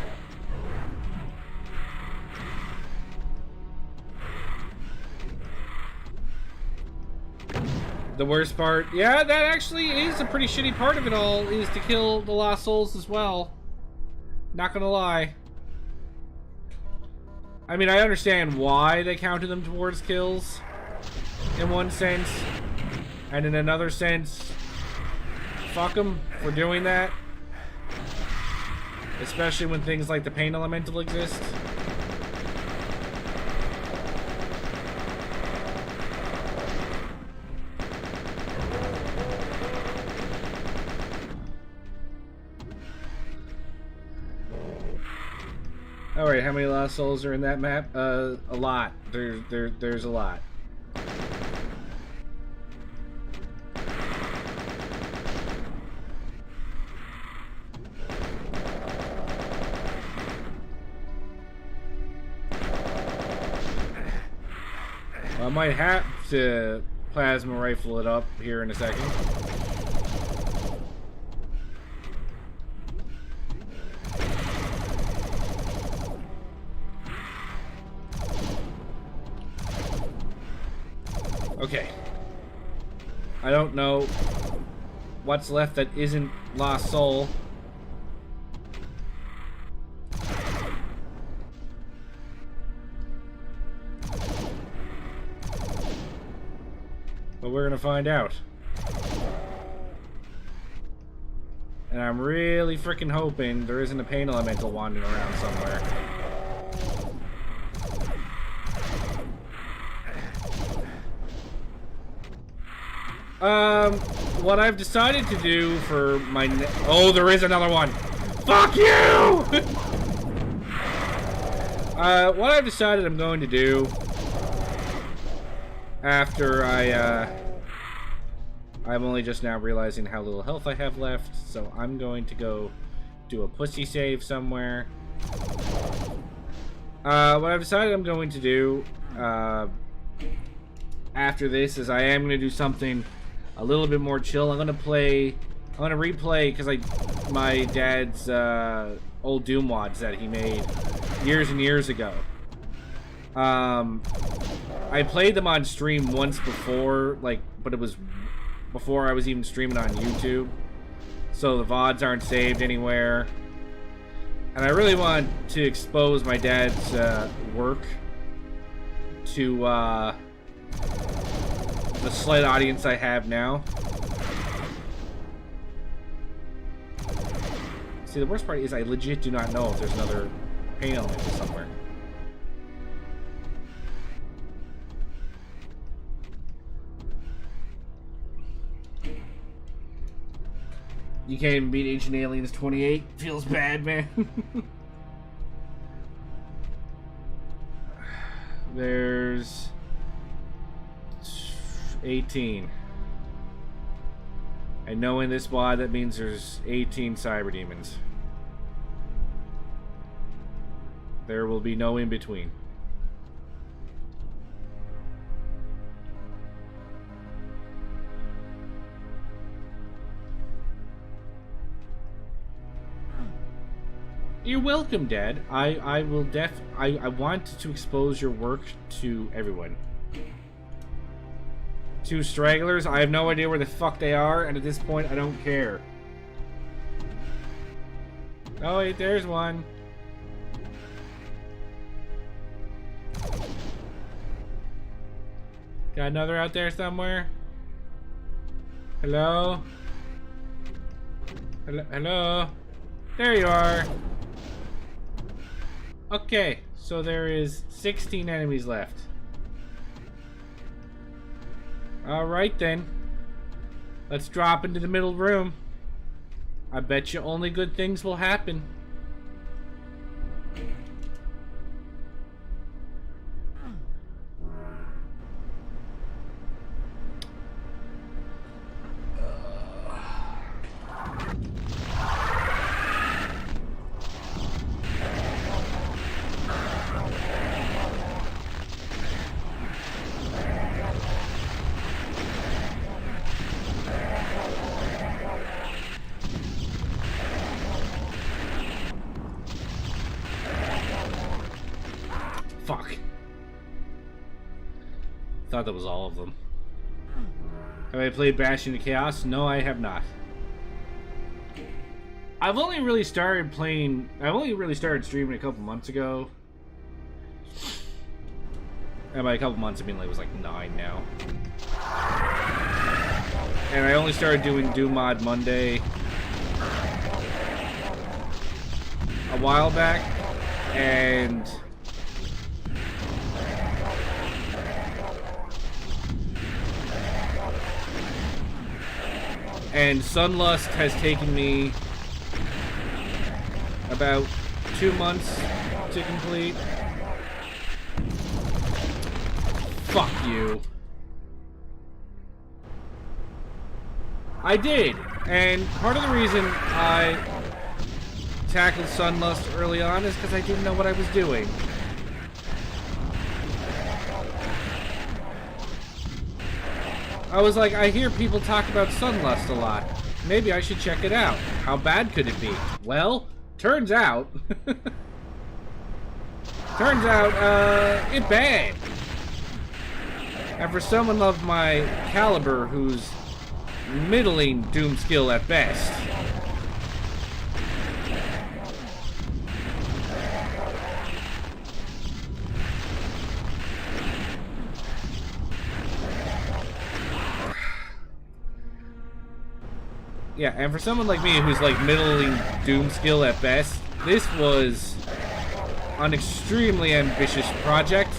The worst part, yeah, that actually is a pretty shitty part of it all, is to kill the lost souls as well. Not gonna lie. I mean, I understand why they counted them towards kills, in one sense, and in another sense, fuck them for doing that. Especially when things like the pain elemental exist. Alright, how many lost souls are in that map? A lot. There's a lot. I might have to plasma rifle it up here in a second. Okay. I don't know what's left that isn't lost soul. But we're gonna find out. And I'm really freaking hoping there isn't a pain elemental wandering around somewhere. What I've decided to do for my oh, there is another one! Fuck you! What I've decided I'm going to do after I'm only just now realizing how little health I have left, so I'm going to go do a pussy save somewhere. What I've decided I'm going to do, after this is I am going to do something a little bit more chill. I'm going to replay, because my dad's, old Doom wads that he made years and years ago. I played them on stream once before, but it was before I was even streaming on YouTube. So the VODs aren't saved anywhere. And I really want to expose my dad's work to the slight audience I have now. See, the worst part is I legit do not know if there's another pain element somewhere. You can't even beat Ancient Aliens 28. Feels bad, man. There's 18. And knowing this WAD, that means there's 18 cyber demons. There will be no in between. You're welcome, Dad. I will I want to expose your work to everyone. 2 stragglers, I have no idea where the fuck they are, and at this point I don't care. Oh wait, there's one. Got another out there somewhere? Hello? Hello? There you are. Okay, so there is 16 enemies left. Alright then. Let's drop into the middle room. I bet you only good things will happen. Fuck. Thought that was all of them. Have I played Bash into Chaos? No, I have not. I've only really started streaming a couple months ago. And by a couple months, I mean, like, it was like 9 now. And I only started doing Doom Mod Monday a while back. And Sunlust has taken me about 2 months to complete. Fuck you. I did, and part of the reason I tackled Sunlust early on is because I didn't know what I was doing. I was like, I hear people talk about Sunlust a lot. Maybe I should check it out. How bad could it be? Well, turns out... it's bad. And for someone of my caliber who's middling Doom skill at best... Yeah, and for someone like me who's like middling Doom skill at best, this was an extremely ambitious project.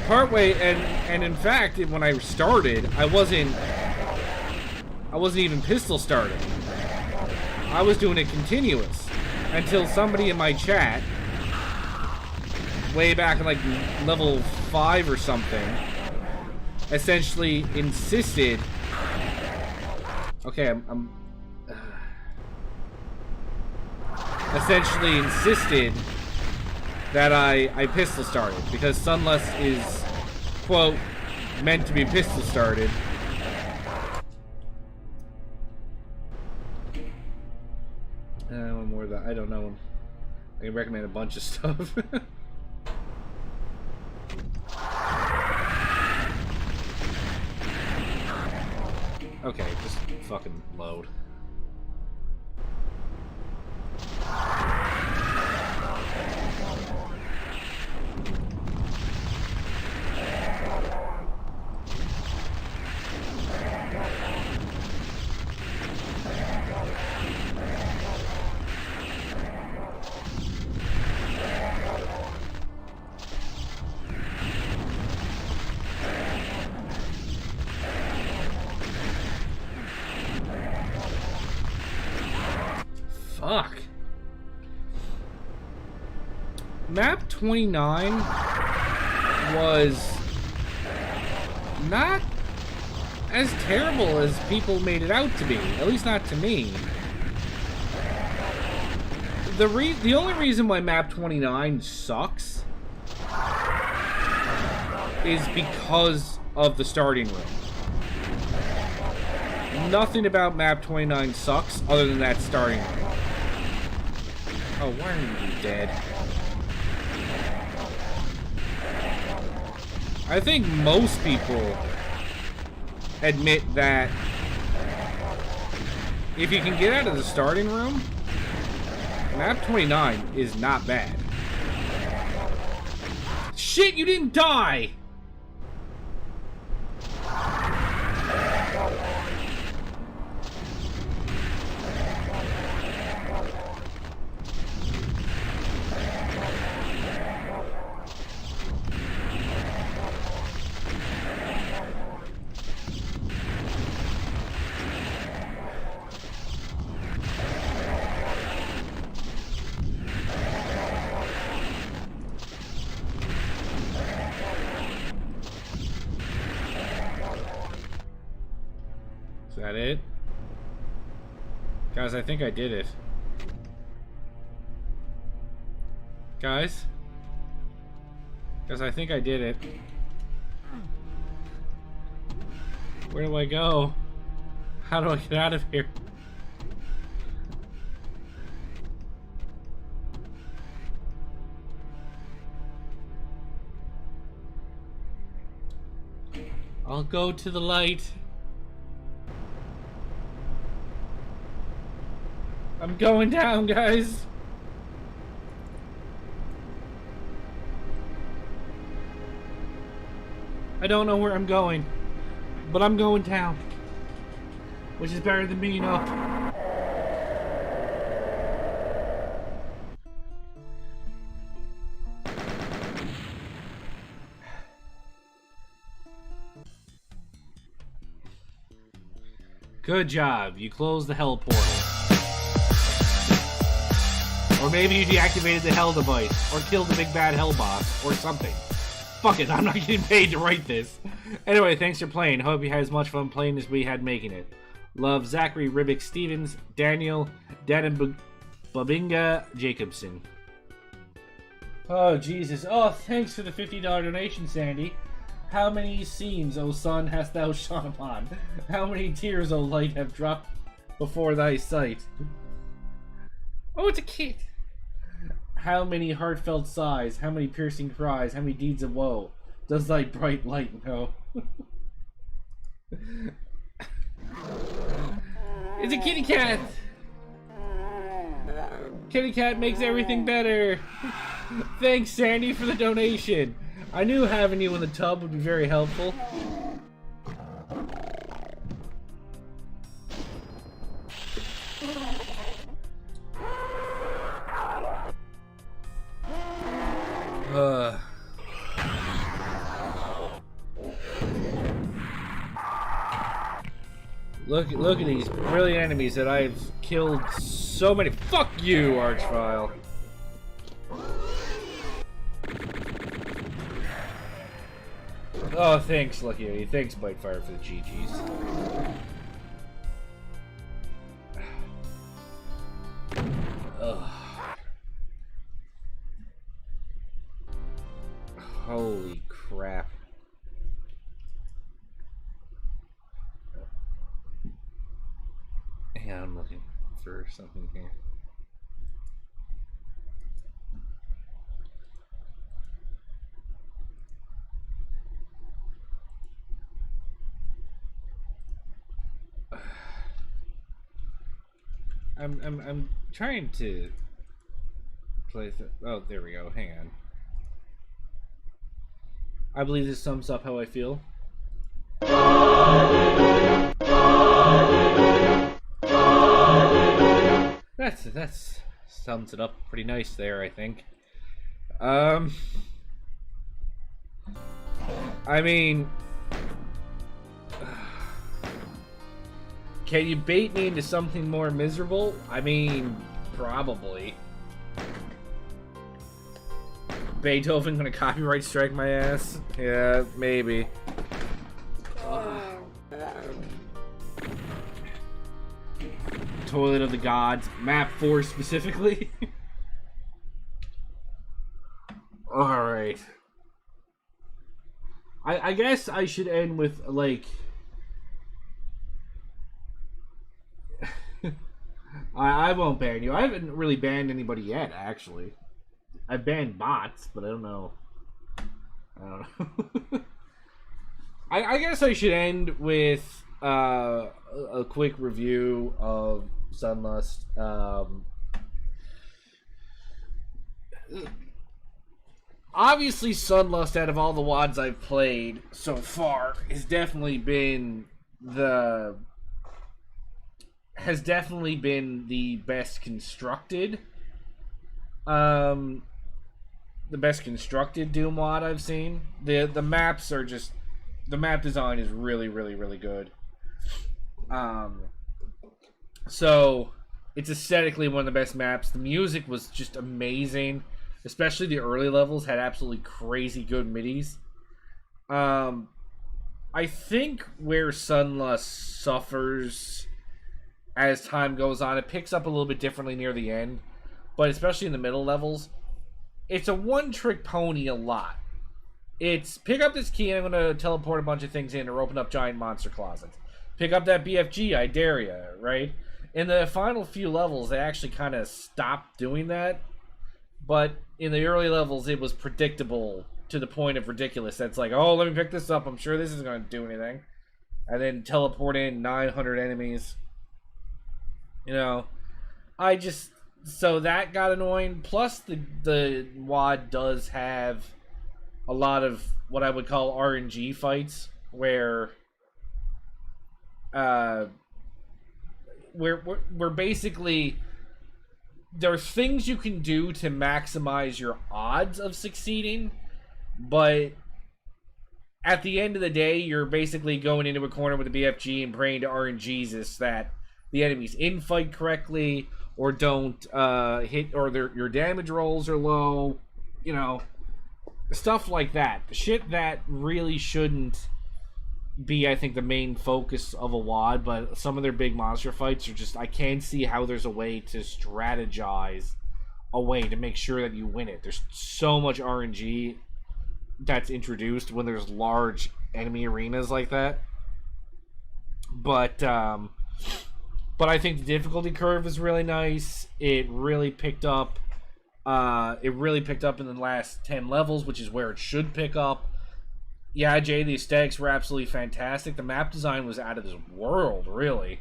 Partway, and in fact, when I started, I wasn't even pistol starting. I was doing it continuous until somebody in my chat, way back in like level 5 or something, essentially insisted. Okay, I'm essentially insisted that I pistol started, because Sunlust is, quote, meant to be pistol started. One more of that. I don't know. I can recommend a bunch of stuff. Okay, just fucking load. Fuck. Map 29 was not as terrible as people made it out to be. At least not to me. The only reason why map 29 sucks is because of the starting room. Nothing about map 29 sucks other than that starting room. Oh, why are you dead? I think most people admit that if you can get out of the starting room, map 29 is not bad. Shit, you didn't die! Is that it? Guys, I think I did it. Guys? Guys, I think I did it. Where do I go? How do I get out of here? I'll go to the light. I'm going down, guys. I don't know where I'm going, but I'm going down, which is better than being up. Good job. You closed the hell portal. Or maybe you deactivated the hell device, or killed the big bad hell boss, or something. Fuck it, I'm not getting paid to write this. Anyway, thanks for playing. Hope you had as much fun playing as we had making it. Love, Zachary Ribick Stevens, Daniel, Dan Babinga Jacobson. Oh, Jesus. Oh, thanks for the $50 donation, Sandy. How many scenes, O sun, hast thou shone upon? How many tears, O light, have dropped before thy sight? Oh, it's a kid. How many heartfelt sighs, how many piercing cries, how many deeds of woe does thy bright light know? It's a kitty cat! Kitty cat makes everything better! Thanks, Sandy, for the donation. I knew having you in the tub would be very helpful. Look at these brilliant enemies that I've killed so many. Fuck you, Archvile. Oh, thanks, Lucky. Thanks, Bitefire, for the GGs. Ugh. Holy crap. Yeah, I'm looking for something here. I'm trying to play. Oh, there we go. Hang on. I believe this sums up how I feel. That's sums it up pretty nice there, I think. I mean, can you bait me into something more miserable? I mean, probably. Beethoven gonna copyright strike my ass? Yeah, maybe. Toilet of the Gods, map 4 specifically. Alright. I guess I should end with, like... I won't ban you. I haven't really banned anybody yet, actually. I've banned bots, but I don't know. I guess I should end with a quick review of Sunlust. Obviously, Sunlust, out of all the WoDs I've played so far, has definitely been the best constructed. The best constructed Doom WoD I've seen. The maps are just, the map design is really, really, really good. So it's aesthetically one of the best maps. The music was just amazing, especially the early levels had absolutely crazy good midis. I think where Sunlust suffers as time goes on, it picks up a little bit differently near the end, but especially in the middle levels, it's a one-trick pony a lot. It's pick up this key and I'm going to teleport a bunch of things in or open up giant monster closets. Pick up that BFG, I dare ya, right? In the final few levels, they actually kind of stopped doing that. But in the early levels, it was predictable to the point of ridiculous. That's like, oh, let me pick this up. I'm sure this isn't going to do anything. And then teleport in 900 enemies. You know, so that got annoying. Plus, the WAD does have a lot of what I would call RNG fights, where we're basically, there's things you can do to maximize your odds of succeeding, but at the end of the day, you're basically going into a corner with a BFG and praying to RNGesus that the enemies infight correctly, or don't hit, or your damage rolls are low, you know, stuff like that. Shit that really shouldn't be, I think, the main focus of a WAD, but some of their big monster fights are just, I can't see how there's a way to strategize a way to make sure that you win it. There's so much RNG that's introduced when there's large enemy arenas like that. But I think the difficulty curve is really nice. It really picked up in the last 10 levels, which is where it should pick up. Yeah, Jay, the aesthetics were absolutely fantastic. The map design was out of this world, really.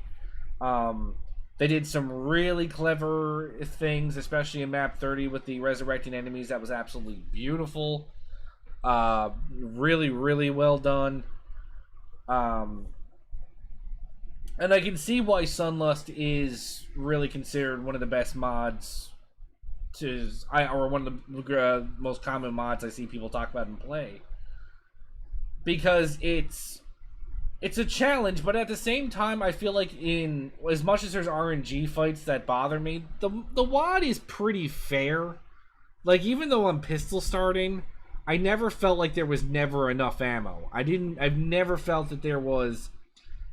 They did some really clever things, especially in map 30 with the resurrecting enemies. That was absolutely beautiful. Really, really well done. And I can see why Sunlust is really considered one of the best mods or one of the most common mods I see people talk about and play. Because it's a challenge, but at the same time, I feel like in as much as there's RNG fights that bother me, the WAD is pretty fair. Like, even though I'm pistol starting, I never felt like there was never enough ammo. I've never felt that there was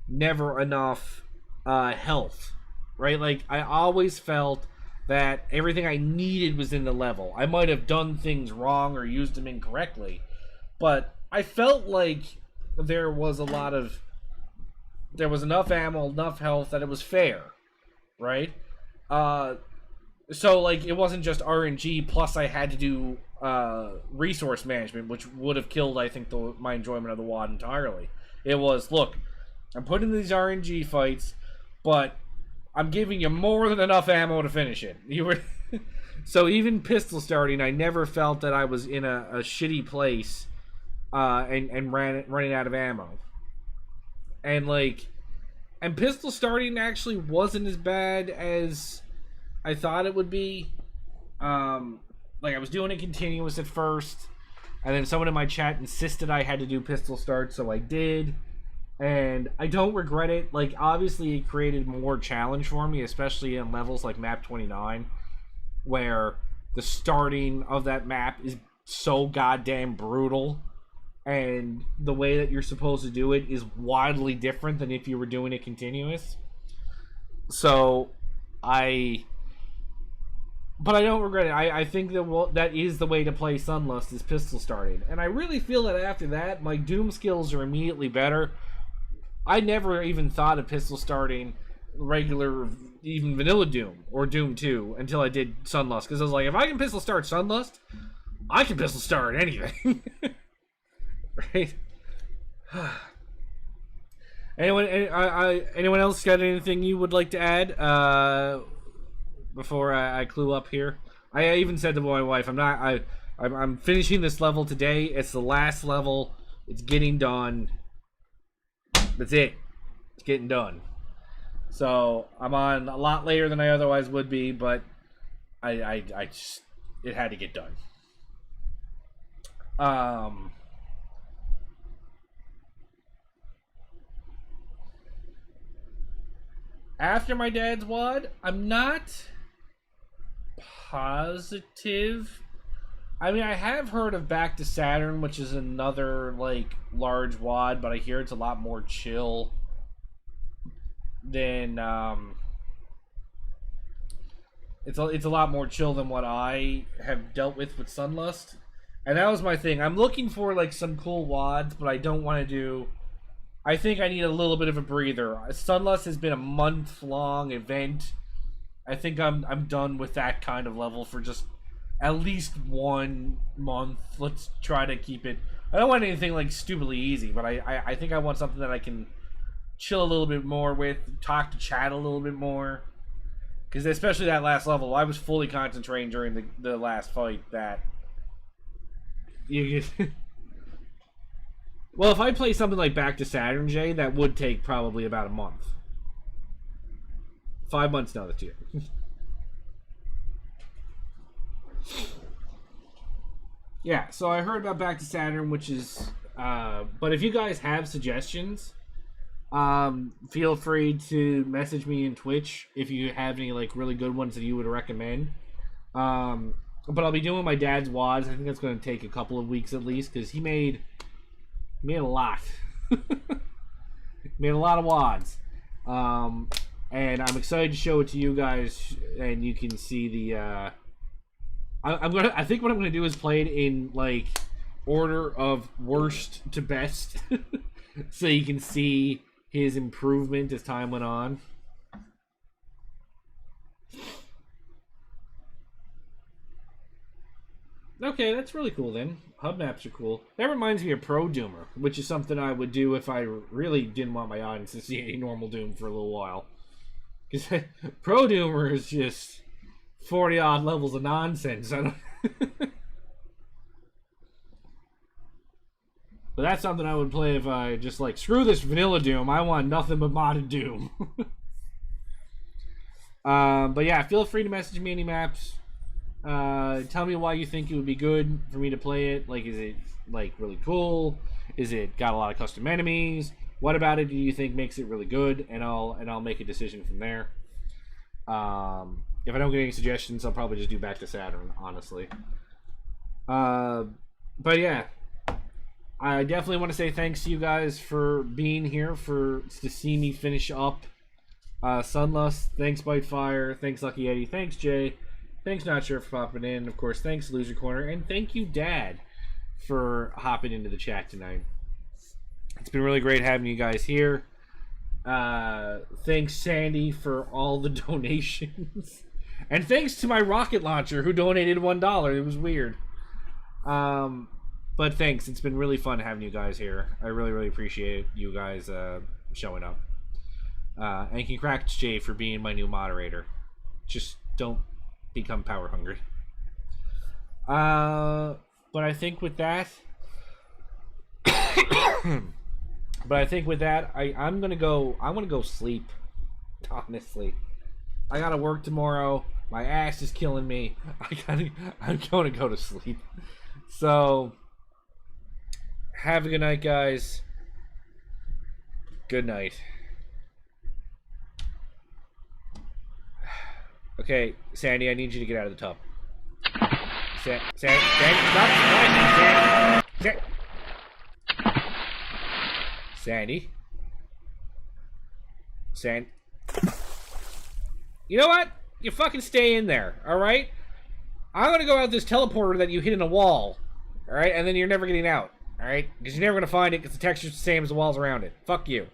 never enough health, right? Like, I always felt that everything I needed was in the level. I might have done things wrong or used them incorrectly, but I felt like there was enough ammo, enough health that it was fair, right? So, like, it wasn't just RNG, plus I had to do resource management, which would have killed, I think, my enjoyment of the WAD entirely. It was, look, I'm putting these RNG fights, but I'm giving you more than enough ammo to finish it. So even pistol starting, I never felt that I was in a shitty place and running out of ammo. And pistol starting actually wasn't as bad as I thought it would be. Like, I was doing it continuous at first, and then someone in my chat insisted I had to do pistol start, so I did. And I don't regret it. Like, obviously it created more challenge for me, especially in levels like map 29, where the starting of that map is so goddamn brutal, and the way that you're supposed to do it is wildly different than if you were doing it continuous. So but I don't regret it. I think that is the way to play Sunlust, is pistol starting. And I really feel that after that, my Doom skills are immediately better. I never even thought of pistol starting regular, even vanilla Doom, or Doom 2, until I did Sunlust. Because I was like, if I can pistol start Sunlust, I can pistol start anything. Right? Anyone else got anything you would like to add before I clue up here? I even said to my wife, I'm finishing this level today. It's the last level. It's getting done. That's it. It's getting done. So I'm on a lot later than I otherwise would be, but I just, it had to get done. After my dad's WAD, I'm not positive. I mean, I have heard of Back to Saturn, which is another, like, large WAD, but I hear it's a lot more chill than, it's a lot more chill than what I have dealt with Sunlust. And that was my thing. I'm looking for, like, some cool WADs, but I don't want to do... I think I need a little bit of a breather. Sunlust has been a month-long event. I think I'm done with that kind of level for just at least 1 month. Let's try to keep it. I don't want anything like stupidly easy, but I think I want something that I can chill a little bit more with, talk to chat a little bit more. Because especially that last level, I was fully concentrating during the last fight that you get. Well, if I play something like Back to Saturn, Jay, that would take probably about a month. 5 months now, that's you. Yeah, so I heard about Back to Saturn, which is... but if you guys have suggestions, feel free to message me in Twitch if you have any like really good ones that you would recommend. But I'll be doing my dad's WADs. I think that's going to take a couple of weeks at least, because he made a lot. Made a lot of WADs. And I'm excited to show it to you guys, and you can see the... I think what I'm gonna do is play it in like order of worst to best, so you can see his improvement as time went on. Okay, that's really cool then. Hub maps are cool. That reminds me of Pro Doomer, which is something I would do if I really didn't want my audience to see any normal Doom for a little while. Because Pro Doomer is just 40 odd levels of nonsense. I don't But that's something I would play if I just like, screw this vanilla Doom, I want nothing but modded Doom. But yeah, feel free to message me any maps. Tell me why you think it would be good for me to play it. Like, is it like really cool? Is it got a lot of custom enemies? What about it do you think makes it really good? And I'll make a decision from there. If I don't get any suggestions, I'll probably just do Back to Saturn, honestly. But yeah, I definitely want to say thanks to you guys for being here to see me finish up Sunlust. Thanks Bitefire. Thanks Lucky Eddie. Thanks Jay. Thanks Not Sure for popping in. Of course, thanks Loser Corner, and thank you Dad for hopping into the chat tonight. It's been really great having you guys here. Thanks Sandy for all the donations. And thanks to my rocket launcher who donated $1. It was weird. But thanks. It's been really fun having you guys here. I really, really appreciate you guys showing up. And congrats Jay for being my new moderator. Just don't become power hungry. But I think with that I'm gonna go sleep. Honestly, I gotta work tomorrow. My ass is killing me. I'm gonna go to sleep. So have a good night, guys. Good night. Okay, Sandy, I need you to get out of the tub. Sandy, stop. Sandy. You know what? You fucking stay in there, alright? I'm gonna go out this teleporter that you hit in a wall, alright? And then you're never getting out, alright? Because you're never gonna find it because the texture's the same as the walls around it. Fuck you.